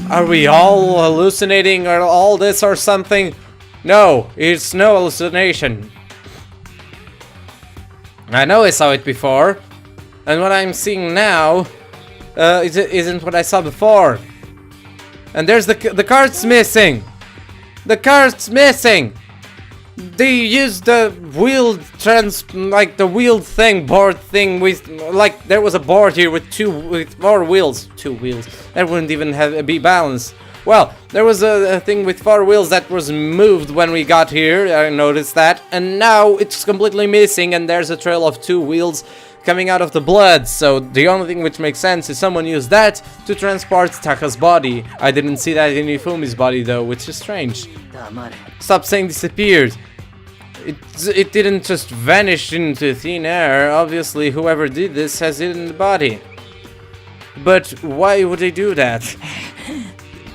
Are we all hallucinating or all this or something? No, it's no hallucination. I know I saw it before. And what I'm seeing now isn't what I saw before. And there's the cart's missing. The cart's missing. They used the wheeled the wheeled thing, board thing with, like, there was a board here with 4 wheels. 2 wheels. That wouldn't even be balanced. Well, there was a thing with 4 wheels that was moved when we got here. I noticed that. And now it's completely missing and there's a trail of 2 wheels coming out of the blood. So the only thing which makes sense is someone used that to transport Taka's body. I didn't see that in Ifumi's body though, which is strange. Stop saying disappeared. It didn't just vanish into thin air. Obviously, whoever did this has hidden the body. But why would they do that?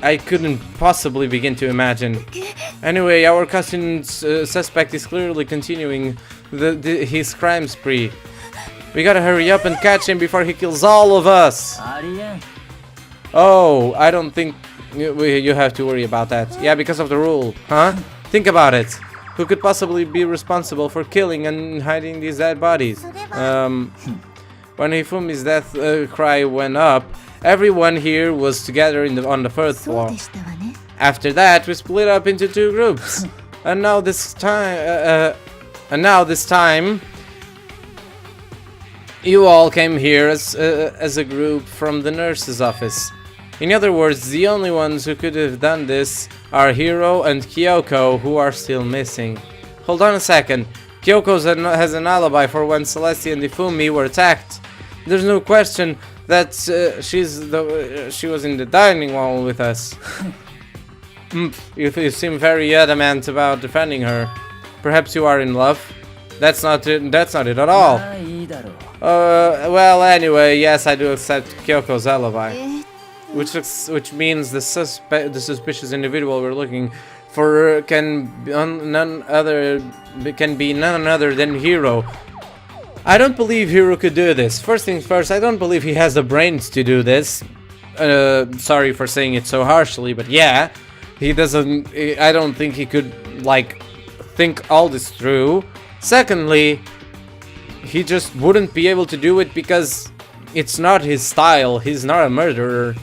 I couldn't possibly begin to imagine. Anyway, our cousin's suspect is clearly continuing his crime spree. We gotta hurry up and catch him before he kills all of us. Oh, I don't think you have to worry about that. Yeah, because of the rule, huh? Think about it. Who could possibly be responsible for killing and hiding these dead bodies? When Hifumi's death cry went up, everyone here was together on the third floor. After that, we split up into 2 groups. And now this time, you all came here as a group from the nurse's office. In other words, the only ones who could have done this are Hiro and Kyoko, who are still missing. Hold on a second. Kyoko has an alibi for when Celeste and Hifumi were attacked. There's no question that she was in the dining hall with us. You seem very adamant about defending her. Perhaps you are in love. That's not it at all. Well, anyway, yes, I do accept Kyoko's alibi. Which means the suspicious individual we're looking for can be none other than Hiro. I don't believe Hiro could do this. First things first, I don't believe he has the brains to do this. Sorry for saying it so harshly, but yeah, he doesn't. I don't think he could like think all this through. Secondly, he just wouldn't be able to do it because it's not his style. He's not a murderer.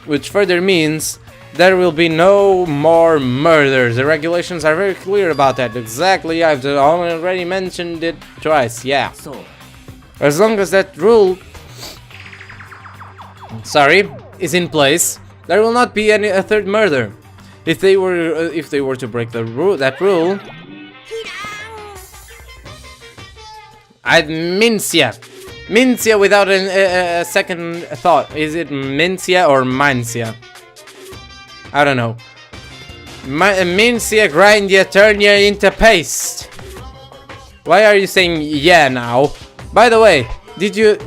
Which further means there will be no more murders. The regulations are very clear about that. Exactly, I've already mentioned it twice, yeah. As long as that rule is in place, there will not be a third murder. If they were to break that rule, I'd Mincia. Mincia without a second thought. Is it Mincia or Mincia? I don't know. Mincia, grind ya, turn ya into paste. Why are you saying yeah now? By the way, did you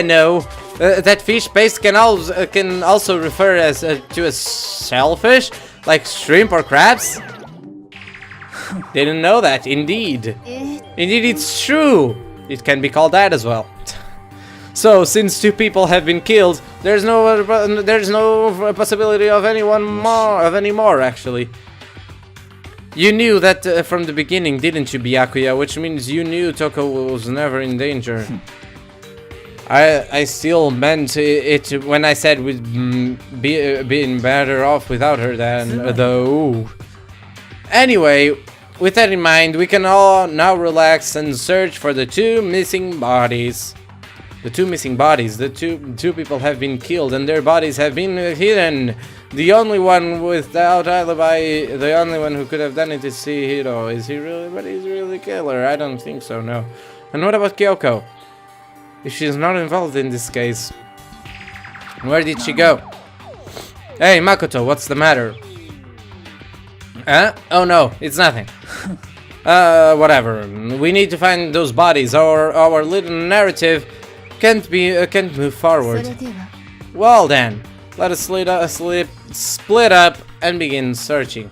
know that fish paste can also refer to a shellfish, like shrimp or crabs? Didn't know that. Indeed, it's true. It can be called that as well. So, since 2 people have been killed, there's no possibility of any more. Actually, you knew that from the beginning, didn't you, Byakuya? Which means you knew Toko was never in danger. I still meant it when I said we'd been better off without her than though. Anyway, with that in mind, we can all now relax and search for the 2 missing bodies. The 2 missing bodies. The two people have been killed and their bodies have been hidden. The only one without alibi, the only one who could have done it is Hiro. Is he really? But he's really killer. I don't think so. No. And what about Kyoko? If she's not involved in this case, where did she go? Hey, Makoto, what's the matter? Oh no, it's nothing. Whatever. We need to find those bodies, or our little narrative can't move forward. Well then, let us split up and begin searching.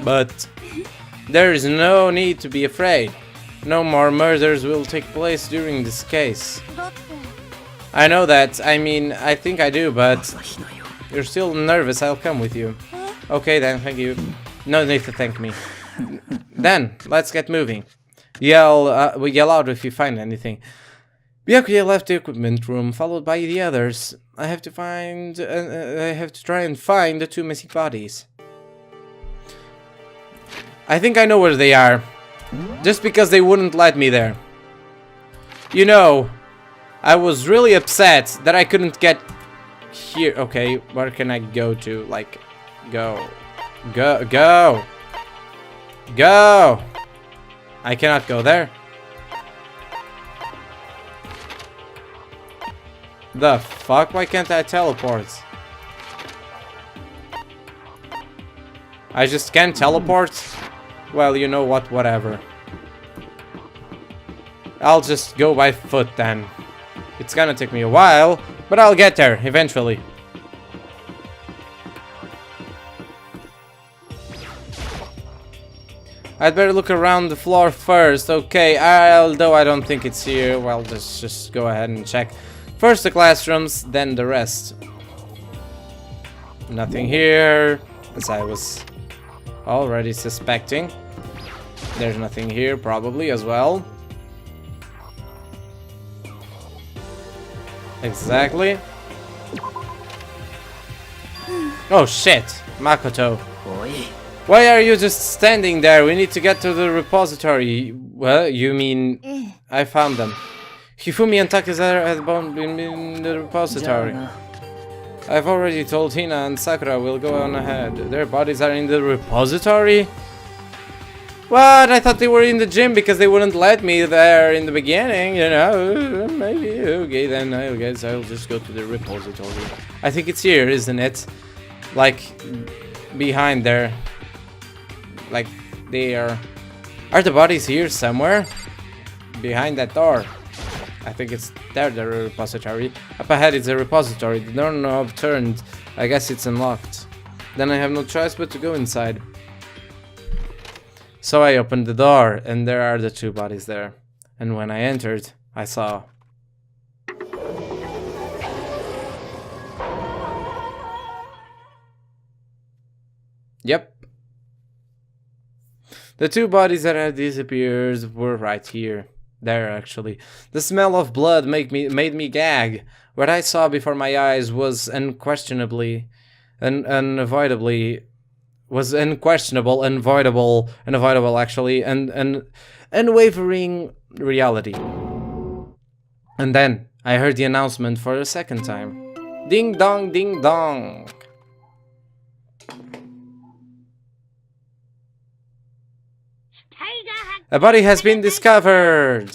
But there is no need to be afraid. No more murders will take place during this case. I know that. I mean, I think I do, but you're still nervous. I'll come with you. Okay then, thank you. No need to thank me. Then, let's get moving. Yell out if you find anything. Byakuya left the equipment room, followed by the others. I have to try and find the 2 missing bodies. I think I know where they are. Just because they wouldn't let me there. You know, I was really upset that I couldn't get here. Okay, where can I go to? Like, go. I cannot go there. The fuck? Why can't I teleport? I just can't teleport? Well, you know what, whatever. I'll just go by foot then. It's gonna take me a while, but I'll get there eventually. I'd better look around the floor first. Okay, although I don't think it's here. Well, let's just go ahead and check. First the classrooms, then the rest. Nothing here, as I was already suspecting. There's nothing here, probably, as well. Exactly. Oh shit, Makoto. Why are you just standing there? We need to get to the repository. Well, you mean I found them. Hifumi and Takezara had both been in the repository. I've already told Hina and Sakura will go on ahead. Their bodies are in the repository? What? I thought they were in the gym because they wouldn't let me there in the beginning, you know. Maybe. Okay, then I guess I'll just go to the repository. I think it's here, isn't it? Like, behind there. Like, there. Are the bodies here somewhere? Behind that door. I think it's there, the repository. Up ahead is a repository. The doorknob turned. I guess it's unlocked. Then I have no choice but to go inside. So I opened the door, and there are the two bodies there. And when I entered, I saw... Yep. The two bodies that had disappeared were right here. There, actually. The smell of blood made me gag. What I saw before my eyes was unquestionably, unavoidable, actually, and unwavering reality. And then I heard the announcement for a second time. Ding dong, ding dong. A body has been discovered!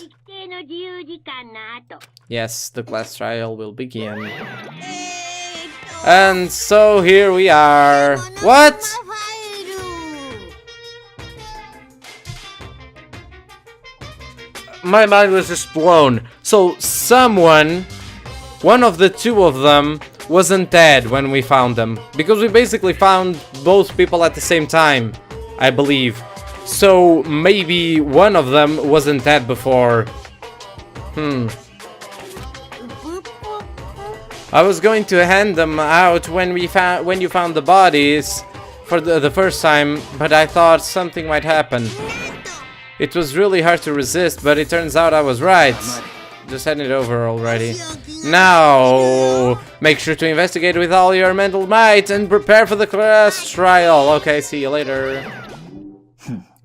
Yes, the class trial will begin. And so here we are. What? My mind was just blown. So someone, one of the two of them, wasn't dead when we found them. Because we basically found both people at the same time, I believe. So maybe one of them wasn't dead before. I was going to hand them out when you found the bodies for the first time, but I thought something might happen. It was really hard to resist, but it turns out I was right. Just hand it over already. Now, make sure to investigate with all your mental might and prepare for the class trial. Okay, see you later.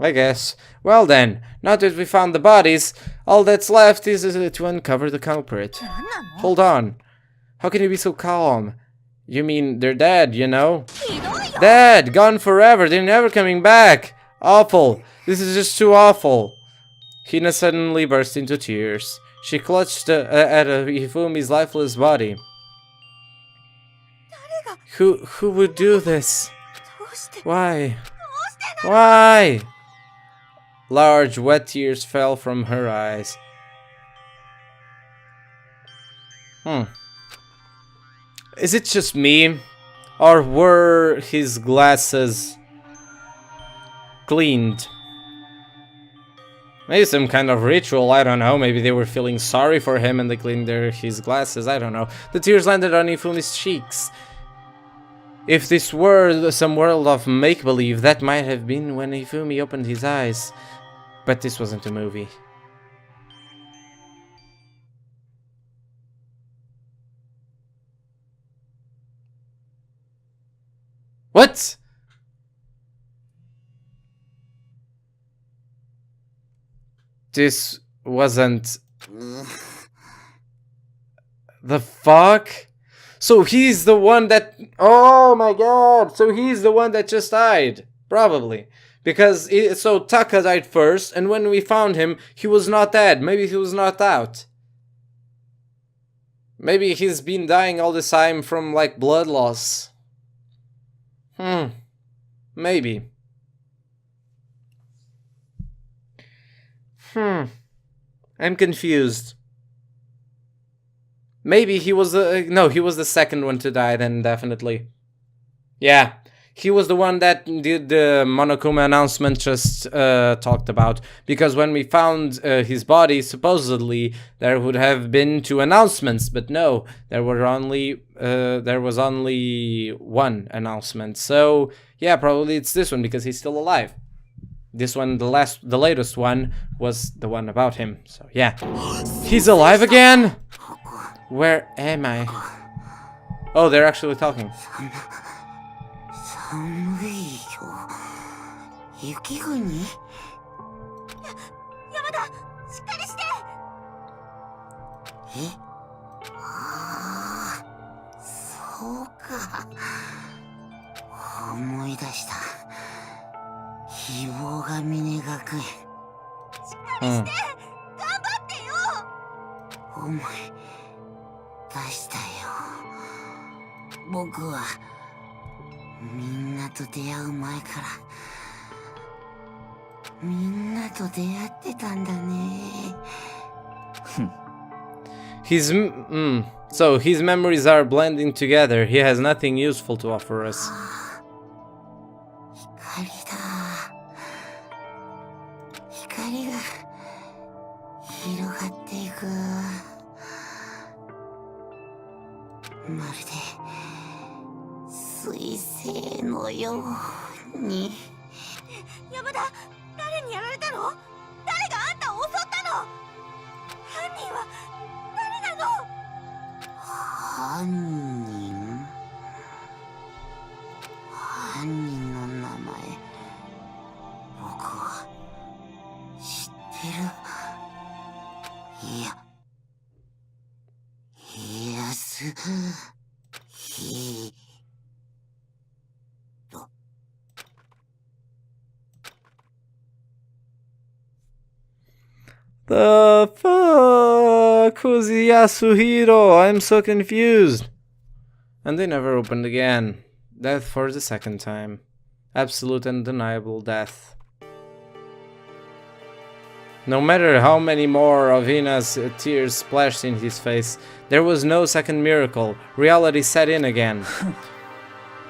I guess. Well then, now that we found the bodies, all that's left is to uncover the culprit. Hold on. How can you be so calm? You mean they're dead, you know? Dead! Gone forever! They're never coming back! Awful! This is just too awful! Hina suddenly burst into tears. She clutched at Hifumi's lifeless body. Who would do this? Why? Why? Large, wet tears fell from her eyes. Is it just me? Or were his glasses cleaned? Maybe some kind of ritual, I don't know. Maybe they were feeling sorry for him and they cleaned his glasses, I don't know. The tears landed on Hifumi's cheeks. If this were some world of make-believe, that might have been when Hifumi opened his eyes. But this wasn't a movie. What? This wasn't... The fuck? So he's the one that... Oh my god! So he's the one that just died. Probably. Because, so Taka died first, and when we found him, he was not dead. Maybe he was knocked out. Maybe he's been dying all this time from, like, blood loss. Maybe. I'm confused. Maybe he was no, he was the second one to die then, definitely. Yeah. he was the one that did the Monokuma announcement just talked about. Because when we found his body, supposedly there would have been 2 announcements, but no, there was only 1 announcement. So yeah, probably it's this one because he's still alive. This one, the latest one, was the one about him. So yeah, he's alive again. Where am I? Oh, they're actually talking. 寒いよ。雪国？山田、しっかりして。え？ああ、そうか。思い出した。希望が峰学園。しっかりして、頑張ってよ。思い出したよ。僕は。みんなと出会う前からみんなと出会ってたんだね。So his memories are blending together. He has nothing useful to offer us. 光だ。光が広がっていく。まるで彗星のように。山田、誰にやられたの？誰があんたを襲ったの？犯人は誰なの？犯人の名前、僕は知ってる。いや、家康。The fuck? Who's Yasuhiro? I'm so confused. And they never opened again. Death for the 2nd time. Absolute and undeniable death. No matter how many more of Ina's tears splashed in his face, there was no second miracle. Reality set in again.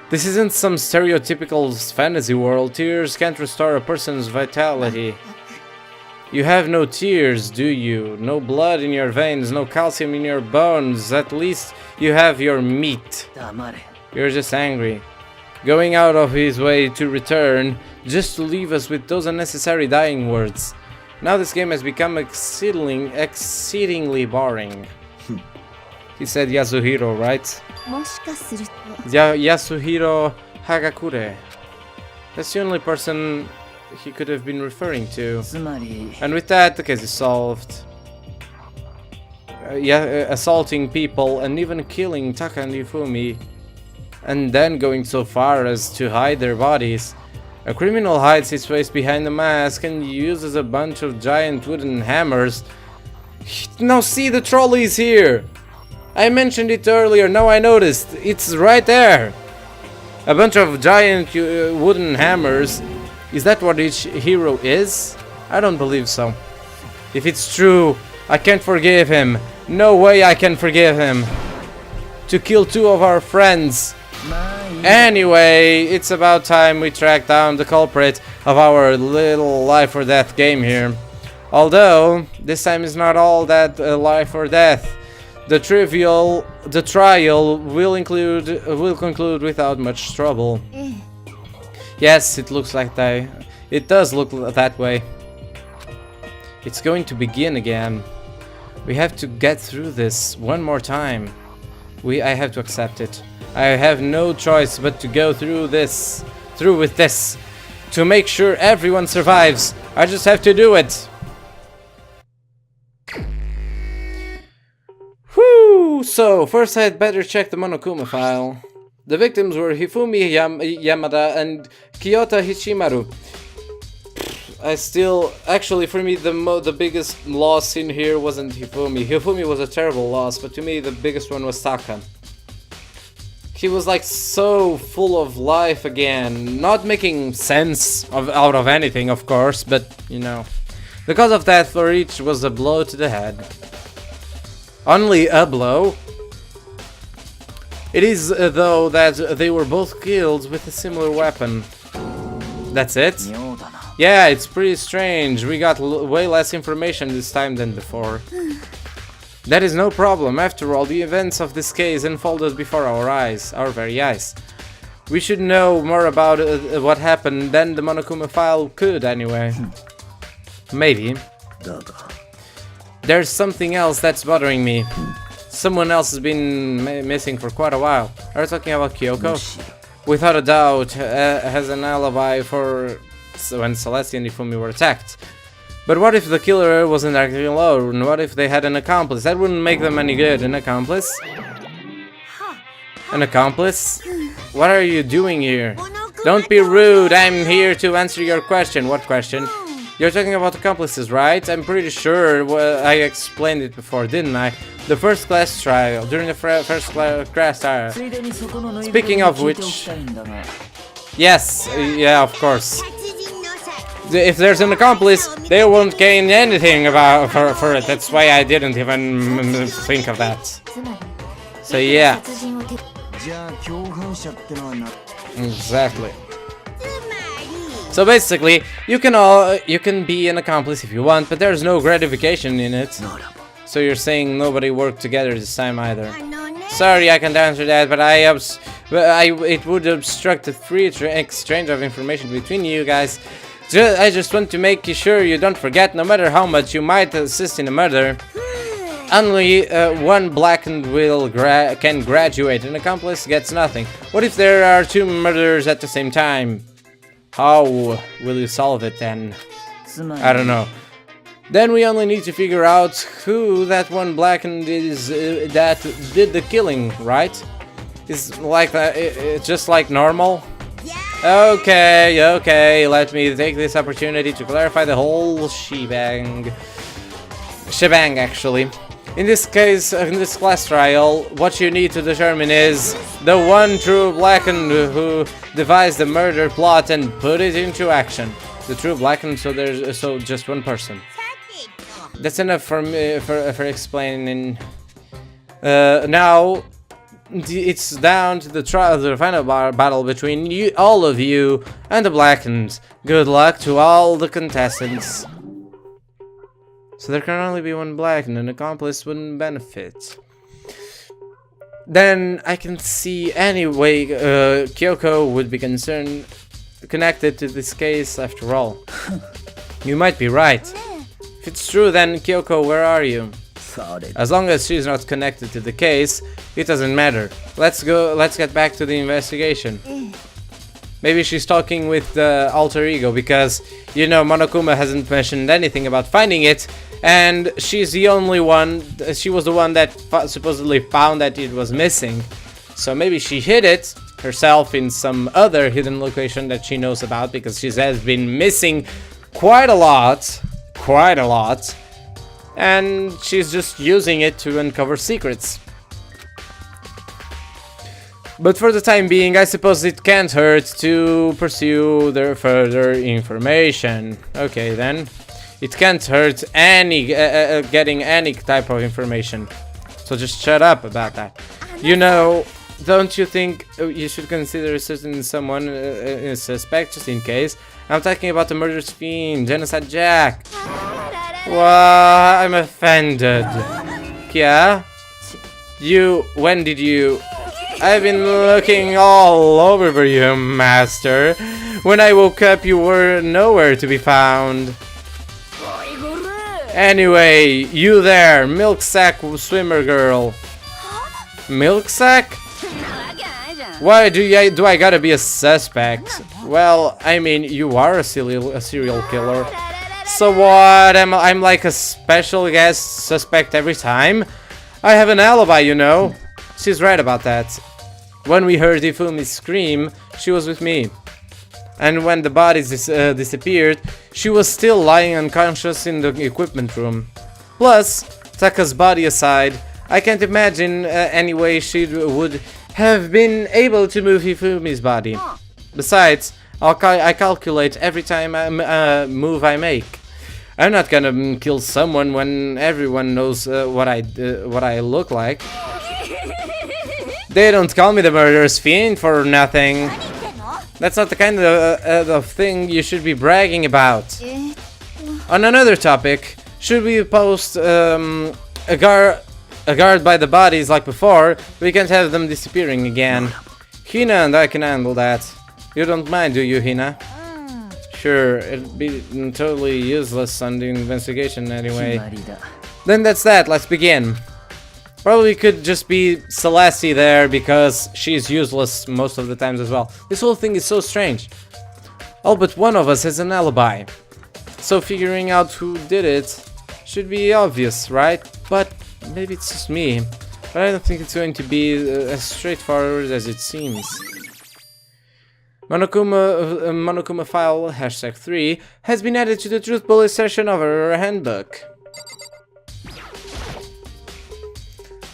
This isn't some stereotypical fantasy world. Tears can't restore a person's vitality. You have no tears, do you? No blood in your veins, no calcium in your bones. At least you have your meat. You're just angry. Going out of his way to return, just to leave us with those unnecessary dying words. Now this game has become exceedingly boring. He said Yasuhiro, right? Yasuhiro Hagakure. That's the only person he could have been referring to. And with that, the case is solved. Assaulting people and even killing Taka and Yufumi, and then going so far as to hide their bodies. A criminal hides his face behind a mask and uses a bunch of giant wooden hammers. Now see, the trolley is here! I mentioned it earlier, now I noticed. It's right there! A bunch of giant wooden hammers. Is that what each hero is? I don't believe so. If it's true, I can't forgive him. No way I can forgive him. To kill 2 of our friends. Anyway, it's about time we track down the culprit of our little life or death game here. Although, this time is not all that life or death. The trial will conclude without much trouble. Yes, it looks like that. It does look that way. It's going to begin again. We have to get through this one more time. I have to accept it. I have no choice but to go through with this. To make sure everyone survives. I just have to do it. Whew! So, first I had better check the Monokuma file. The victims were Hifumi Yamada and Kiyota Hichimaru. Actually, for me, the biggest loss in here wasn't Hifumi. Hifumi was a terrible loss, but to me, the biggest one was Taka. He was like so full of life again, not making sense out of anything, of course, but you know. The cause of death for each was a blow to the head. Only a blow. It is, though, that they were both killed with a similar weapon. That's it? Yeah, it's pretty strange. We got way less information this time than before. That is no problem. After all, the events of this case unfolded before our very eyes. We should know more about what happened than the Monokuma file could, anyway. Maybe. There's something else that's bothering me. Someone else has been missing for quite a while. Are you talking about Kyoko? Without a doubt, has an alibi for when Celeste and Ifumi were attacked. But what if the killer wasn't acting alone? What if they had an accomplice? That wouldn't make them any good. An accomplice? An accomplice? What are you doing here? Don't be rude. I'm here to answer your question. What question? You're talking about accomplices, right? I'm pretty sure I explained it before, didn't I? The first class trial. During the first class trial. Speaking of which... Yes, yeah, of course. If there's an accomplice, they won't gain anything for it. That's why I didn't even think of that. So yeah. Exactly. So basically, you can be an accomplice if you want, but there's no gratification in it. So you're saying nobody worked together this time either? Sorry, I can't answer that, but it would obstruct the free exchange of information between you guys. I just want to make sure you don't forget, no matter how much you might assist in a murder, only one blackened can graduate. An accomplice gets nothing. What if there are two murders at the same time? How will you solve it then? I don't know. Then we only need to figure out who that one blackened is that did the killing, right? Is like that? It's just like normal. Okay, let me take this opportunity to clarify the whole shebang, actually. In this case, in this class trial, what you need to determine is the one true blackened who devised the murder plot and put it into action. The true blackened, so just one person. That's enough for me for explaining. Now it's down to the final battle between all of you and the blackened. Good luck to all the contestants. So there can only be one blackened, and an accomplice wouldn't benefit. Then I can see any way Kyoko would be connected to this case after all. You might be right. If it's true, then Kyoko, where are you? As long as she's not connected to the case, it doesn't matter. Let's get back to the investigation. Maybe she's talking with the alter ego because, you know, Monokuma hasn't mentioned anything about finding it, and she's the only one, she was the one that supposedly found that it was missing. So maybe she hid it herself in some other hidden location that she knows about, because she has been missing quite a lot, and she's just using it to uncover secrets. But for the time being, I suppose it can't hurt to pursue their further information. Okay, then. It can't hurt any getting any type of information. So just shut up about that. You know, don't you think you should consider certain someone a suspect just in case? I'm talking about the murderous fiend, Genocide Jack. Well, I'm offended. Yeah? When did you... I've been looking all over for you, master. When I woke up, you were nowhere to be found. Anyway, you there, milk sack swimmer girl. Milk sack? Why do I gotta be a suspect? Well, I mean, you are a serial killer. So what? I'm like a special guest suspect every time? I have an alibi, you know. She's right about that. When we heard Ifumi scream, she was with me. And when the bodies disappeared, she was still lying unconscious in the equipment room. Plus, Taka's body aside, I can't imagine any way she would have been able to move Ifumi's body. Besides, I calculate every time move I make. I'm not gonna kill someone when everyone knows what I look like. They don't call me the murderous fiend for nothing. That's not the kind of thing you should be bragging about. On another topic, should we post a guard by the bodies like before? We can't have them disappearing again. Hina and I can handle that. You don't mind, do you, Hina? Sure, it'd be totally useless on the investigation anyway. Then that's that, let's begin. Probably could just be Celeste there because she's useless most of the times as well. This whole thing is so strange. All but one of us has an alibi. So figuring out who did it should be obvious, right? But maybe it's just me. But I don't think it's going to be as straightforward as it seems. Monokuma file #3 has been added to the truth bullet section of our handbook.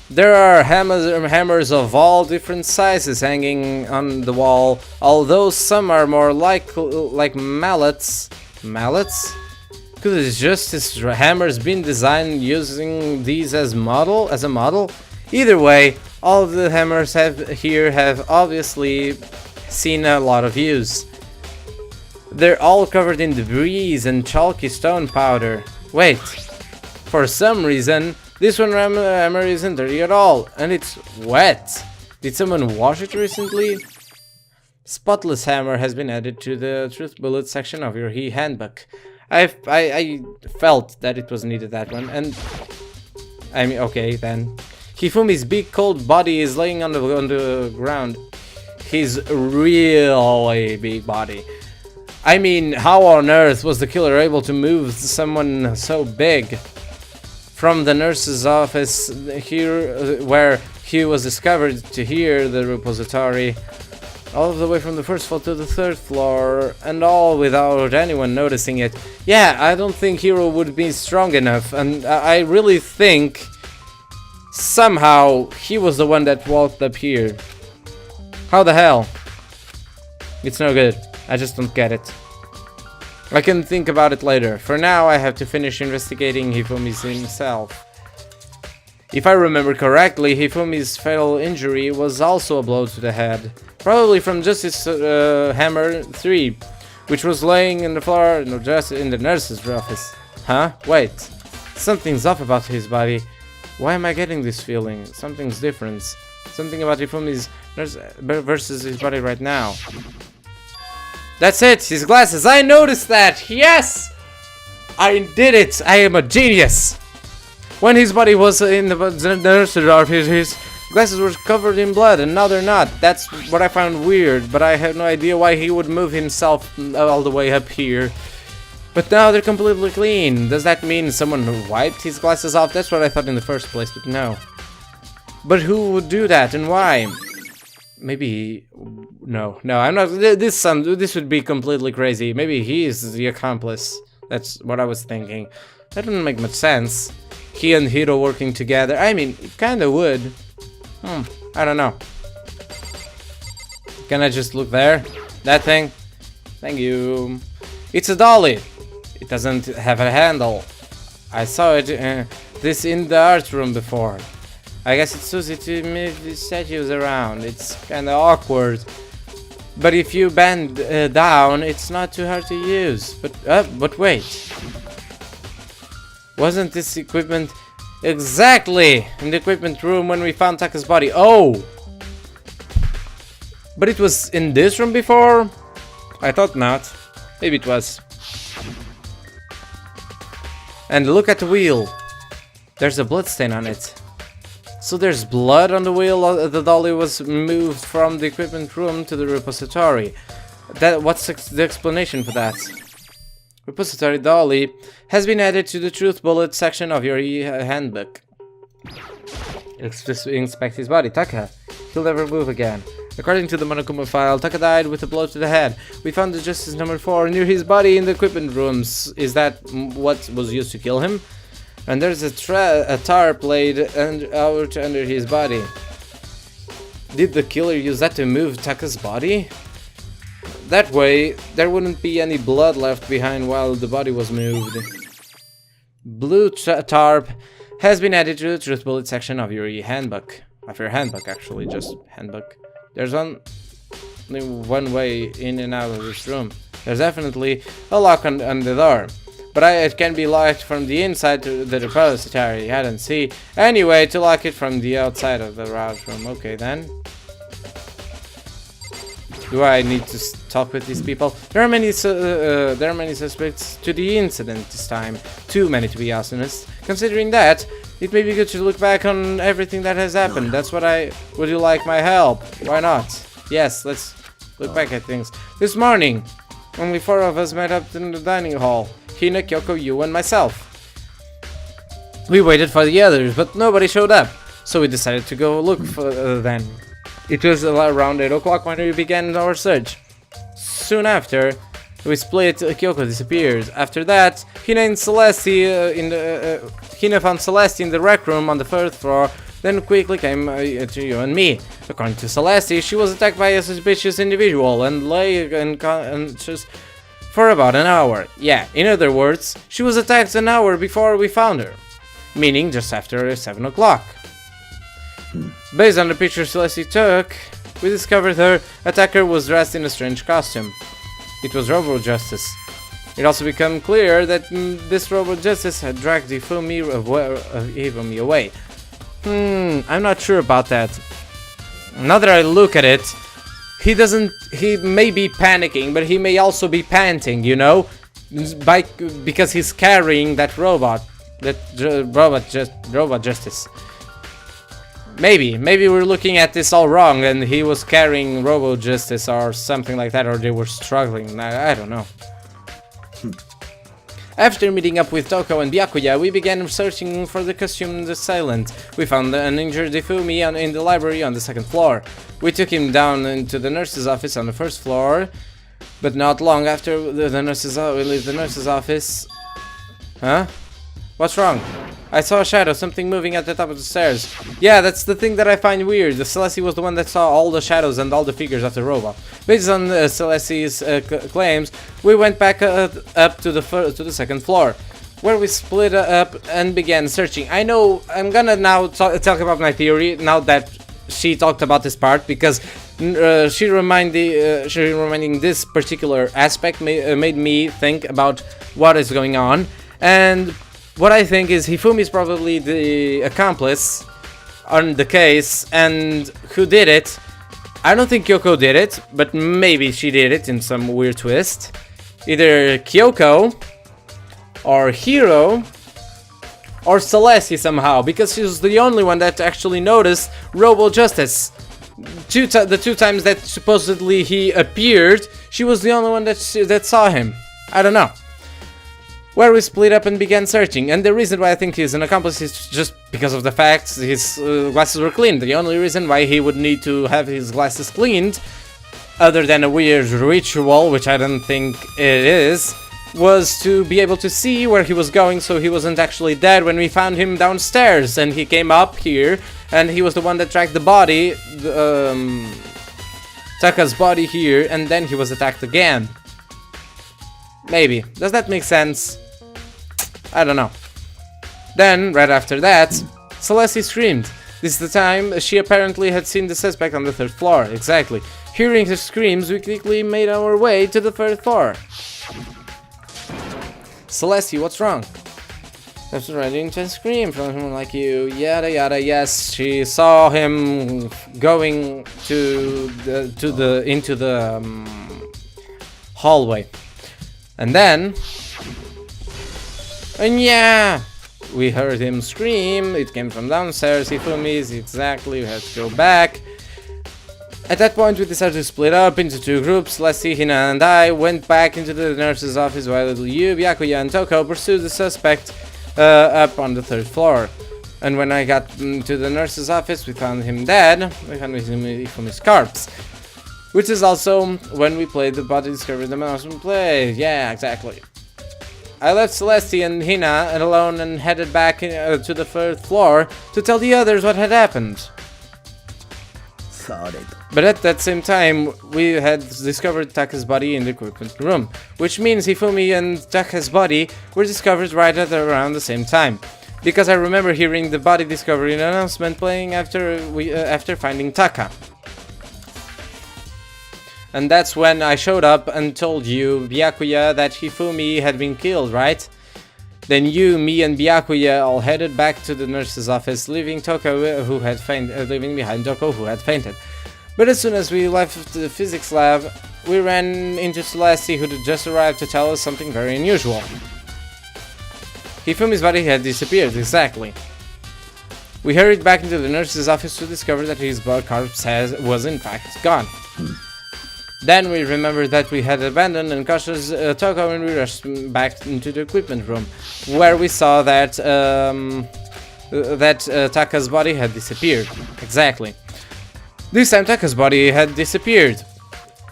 There are hammers of all different sizes hanging on the wall, although some are more like mallets. Mallets? Could it just this hammer's been designed using these as a model? Either way, all of the hammers have obviously seen a lot of use. They're all covered in debris and chalky stone powder. Wait, for some reason, this one hammer isn't dirty at all, and it's wet. Did someone wash it recently? Spotless hammer has been added to the truth bullet section of your handbook. I felt that it was needed, that one, and I mean, okay then. Hifumi's big cold body is laying on the ground. His really big body. I mean, how on earth was the killer able to move someone so big? From the nurse's office here, where he was discovered, to here, the repository, all the way from the first floor to the third floor, and all without anyone noticing it. Yeah, I don't think Hiro would be strong enough, and I really think somehow he was the one that walked up here. How the hell? It's no good. I just don't get it. I can think about it later. For now, I have to finish investigating Hifumi's himself. If I remember correctly, Hifumi's fatal injury was also a blow to the head. Probably from Justice Hammer 3, which was laying in the floor, no, just in the nurse's office. Huh? Wait. Something's off about his body. Why am I getting this feeling? Something's different. Something about Hifumi's nurse versus his body right now. That's it! His glasses! I noticed that! Yes! I did it! I am a genius! When his body was in the nurse's office, his glasses were covered in blood, and now they're not. That's what I found weird, but I have no idea why he would move himself all the way up here. But now they're completely clean. Does that mean someone wiped his glasses off? That's what I thought in the first place, but no. But who would do that, and why? Maybe no, I'm not. This would be completely crazy. Maybe he is the accomplice. That's what I was thinking. That doesn't make much sense. He and Hiro working together. I mean, it kind of would. I don't know. Can I just look there? That thing? Thank you. It's a dolly. It doesn't have a handle. I saw it this in the art room before. I guess it's easy to move the statues around. It's kind of awkward. But if you bend down, it's not too hard to use. But wait. Wasn't this equipment exactly in the equipment room when we found Taka's body? Oh! But it was in this room before? I thought not. Maybe it was. And look at the wheel. There's a blood stain on it. So there's blood on the wheel. The dolly was moved from the equipment room to the repository. What's the explanation for that? Repository dolly has been added to the truth bullet section of your handbook. Inspect his body. Taka. He'll never move again. According to the Monokuma file, Taka died with a blow to the head. We found the Justice number 4 near his body in the equipment rooms. Is that what was used to kill him? And there's a tarp laid out under his body. Did the killer use that to move Taka's body? That way, there wouldn't be any blood left behind while the body was moved. Blue tarp has been added to the truth bullet section of your handbook. Of your handbook, actually, just handbook. There's only one way in and out of this room. There's definitely a lock on the door. But it can be locked from the inside to the repository. I don't see any way to lock it from the outside of the route room. Okay, then. Do I need to talk with these people? There are many suspects to the incident this time. Too many, to be honest. Considering that, it may be good to look back on everything that has happened. That's what would you like my help? Why not? Yes, let's look back at things. This morning, only 4 of us met up in the dining hall. Hina, Kyoko, you, and myself. We waited for the others, but nobody showed up. So we decided to go look for them. It was around 8 o'clock when we began our search. Soon after, we split. Kyoko disappeared. After that, Hina found Celeste in the rec room on the 3rd floor, then quickly came to you and me. According to Celeste, she was attacked by a suspicious individual and lay unconscious for about an hour. Yeah, in other words, she was attacked an hour before we found her, meaning just after 7 o'clock. Based on the picture Celeste took, we discovered her attacker was dressed in a strange costume. It was Robo Justice. It also became clear that this Robo Justice had dragged Hifumi away. I'm not sure about that. Now that I look at it, he may be panicking, but he may also be panting, you know? Because he's carrying that robot. Robot Justice. Maybe we're looking at this all wrong and he was carrying Robo Justice or something like that, or they were struggling. I don't know. After meeting up with Toko and Byakuya, we began searching for the costumed assailant. We found an injured Hifumi in the library on the 2nd floor. We took him down into the nurse's office on the 1st floor, but not long after we leave the nurse's office. Huh? What's wrong? I saw a shadow, something moving at the top of the stairs. Yeah, that's the thing that I find weird. The Celeste was the one that saw all the shadows and all the figures of the robot. Based on Celeste's claims, we went back up to the 2nd floor, where we split up and began searching. I know I'm gonna now talk about my theory now that she talked about this part, because she reminding this particular aspect made me think about what is going on. And what I think is Hifumi is probably the accomplice on the case, and who did it? I don't think Kyoko did it, but maybe she did it in some weird twist. Either Kyoko, or Hiro, or Celeste somehow, because she was the only one that actually noticed Robo Justice. The 2 times that supposedly he appeared, she was the only one that saw him. I don't know. Where we split up and began searching, and the reason why I think he's an accomplice is just because of the fact his glasses were cleaned. The only reason why he would need to have his glasses cleaned, other than a weird ritual, which I don't think it is, was to be able to see where he was going, so he wasn't actually dead when we found him downstairs. And he came up here, and he was the one that tracked the body, Taka's body here, and then he was attacked again. Maybe. Does that make sense? I don't know. Then, right after that, Celeste screamed. This is the time she apparently had seen the suspect on the 3rd floor. Exactly. Hearing her screams, we quickly made our way to the 3rd floor. Celeste, what's wrong? I was ready to scream from someone like you. Yada yada. Yes, she saw him going into the hallway. And then, yeah, we heard him scream. It came from downstairs. Hifumi's exactly. We had to go back. At that point, we decided to split up into 2 groups. Leslie, Hina, and I went back into the nurse's office while you, Byakuya, and Toko pursued the suspect up on the 3rd floor. And when I got to the nurse's office, we found him dead. We found him from his corpse. Which is also when we played the body discovery the mouse play. Yeah, exactly. I left Celeste and Hina alone and headed back to the 3rd floor to tell the others what had happened. But at that same time, we had discovered Taka's body in the equipment room, which means Hifumi and Taka's body were discovered right at around the same time. because I remember hearing the body discovery announcement playing after finding Taka. And that's when I showed up and told you, Byakuya, that Hifumi had been killed, right? Then you, me, and Byakuya all headed back to the nurse's office, leaving behind Toko, who had fainted. But as soon as we left the physics lab, we ran into Celeste, who had just arrived to tell us something very unusual. Hifumi's body had disappeared, exactly. We hurried back into the nurse's office to discover that his blood corpse was in fact gone. Then we remembered that we had abandoned unconscious Toko, and we rushed back into the equipment room, where we saw that Taka's body had disappeared. Exactly. This time Taka's body had disappeared.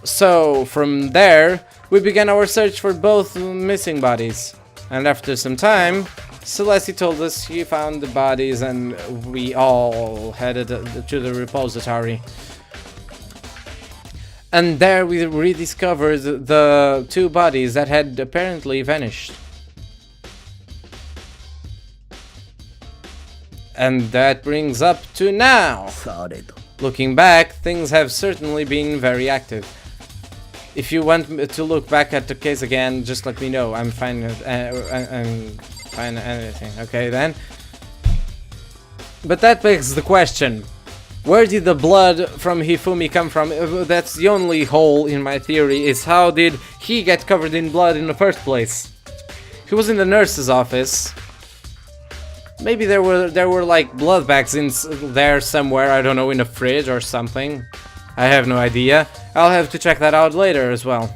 So from there, we began our search for both missing bodies. And after some time, Celeste told us she found the bodies, and we all headed to the repository. And there we rediscovered the two bodies that had apparently vanished. And that brings up to now. Looking back, things have certainly been very active. If you want to look back at the case again, just let me know. I'm fine with anything. Okay then. But that begs the question. Where did the blood from Hifumi come from? That's the only hole in my theory, is how did he get covered in blood in the first place? He was in the nurse's office. Maybe there were like blood bags in there somewhere, I don't know, in a fridge or something. I have no idea. I'll have to check that out later as well.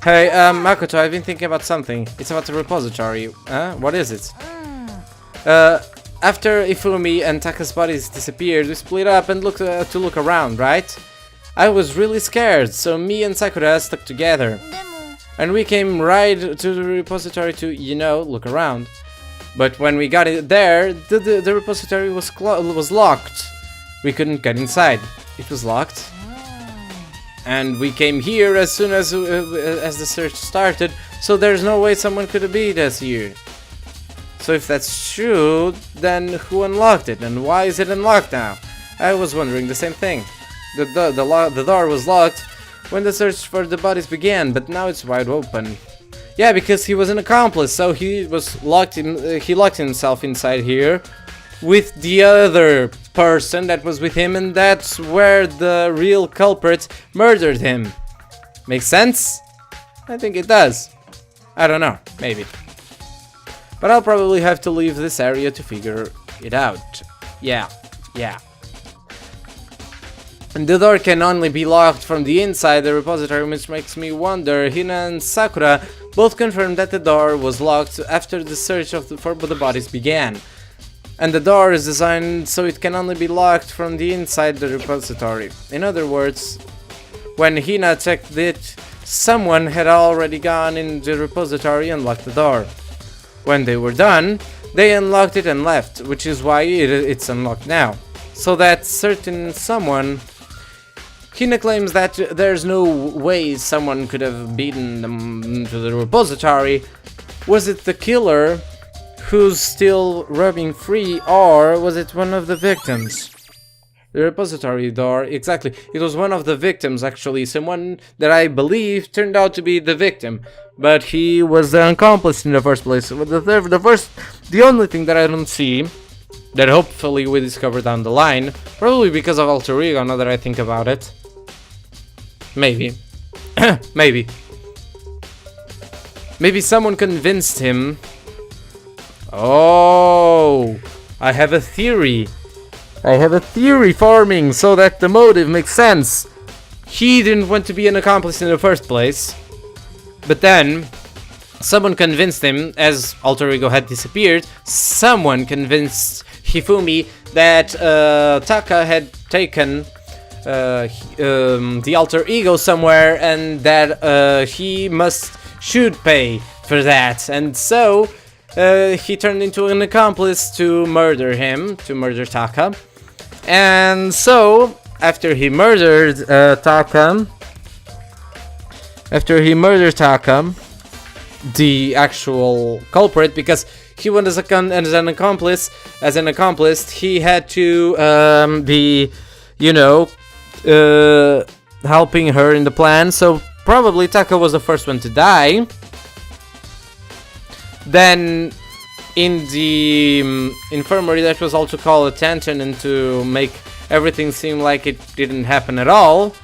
Hey, Makoto, I've been thinking about something. It's about the repository. Huh? What is it? After Ifumi and Taka's bodies disappeared, we split up and looked to look around, right? I was really scared, so me and Sakura stuck together. And we came right to the repository to, you know, look around. But when we got it there, the repository was locked. We couldn't get inside. It was locked. And we came here as soon as the search started, so there's no way someone could have beat us here. So if that's true, then who unlocked it, and why is it unlocked now? I was wondering the same thing. The door was locked when the search for the bodies began, but now it's wide open. Yeah, because he was an accomplice, so he locked himself inside here with the other person that was with him, and that's where the real culprit murdered him. Makes sense? I think it does. I don't know, maybe. But I'll probably have to leave this area to figure it out. Yeah. And the door can only be locked from the inside the repository, which makes me wonder. Hina and Sakura both confirmed that the door was locked after the search for the bodies began. And the door is designed so it can only be locked from the inside the repository. In other words, when Hina checked it, someone had already gone in the repository and locked the door. When they were done, they unlocked it and left, which is why it's unlocked now. So that certain someone... Hina claims that there's no way someone could have beaten them to the repository. Was it the killer who's still roaming free, or was it one of the victims? The repository door, exactly. It was one of the victims, actually. Someone that I believe turned out to be the victim. But he was the accomplice in the first place. The only thing that I don't see, that hopefully we discover down the line, probably because of Alter Ego, now that I think about it. Maybe. Maybe. Maybe someone convinced him. Oh, I have a theory. I have a theory forming so that the motive makes sense. He didn't want to be an accomplice in the first place. But then, someone convinced him, as Alter Ego had disappeared, someone convinced Hifumi that Taka had taken the Alter Ego somewhere, and that he should pay for that. And so, he turned into an accomplice to murder him, to murder Taka. And so, after he murdered Taka, the actual culprit, because he went as an accomplice. As an accomplice, he had to be, you know, helping her in the plan. So probably Taka was the first one to die. Then in the infirmary, that was all to call attention and to make everything seem like it didn't happen at all.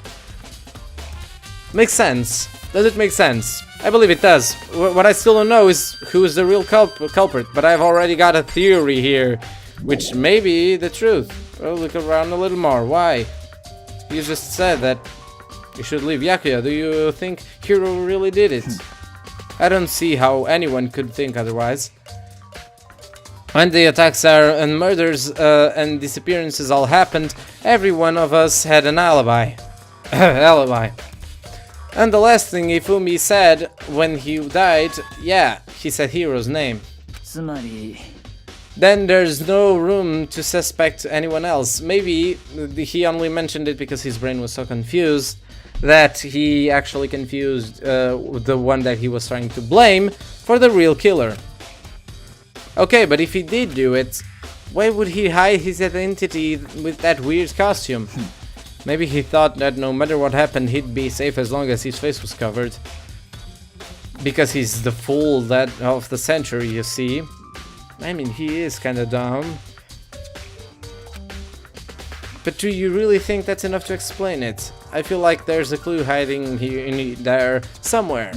Makes sense. Does it make sense? I believe it does. What I still don't know is who is the real culprit, but I've already got a theory here, which may be the truth. Well, look around a little more. Why? You just said that you should leave Yakuya. Do you think Hiro really did it? I don't see how anyone could think otherwise. When the attacks and murders and disappearances all happened, every one of us had an alibi. Alibi. And the last thing Ifumi said when he died, yeah, he said Hiro's name. Then there's no room to suspect anyone else. Maybe he only mentioned it because his brain was so confused that he actually confused the one that he was trying to blame for the real killer. Okay, but if he did do it, why would he hide his identity with that weird costume? Maybe he thought that no matter what happened, he'd be safe as long as his face was covered. Because he's the fool of the century, you see. I mean, he is kinda dumb. But do you really think that's enough to explain it? I feel like there's a clue hiding here there somewhere.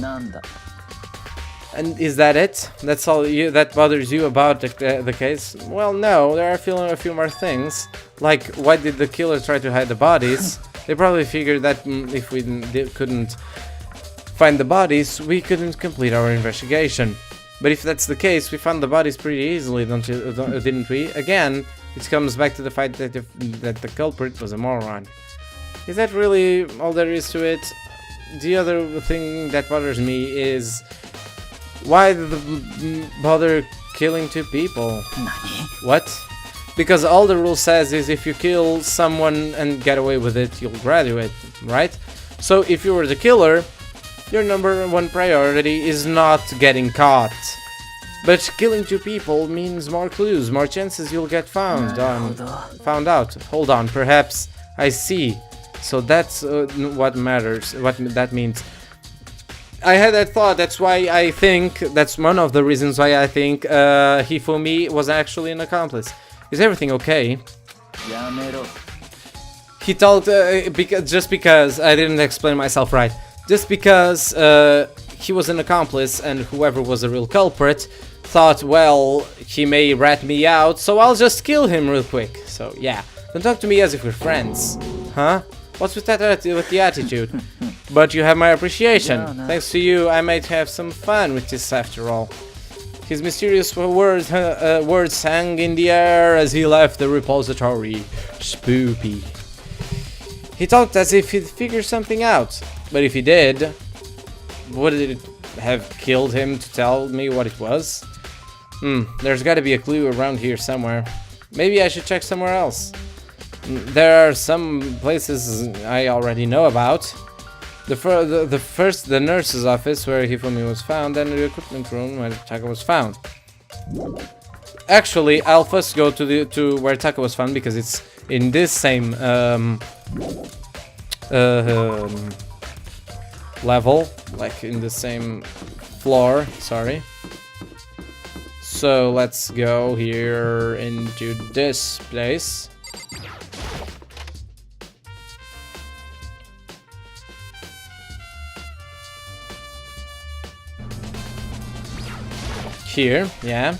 And is that it? That's all that bothers you about the case? Well, no, there are a few more things. Like, why did the killer try to hide the bodies? They probably figured that if we couldn't find the bodies, we couldn't complete our investigation. But if that's the case, we found the bodies pretty easily, didn't we? Again, it comes back to the fact that the culprit was a moron. Is that really all there is to it? The other thing that bothers me is, why bother killing two people? What? Because all the rule says is if you kill someone and get away with it, you'll graduate, right? So if you were the killer, your number one priority is not getting caught. But killing two people means more clues, more chances you'll get found out. Hold on, perhaps I see. So that's what matters, what that means. I had that thought, that's why I think, that's one of the reasons why I think Hifumi was actually an accomplice. Is everything okay? He told, just because I didn't explain myself right, just because he was an accomplice and whoever was the real culprit thought, well, he may rat me out, so I'll just kill him real quick. So yeah, don't talk to me as if we're friends. Huh? What's with that with the attitude? But you have my appreciation. Thanks to you, I might have some fun with this after all. His mysterious words hang in the air as he left the repository. Spoopy. He talked as if he'd figured something out. But if he did, would it have killed him to tell me what it was? There's gotta be a clue around here somewhere. Maybe I should check somewhere else. There are some places I already know about. The nurse's office where Hifumi was found, and the equipment room where Taka was found. Actually, I'll first go to where Taka was found because it's in this same level, like in the same floor. Sorry. So let's go here into this place. Here, yeah,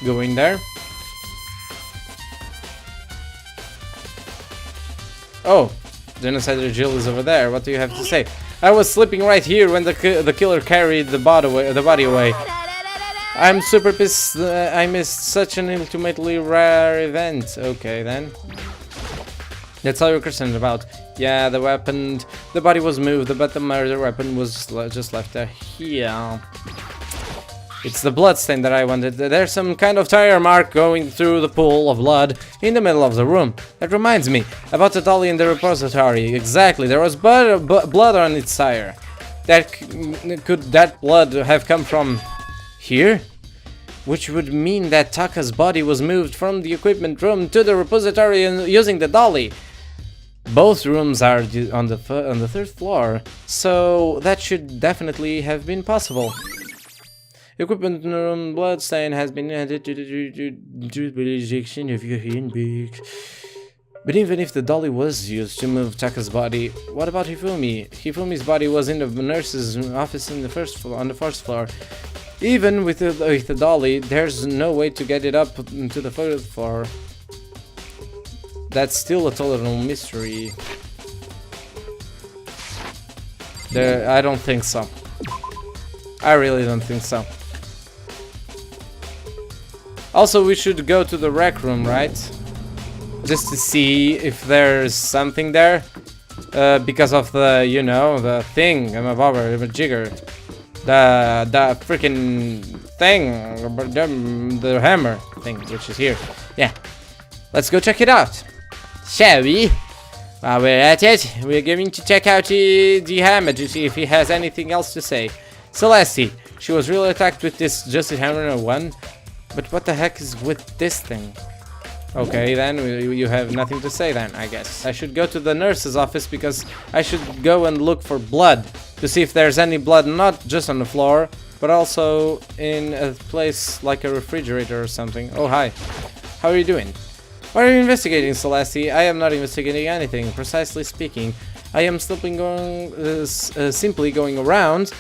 go in there. Oh, Genocide Jill is over there. What do you have to say? I was sleeping right here when the killer carried the body away. I'm super pissed. I missed such an ultimately rare event. Okay, then. That's all you're concerned about. Yeah, the weapon, the body was moved, but the murder weapon was just left there. Here. It's the blood stain that I wanted. There's some kind of tire mark going through the pool of blood in the middle of the room. That reminds me about the dolly in the repository. Exactly, there was blood on its tire. Could that blood have come from here? Which would mean that Taka's body was moved from the equipment room to the repository using the dolly. Both rooms are on the third floor, so that should definitely have been possible. Equipment room blood stain has been added to the ejection of your handbook. But even if the dolly was used to move Taka's body, what about Hifumi? Hifumi's body was in the nurse's office on the first floor. Even with the dolly, there's no way to get it up to the third floor. That's still a total mystery. I don't think so. I really don't think so. Also, we should go to the rec room, right? Just to see if there's something there. Because of the, you know, the thing. I'm a bobber, I'm a jigger. The freaking thing. The hammer thing, which is here. Yeah. Let's go check it out. Shall we? While we're at it, we're going to check out the hammer to see if he has anything else to say. Celeste, she was really attacked with this Justice Hammer 1. But what the heck is with this thing? Okay, then you have nothing to say then, I guess. I should go to the nurse's office because I should go and look for blood to see if there's any blood, not just on the floor, but also in a place like a refrigerator or something. Oh, hi. How are you doing? What are you investigating, Celeste? I am not investigating anything. Precisely speaking, I am simply going around,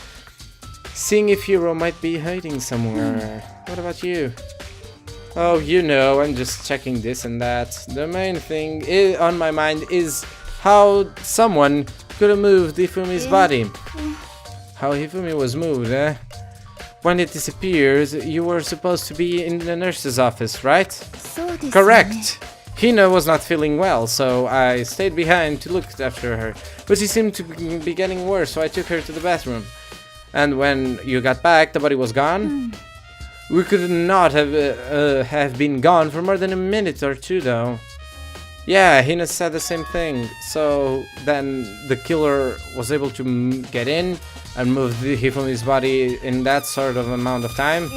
seeing if Hero might be hiding somewhere. What about you? Oh, you know, I'm just checking this and that. The main thing on my mind is how someone could have moved Hifumi's body. How Hifumi was moved, eh? When it disappears, you were supposed to be in the nurse's office, right? Correct. Hina was not feeling well, so I stayed behind to look after her. But she seemed to be getting worse, so I took her to the bathroom. And when you got back, the body was gone. We could not have been gone for more than a minute or two, though. Yeah, Hina said the same thing. So then the killer was able to get in and move Hifumi's body in that sort of amount of time.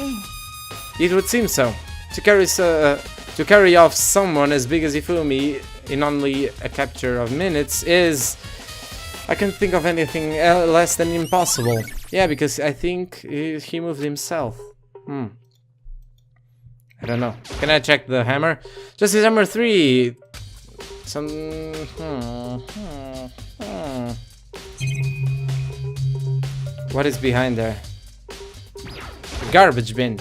It would seem so. To carry off someone as big as Hifumi in only a capture of minutes is... I can't think of anything less than impossible. Yeah, because I think he moved himself. I don't know. Can I check the hammer? Justice Hammer 3. What is behind there? A garbage bin.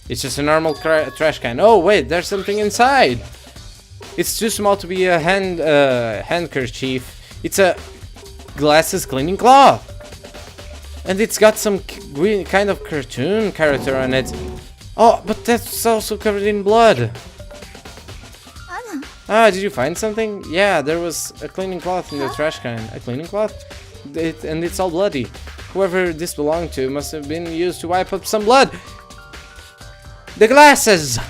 It's just a normal trash can. Oh wait, there's something inside. It's too small to be a handkerchief. It's a glasses cleaning cloth. And it's got some green kind of cartoon character on it. Oh, but that's also covered in blood. Ah, did you find something? Yeah, there was a cleaning cloth in the trash can. A cleaning cloth? And it's all bloody. Whoever this belonged to must have been used to wipe up some blood. The glasses!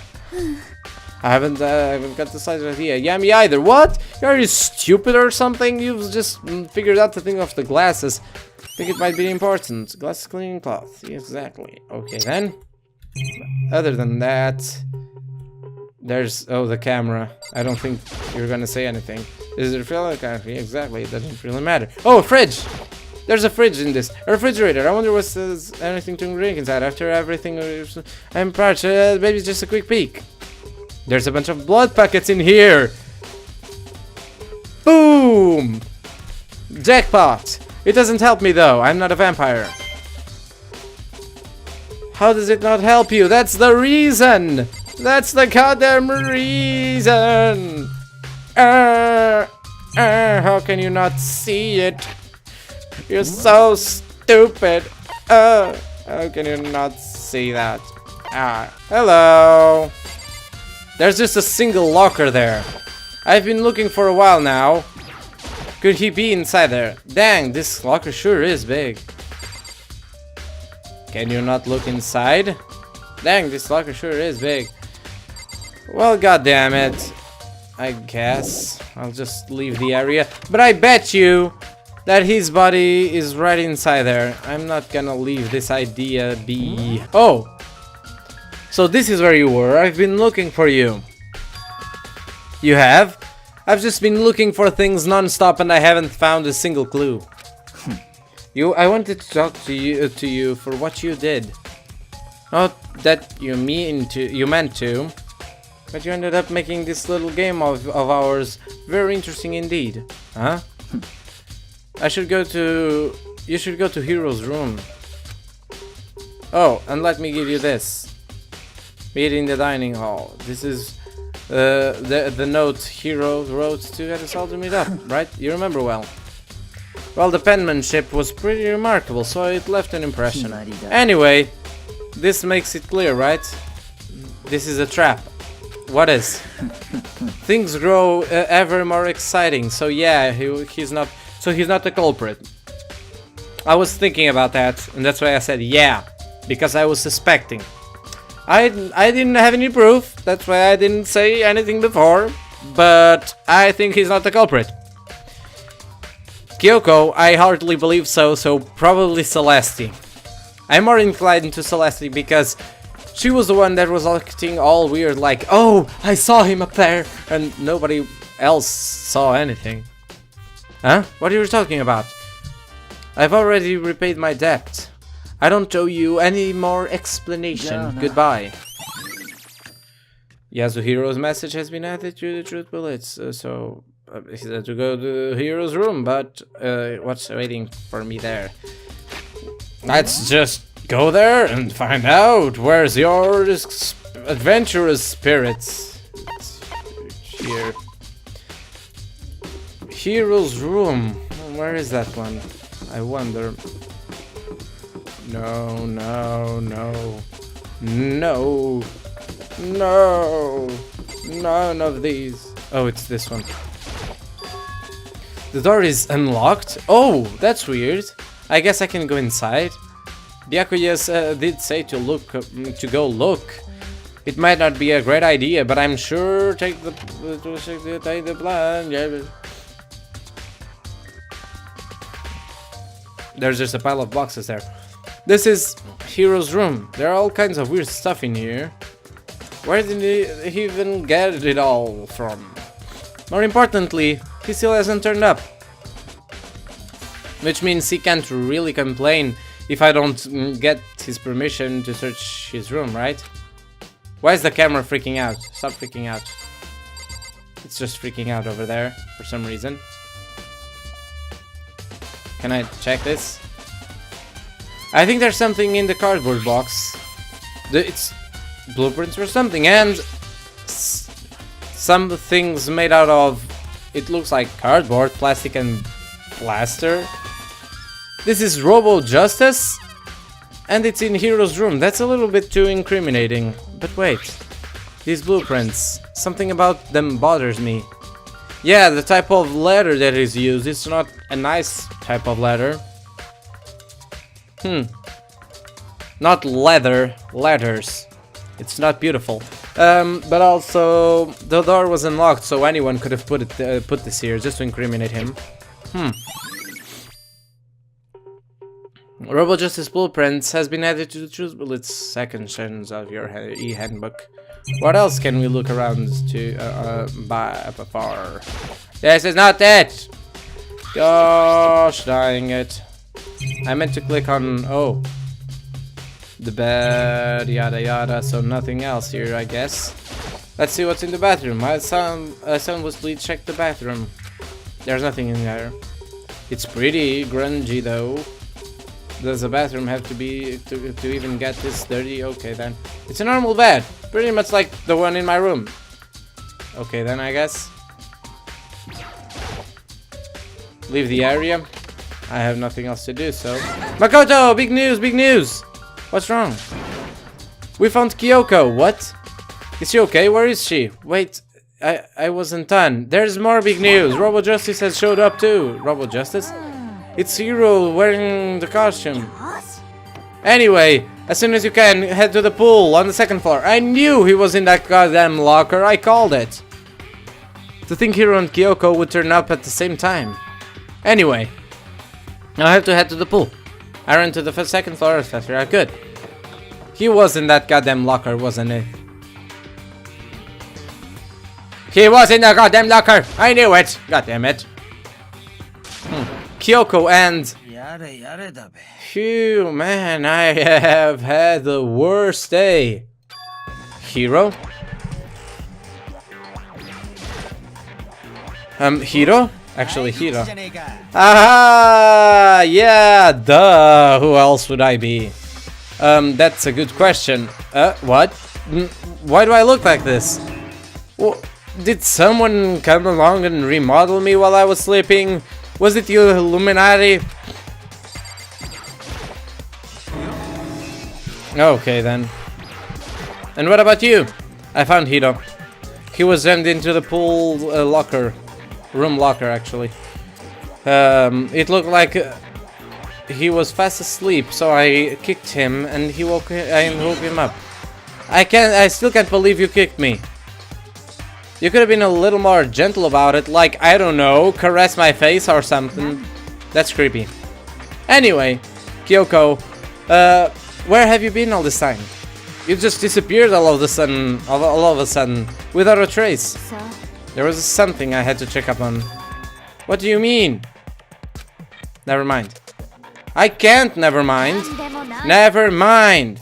I haven't got the slightest idea. Yeah, me either. What? Are you stupid or something? You've just figured out the thing of the glasses. I think it might be important. Glasses cleaning cloth. Exactly. Okay then. Other than that, there's the camera. I don't think you're gonna say anything. Is it really? Exactly. It doesn't really matter. Oh, a fridge. There's a fridge in this. A refrigerator. I wonder what's anything to drink inside. After everything, I'm parched. Maybe just a quick peek. There's a bunch of blood packets in here. Boom! Jackpot. It doesn't help me though. I'm not a vampire. How does it not help you? That's the reason! That's the goddamn reason! How can you not see it? You're so stupid! How can you not see that? Hello! There's just a single locker there. I've been looking for a while now. Could he be inside there? Dang, this locker sure is big. Can you not look inside? Dang, this locker sure is big. Well, goddamn it. I guess I'll just leave the area. But I bet you that his body is right inside there. I'm not gonna leave this idea be. Oh! So this is where you were. I've been looking for you. You have? I've just been looking for things non-stop and I haven't found a single clue. I wanted to talk to you for what you did. Not that you meant to, but you ended up making this little game of ours very interesting indeed. Huh? You should go to Hero's room. Oh, and let me give you this. Meet in the dining hall. This is the note Hero wrote to get us all to meet up, right? You remember well. Well, the penmanship was pretty remarkable, so it left an impression. Anyway, this makes it clear, right? This is a trap. What is? Things grow ever more exciting, so yeah, he's not the culprit. I was thinking about that, and that's why I said yeah, because I was suspecting. I didn't have any proof, that's why I didn't say anything before, but I think he's not the culprit. Kyoko, I hardly believe so probably Celeste. I'm more inclined to Celeste because she was the one that was acting all weird like, oh, I saw him up there, and nobody else saw anything. Huh? What are you talking about? I've already repaid my debt. I don't owe you any more explanation. No. Goodbye. Yasuhiro's message has been added to the truth bullets, so he said to go to Hero's room, but what's waiting for me there? Let's just go there and find out. Where's your adventurous spirits? Here. Hero's room. Where is that one? I wonder. No, no, no. No. No. None of these. Oh, it's this one. The door is unlocked. Oh, that's weird. I guess I can go inside. Byakuya did say to go look. It might not be a great idea, but I'm sure take the plan. Yeah. There's just a pile of boxes there. This is Hero's room. There are all kinds of weird stuff in here. Where did he even get it all from? More importantly, he still hasn't turned up. Which means he can't really complain if I don't get his permission to search his room, right? Why is the camera freaking out? Stop freaking out. It's just freaking out over there for some reason. Can I check this? I think there's something in the cardboard box. It's blueprints or something, and some things made out of, it looks like cardboard, plastic and plaster. This is Robo Justice, and it's in Hero's room. That's a little bit too incriminating. But wait, these blueprints, something about them bothers me. Yeah, the type of letter that is used, it's not a nice type of letter. Not leather, letters. It's not beautiful. But also, the door was unlocked, so anyone could have put this here just to incriminate him. Robo Justice Blueprints has been added to the Truth Bullets sections of your e-handbook. What else can we look around to by far? This is not it! Gosh dang it. I meant to click on, oh, the bed, yada yada, so nothing else here, I guess. Let's see what's in the bathroom. My son was please check the bathroom. There's nothing in there. It's pretty grungy though. Does the bathroom have to be to even get this dirty? Okay then. It's a normal bed. Pretty much like the one in my room. Okay then, I guess. Leave the area. I have nothing else to do, so... Makoto! Big news! Big news! What's wrong? We found Kyoko. What? Is she okay? Where is she? Wait, I wasn't done. There's more big news. Robo Justice has showed up too. Robo Justice? It's Hero wearing the costume. Anyway, as soon as you can, head to the pool on the second floor. I knew he was in that goddamn locker. I called it. To think Hero and Kyoko would turn up at the same time. Anyway, I have to head to the pool. I ran to the second floor as fast as I could. He was in that goddamn locker, wasn't he? He was in the goddamn locker! I knew it! God damn it. Kyoko and... Phew, man, I have had the worst day. Hiro? Hiro? Actually, Hiro. Ah, yeah, duh. Who else would I be? That's a good question. What? Why do I look like this? Did someone come along and remodel me while I was sleeping? Was it you, Illuminati? Okay, then. And what about you? I found Hiro. He was jammed into the pool locker. Room locker, actually. It looked like he was fast asleep, so I kicked him and he woke him up. I still can't believe you kicked me. You could have been a little more gentle about it, like, I don't know, caress my face or something. That's creepy. Anyway, Kyoko, where have you been all this time? You just disappeared all of a sudden, without a trace. There was something I had to check up on. What do you mean? Never mind. I can't never mind. Never mind.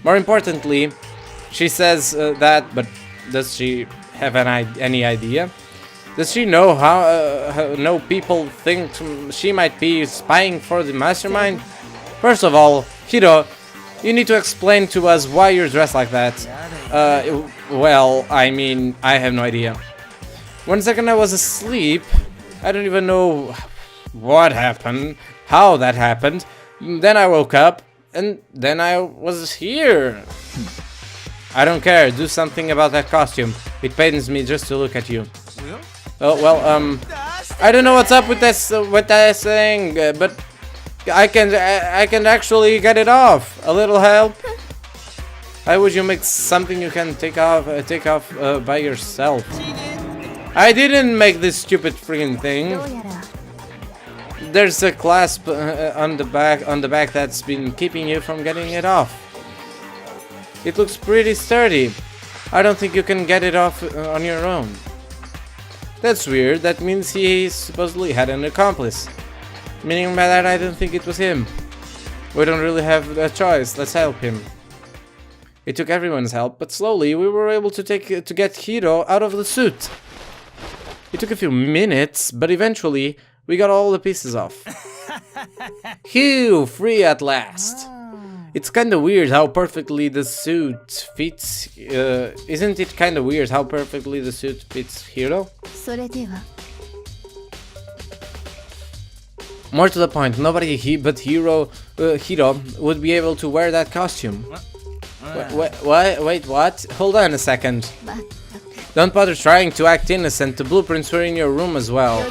More importantly, she says that, but does she have any idea? Does she know how people think she might be spying for the mastermind? First of all, Hiro, you need to explain to us why you're dressed like that. Well, I mean, I have no idea. 1 second I was asleep. I don't even know what happened, how that happened. Then I woke up, and then I was here. I don't care. Do something about that costume. It pains me just to look at you. Oh well, I don't know what's up with this thing, but I can actually get it off. A little help. Why would you make something you can take off by yourself? I didn't make this stupid freaking thing. There's a clasp on the back that's been keeping you from getting it off. It looks pretty sturdy. I don't think you can get it off on your own. That's weird. That means he supposedly had an accomplice. Meaning by that, I don't think it was him. We don't really have a choice. Let's help him. It took everyone's help, but slowly we were able to get Hiro out of the suit. It took a few minutes, but eventually we got all the pieces off. Phew, free at last. It's kinda weird how perfectly the suit fits. Isn't it kinda weird how perfectly the suit fits Hiro? More to the point, nobody but Hiro would be able to wear that costume. Wait, what? Hold on a second. Don't bother trying to act innocent. The blueprints were in your room as well.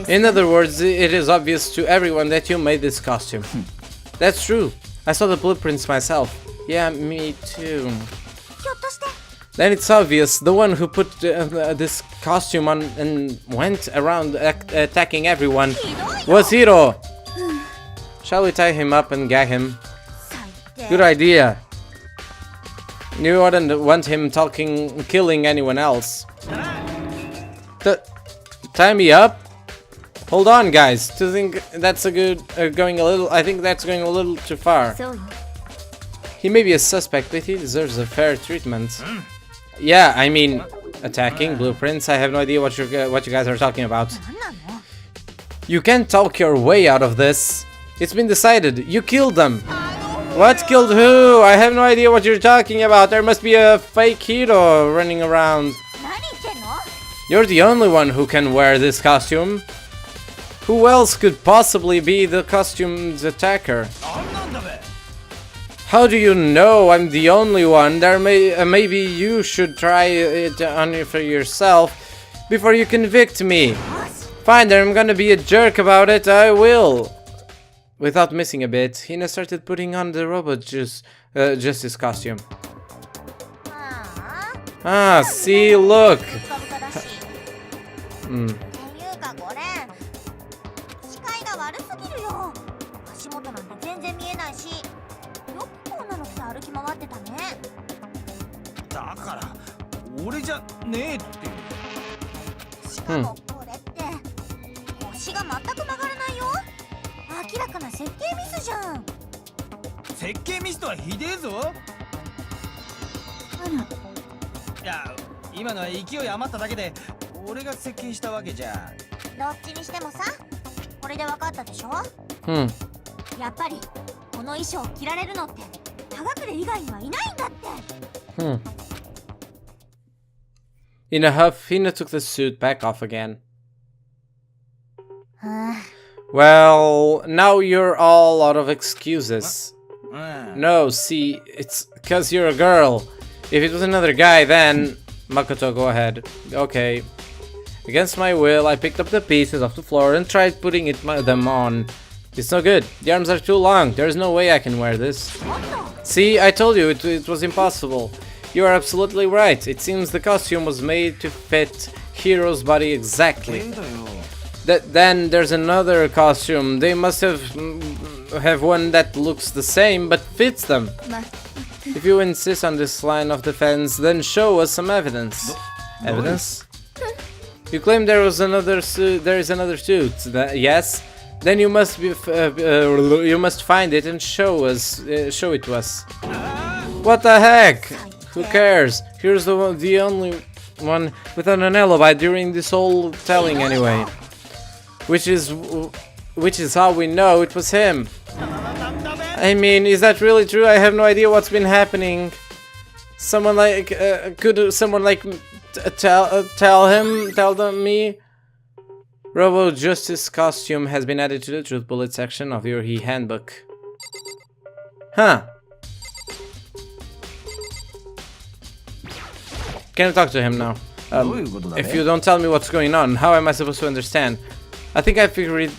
In other words, it is obvious to everyone that you made this costume. That's true. I saw the blueprints myself. Yeah, me too. Then it's obvious. The one who put this costume on and went around attacking everyone was Hiro. Shall we tie him up and gag him? Good idea. You wouldn't want him killing anyone else. Tie me up? Hold on, guys. To think that's I think that's going a little too far. He may be a suspect, but he deserves a fair treatment. Yeah, I mean, attacking blueprints. I have no idea what you guys are talking about. You can't talk your way out of this. It's been decided. You killed them. What? Killed who? I have no idea what you're talking about. There must be a fake Hiro running around. You're the only one who can wear this costume. Who else could possibly be the costumed attacker? How do you know I'm the only one? Maybe you should try it on for yourself before you convict me. Fine, then I'm gonna be a jerk about it. I will. Without missing a bit, Hina started putting on the robot justice costume. Ah, see, look. 足よくこんなの着て歩き回ってたね。だから俺じゃねえって。しかもこれって腰が全く曲がらないよ。明らかな設計ミスじゃん。設計ミスとはひでえぞ。あら、いや今のは勢い余っただけで俺が設計したわけじゃ。どっちにしてもさ、これで分かったでしょ。Hmm. やっぱりこの衣装を着られるのって科学で以外にはいないんだって。Hmm. In a huff, Hina took the suit back off again. Well, now you're all out of excuses. No, see, it's because you're a girl. If it was another guy, then... Makoto, go ahead. Okay. Against my will, I picked up the pieces off the floor and tried putting them on. It's no good. The arms are too long. There's no way I can wear this. See, I told you it was impossible. You are absolutely right. It seems the costume was made to fit Hiro's body exactly. Then there's another costume. They must have one that looks the same but fits them. If you insist on this line of defense, then show us some evidence. Evidence? You claim there is another suit. Yes. Then you must find it and show it to us. What the heck? Who cares? Here's the only one without an alibi during this whole telling anyway. Which is how we know it was him. I mean, is that really true? I have no idea what's been happening. Someone like could someone like tell them me? Robo Justice costume has been added to the Truth Bullet section of your handbook. Huh. Can I talk to him now? If you don't tell me what's going on, how am I supposed to understand? I think I figured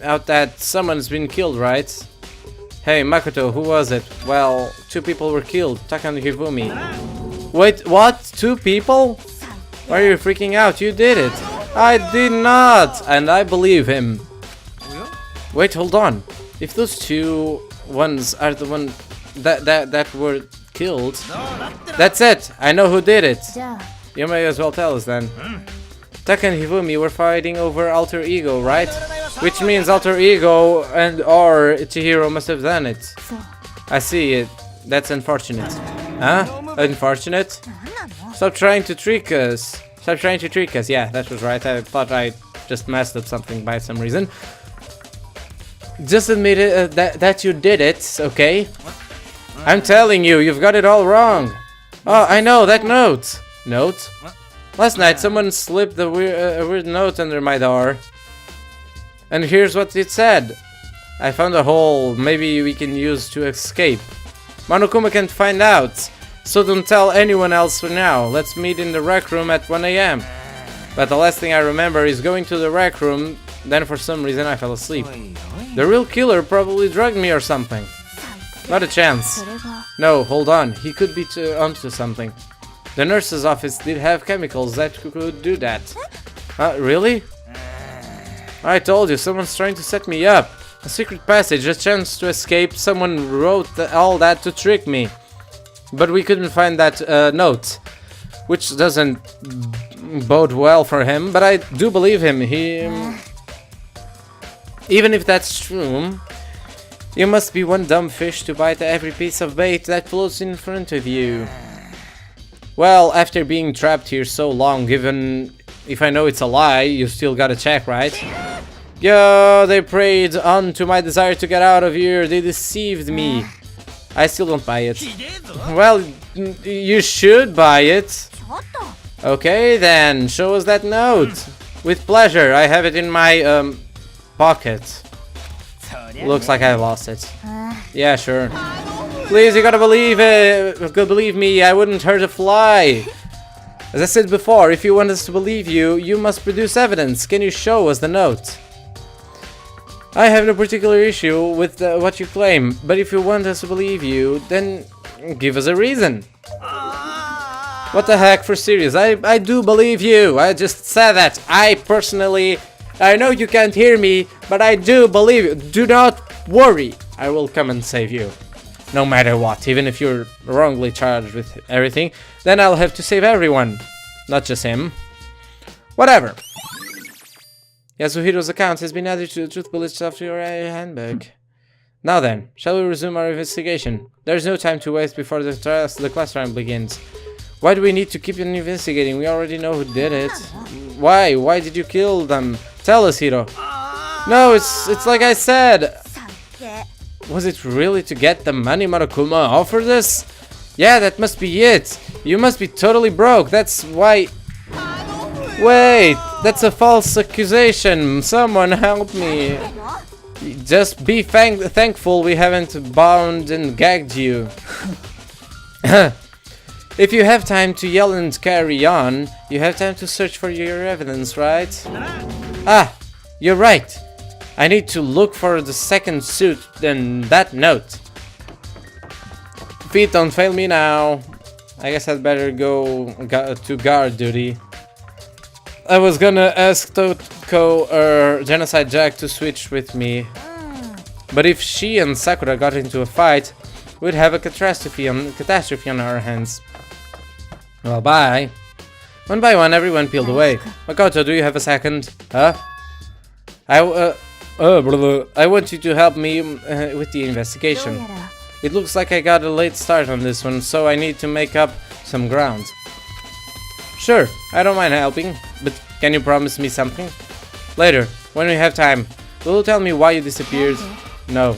out that someone's been killed, right? Hey, Makoto, who was it? Well, 2 people were killed. Taka and Hifumi. Wait, what? 2 people? Why are you freaking out? You did it. I did not! And I believe him. Wait, hold on. If those 2 ones are the one that were killed, that's it. I know who did it. You may as well tell us then. Taka and Hifumi were fighting over alter ego, right? Which means alter ego or Chihiro must have done it. I see it. That's unfortunate. Huh? Unfortunate? Stop trying to trick us. Stop trying to trick us. Yeah, that was right. I thought I just messed up something by some reason. Just admit it, that you did it, okay? I'm telling you, you've got it all wrong. Oh, I know, that note. Note? Last night someone slipped a weird note under my door. And here's what it said. I found a hole maybe we can use to escape. Monokuma can't find out. So don't tell anyone else for now. Let's meet in the rec room at 1 AM. But the last thing I remember is going to the rec room, then for some reason I fell asleep. The real killer probably drugged me or something. Not a chance. No, hold on. He could be onto something. The nurse's office did have chemicals that could do that. Really? I told you, someone's trying to set me up. A secret passage, a chance to escape. Someone wrote all that to trick me. But we couldn't find that note. Which doesn't bode well for him, but I do believe him. Even if that's true, you must be one dumb fish to bite every piece of bait that floats in front of you. Well, after being trapped here so long, even if I know it's a lie, you still gotta check, right? Yo, they preyed on to my desire to get out of here. They deceived me. I still don't buy it. Well, you should buy it. Okay, then, show us that note. With pleasure, I have it in my, pocket. Looks like I lost it. Yeah, sure. Please, you gotta believe it. Believe me, I wouldn't hurt a fly. As I said before, if you want us to believe you, you must produce evidence. Can you show us the note? I have no particular issue with what you claim, but if you want us to believe you, then give us a reason. What the heck, for serious? I do believe you. I just said that. I know you can't hear me, but I do believe you. Do not worry. I will come and save you. No matter what, even if you're wrongly charged with everything, then I'll have to save everyone. Not just him. Whatever. Yasuhiro's account has been added to the truth bullet of your handbook. Now then, shall we resume our investigation? There's no time to waste before the class round begins. Why do we need to keep investigating? We already know who did it. Why? Why did you kill them? Tell us, Hiro. No, it's like I said. Was it really to get the money Monokuma offered us? Yeah, that must be it. You must be totally broke. That's why... Wait, that's a false accusation. Someone help me. Just be thankful we haven't bound and gagged you. If you have time to yell and carry on, you have time to search for your evidence, right? Ah, you're right. I need to look for the second suit and that note. Feet don't fail me now. I guess I'd better go to guard duty. I was gonna ask Toko or Genocide Jack to switch with me. But if she and Sakura got into a fight, we'd have a catastrophe on our hands. Well, bye. One by one, everyone peeled away. Makoto, do you have a second? Huh? I want you to help me with the investigation. It looks like I got a late start on this one, so I need to make up some ground. Sure, I don't mind helping, but can you promise me something? Later, when we have time, will you tell me why you disappeared? No.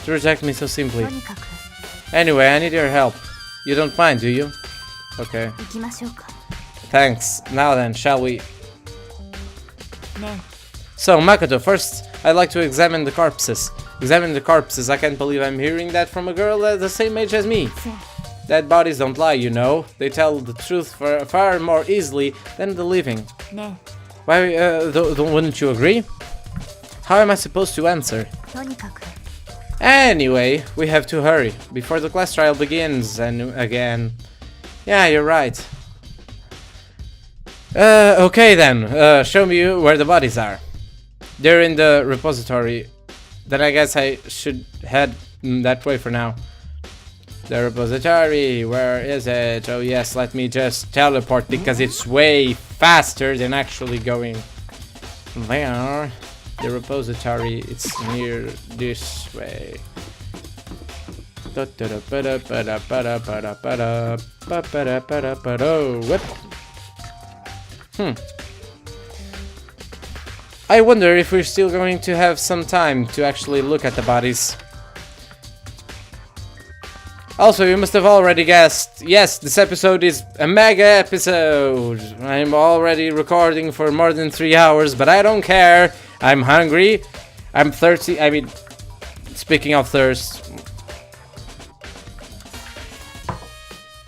To reject me so simply. Anyway, I need your help. You don't mind, do you? Okay. Thanks. Now then, shall we? So, Makoto, first, I'd like to examine the corpses. Examine the corpses. I can't believe I'm hearing that from a girl the same age as me. Dead bodies don't lie, you know. They tell the truth far more easily than the living. Why, wouldn't you agree? How am I supposed to answer? Anyway, we have to hurry before the class trial begins and again. Yeah, you're right. Okay then, show me where the bodies are. They're in the repository. Then I guess I should head that way for now. The repository, where is it? Oh yes, let me just teleport because it's way faster than actually going there. The repository, it's near this way. Whip. I wonder if we're still going to have some time to actually look at the bodies. Also, you must have already guessed, yes, this episode is a mega episode. I'm already recording for more than 3 hours, but I don't care. I'm hungry. I'm thirsty. I mean, speaking of thirst.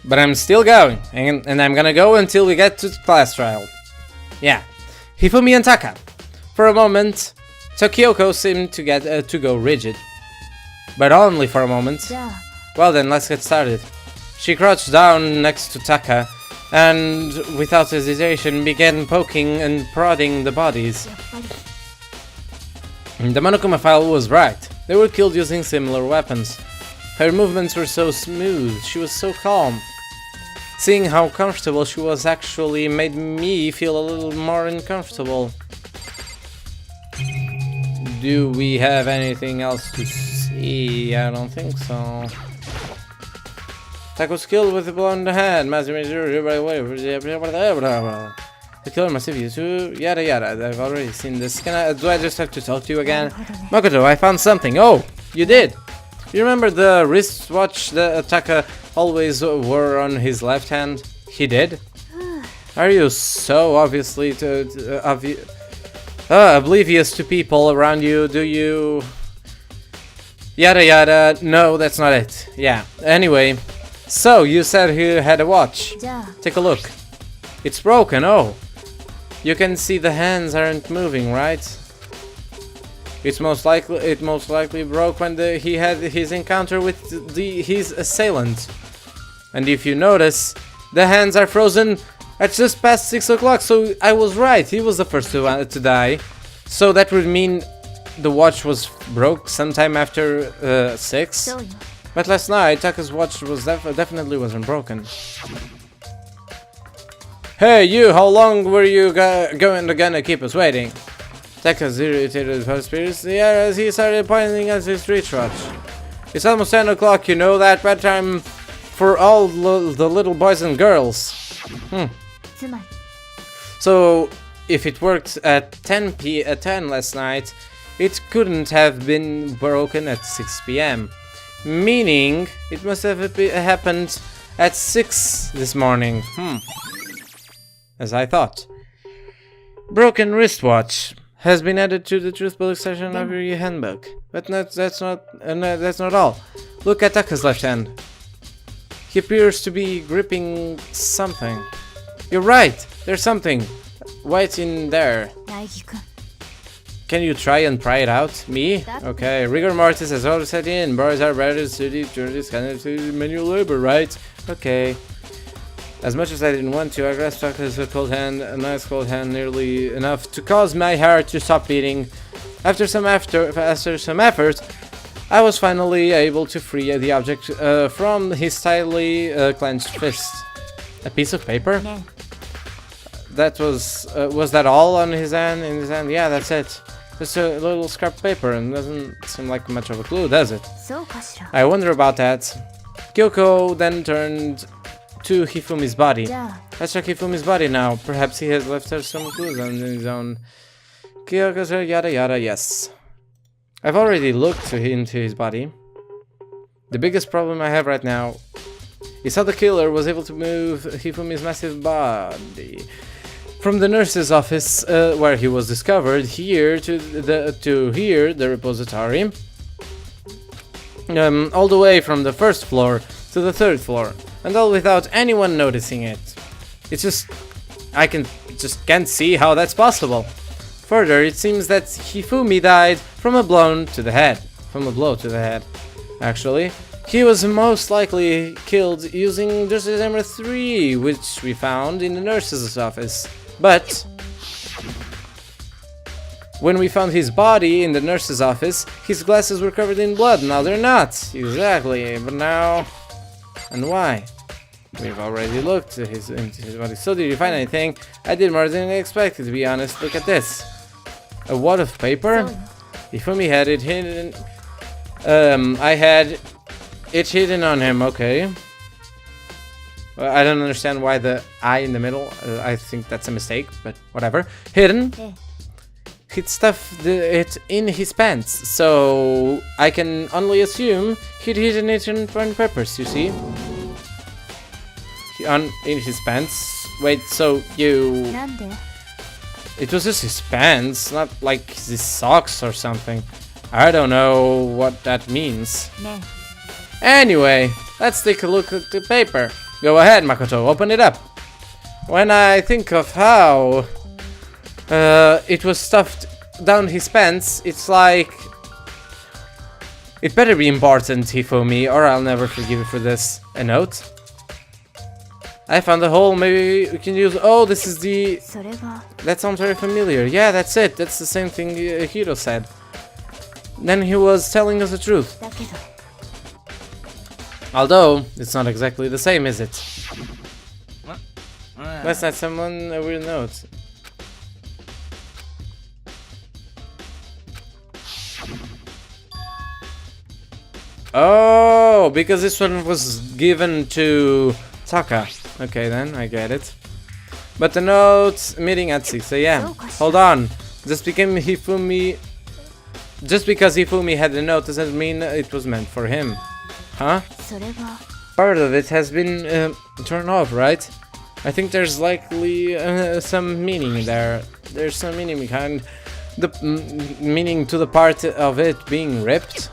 But I'm still going, and I'm gonna go until we get to the class trial. Yeah. Hifumi and Taka. For a moment, Tokyoko seemed to get to go rigid. But only for a moment. Well then, let's get started. She crouched down next to Taka, and without hesitation began poking and prodding the bodies. The Monokuma file was right. They were killed using similar weapons. Her movements were so smooth, she was so calm. Seeing how comfortable she was actually made me feel a little more uncomfortable. Do we have anything else to see? I don't think so. Taka was killed with a blow in the head. The killer must have used to yada yada. I've already seen this. Do I just have to talk to you again? Makoto, I found something. Oh, you did. You remember the wristwatch that Taka always wore on his left hand? He did. Are you so obviously oblivious to people around you? Do you? Yada yada. No, that's not it. Yeah. Anyway, so you said you had a watch. Take a look. It's broken. Oh. You can see the hands aren't moving, right? It most likely broke when he had his encounter with his assailant. And if you notice, the hands are frozen at just past 6 o'clock. So I was right. He was the first to die. So that would mean the watch was broke sometime after 6. そうよ But last night, Taka's watch was definitely wasn't broken. Hey, you! How long were you gonna keep us waiting? Taka's irritated her spirits. Yeah, as he started pointing at his wristwatch. It's almost 10 o'clock. You know that bedtime for all the little boys and girls. つまり So, if it worked at 10 last night, it couldn't have been broken at 6 p.m. Meaning, it must have happened at 6 this morning. As I thought. Broken wristwatch has been added to the truthful section of your handbook. But that's not all. Look at Taka's left hand. He appears to be gripping something. You're right! There's something white in there. 大樹くん Can you try and pry it out? Me? That- Okay, rigor mortis has already set in. Boys are ready to do this kind of manual labor, right? Okay. As much as I didn't want to, I grasped Taka's cold hand, a nice cold hand, nearly enough to cause my heart to stop beating. After some effort, I was finally able to free the object from his tightly clenched fist. A piece of paper? ね That was that all on his hand? In his hand? Yeah, that's it. Just a little scrap of paper, and doesn't seem like much of a clue, does it? そうかしら I wonder about that. Kyoko then turned to Hifumi's body. じゃあ Let's check Hifumi's body now. Perhaps he has left her some clues on his own. Kyoko said yada yada, yes. I've already looked into his body. The biggest problem I have right now is how the killer was able to move Hifumi's massive body from the nurse's office where he was discovered here to the repository, all the way from the first floor to the third floor, and all without anyone noticing it. It's just I can't see how that's possible. Further, it seems that Hifumi died from a blow to the head. Actually, he was most likely killed using Nurse's Hammer 3, which we found in the nurse's office. But when we found his body in the nurse's office, his glasses were covered in blood. Now they're not. Exactly. But now... And why? We've already looked into his body. So did you find anything? I did more than I expected, to be honest. Look at this. A wad of paper? そうよ Ifumi had it hidden. I had it hidden on him. Okay. Well, I don't understand why the I in the middle. I think that's a mistake, but whatever. Hidden. ええ He'd stuffed it in his pants, so I can only assume he'd hidden it on purpose. You see, in his pants. Wait, so you? なんで It was just his pants, not like his socks or something. I don't know what that means. ね Anyway, let's take a look at the paper. Go ahead, Makoto, open it up. When I think of how it was stuffed down his pants, it's like... It better be important, Hifumi, or I'll never forgive you for this. A note? I found a hole, maybe we can use... Oh, this is the... それが That sounds very familiar. Yeah, that's it. That's the same thing Hiro said. Then he was telling us the truth. だけど Although, it's not exactly the same, is it? うん Let's not someone a weird note. Oh, because this one was given to Taka. Okay, then, I get it. But the note meeting at 6 a.m. Hold on. Just because Hifumi had the note doesn't mean it was meant for him. Huh? それが Part of it has been turned off, right? I think there's likely some meaning there. There's some meaning behind the meaning to the part of it being ripped.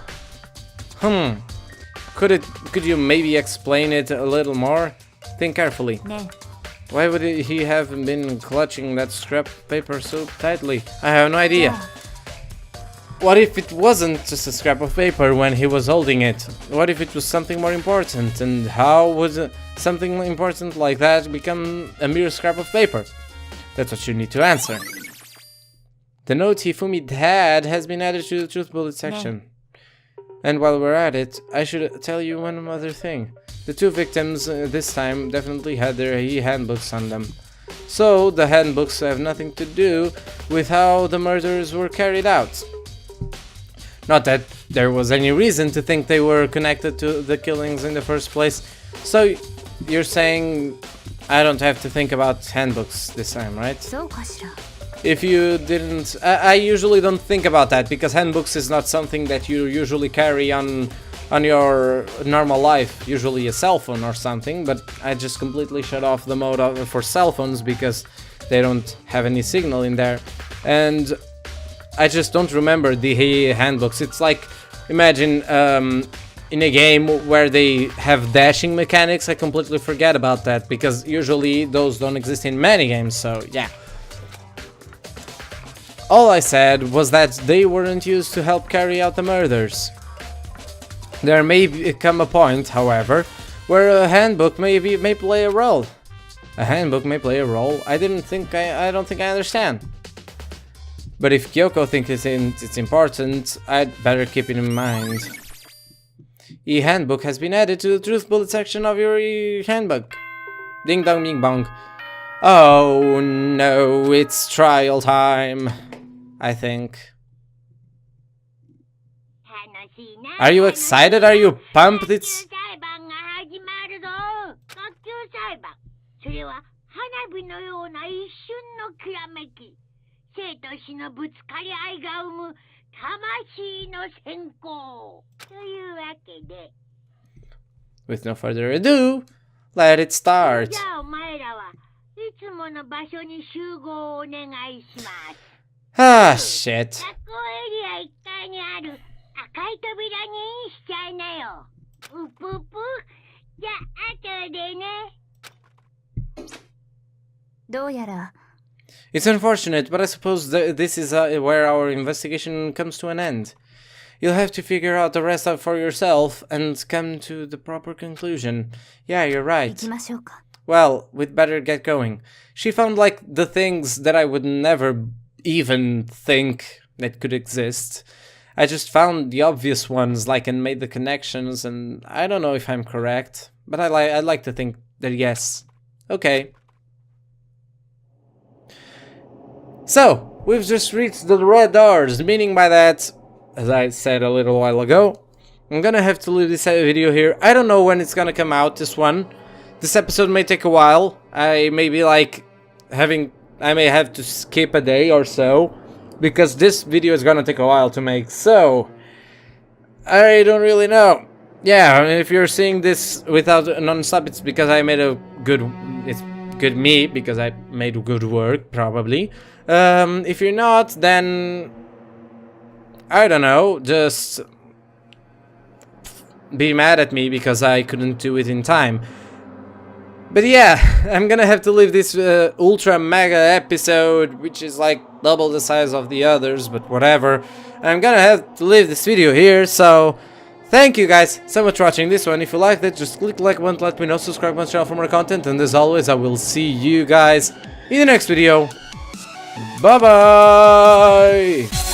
Could you maybe explain it a little more? Think carefully. ね Why would he have been clutching that scrap paper so tightly? I have no idea. じゃあ What if it wasn't just a scrap of paper when he was holding it? What if it was something more important? And how would something important like that become a mere scrap of paper? That's what you need to answer. The note Hifumi had has been added to the truth bullet section. And while we're at it, I should tell you one other thing. The two victims this time definitely had their handbooks on them. So the handbooks have nothing to do with how the murders were carried out. Not that there was any reason to think they were connected to the killings in the first place. So you're saying I don't have to think about handbooks this time, right? そうかしら。 If you didn't... I usually don't think about that, because handbooks is not something that you usually carry on your normal life, usually a cell phone or something, but I just completely shut off the mode for cell phones because they don't have any signal in there. And I just don't remember the handbooks. It's like, imagine in a game where they have dashing mechanics, I completely forget about that, because usually those don't exist in many games, so yeah. All I said was that they weren't used to help carry out the murders. There may come a point, however, where a handbook may play a role. A handbook may play a role? I don't think I understand. But if Kyoko thinks it's important, I'd better keep it in mind. E-handbook has been added to the truth bullet section of your e-handbook. Ding dong bing bong. Oh no, it's trial time. I think. Are you excited? Are you pumped? It's... 裁判が始まるぞ。学級裁判。それは花火のような一瞬のきらめき。生と死のぶつかり合いが生む魂の閃光。というわけで。With no further ado, let it start. じゃあお前らはいつもの場所に集合をお願いします。 Ah, shit. 学校エリア1階にある赤い扉にインしちゃいなよ。うぷぷ。じゃあ後でね。どうやら It's unfortunate, but I suppose this is where our investigation comes to an end. You'll have to figure out the rest out for yourself and come to the proper conclusion. Yeah, you're 行 right. きましょうか。 Well, we'd better get going. She found like the things that I would never even think that could exist. I just found the obvious ones, like, and made the connections, and I don't know if I'm correct, but I'd like to think that yes. Okay. So, we've just reached the red doors, meaning by that, as I said a little while ago, I'm gonna have to leave this video here. I don't know when it's gonna come out, this one. This episode may take a while. I may be like I may have to skip a day or so, because this video is gonna take a while to make, so I don't really know. Yeah, if you're seeing this without non-stop, it's because I made it's good me, because I made good work, probably. If you're not, then I don't know, just be mad at me because I couldn't do it in time. But yeah, I'm gonna have to leave this ultra mega episode, which is like double the size of the others, but whatever. I'm gonna have to leave this video here, so thank you guys so much for watching this one. If you liked it, just click the like button to let me know, subscribe to my channel for more content, and as always, I will see you guys in the next video. Bye bye!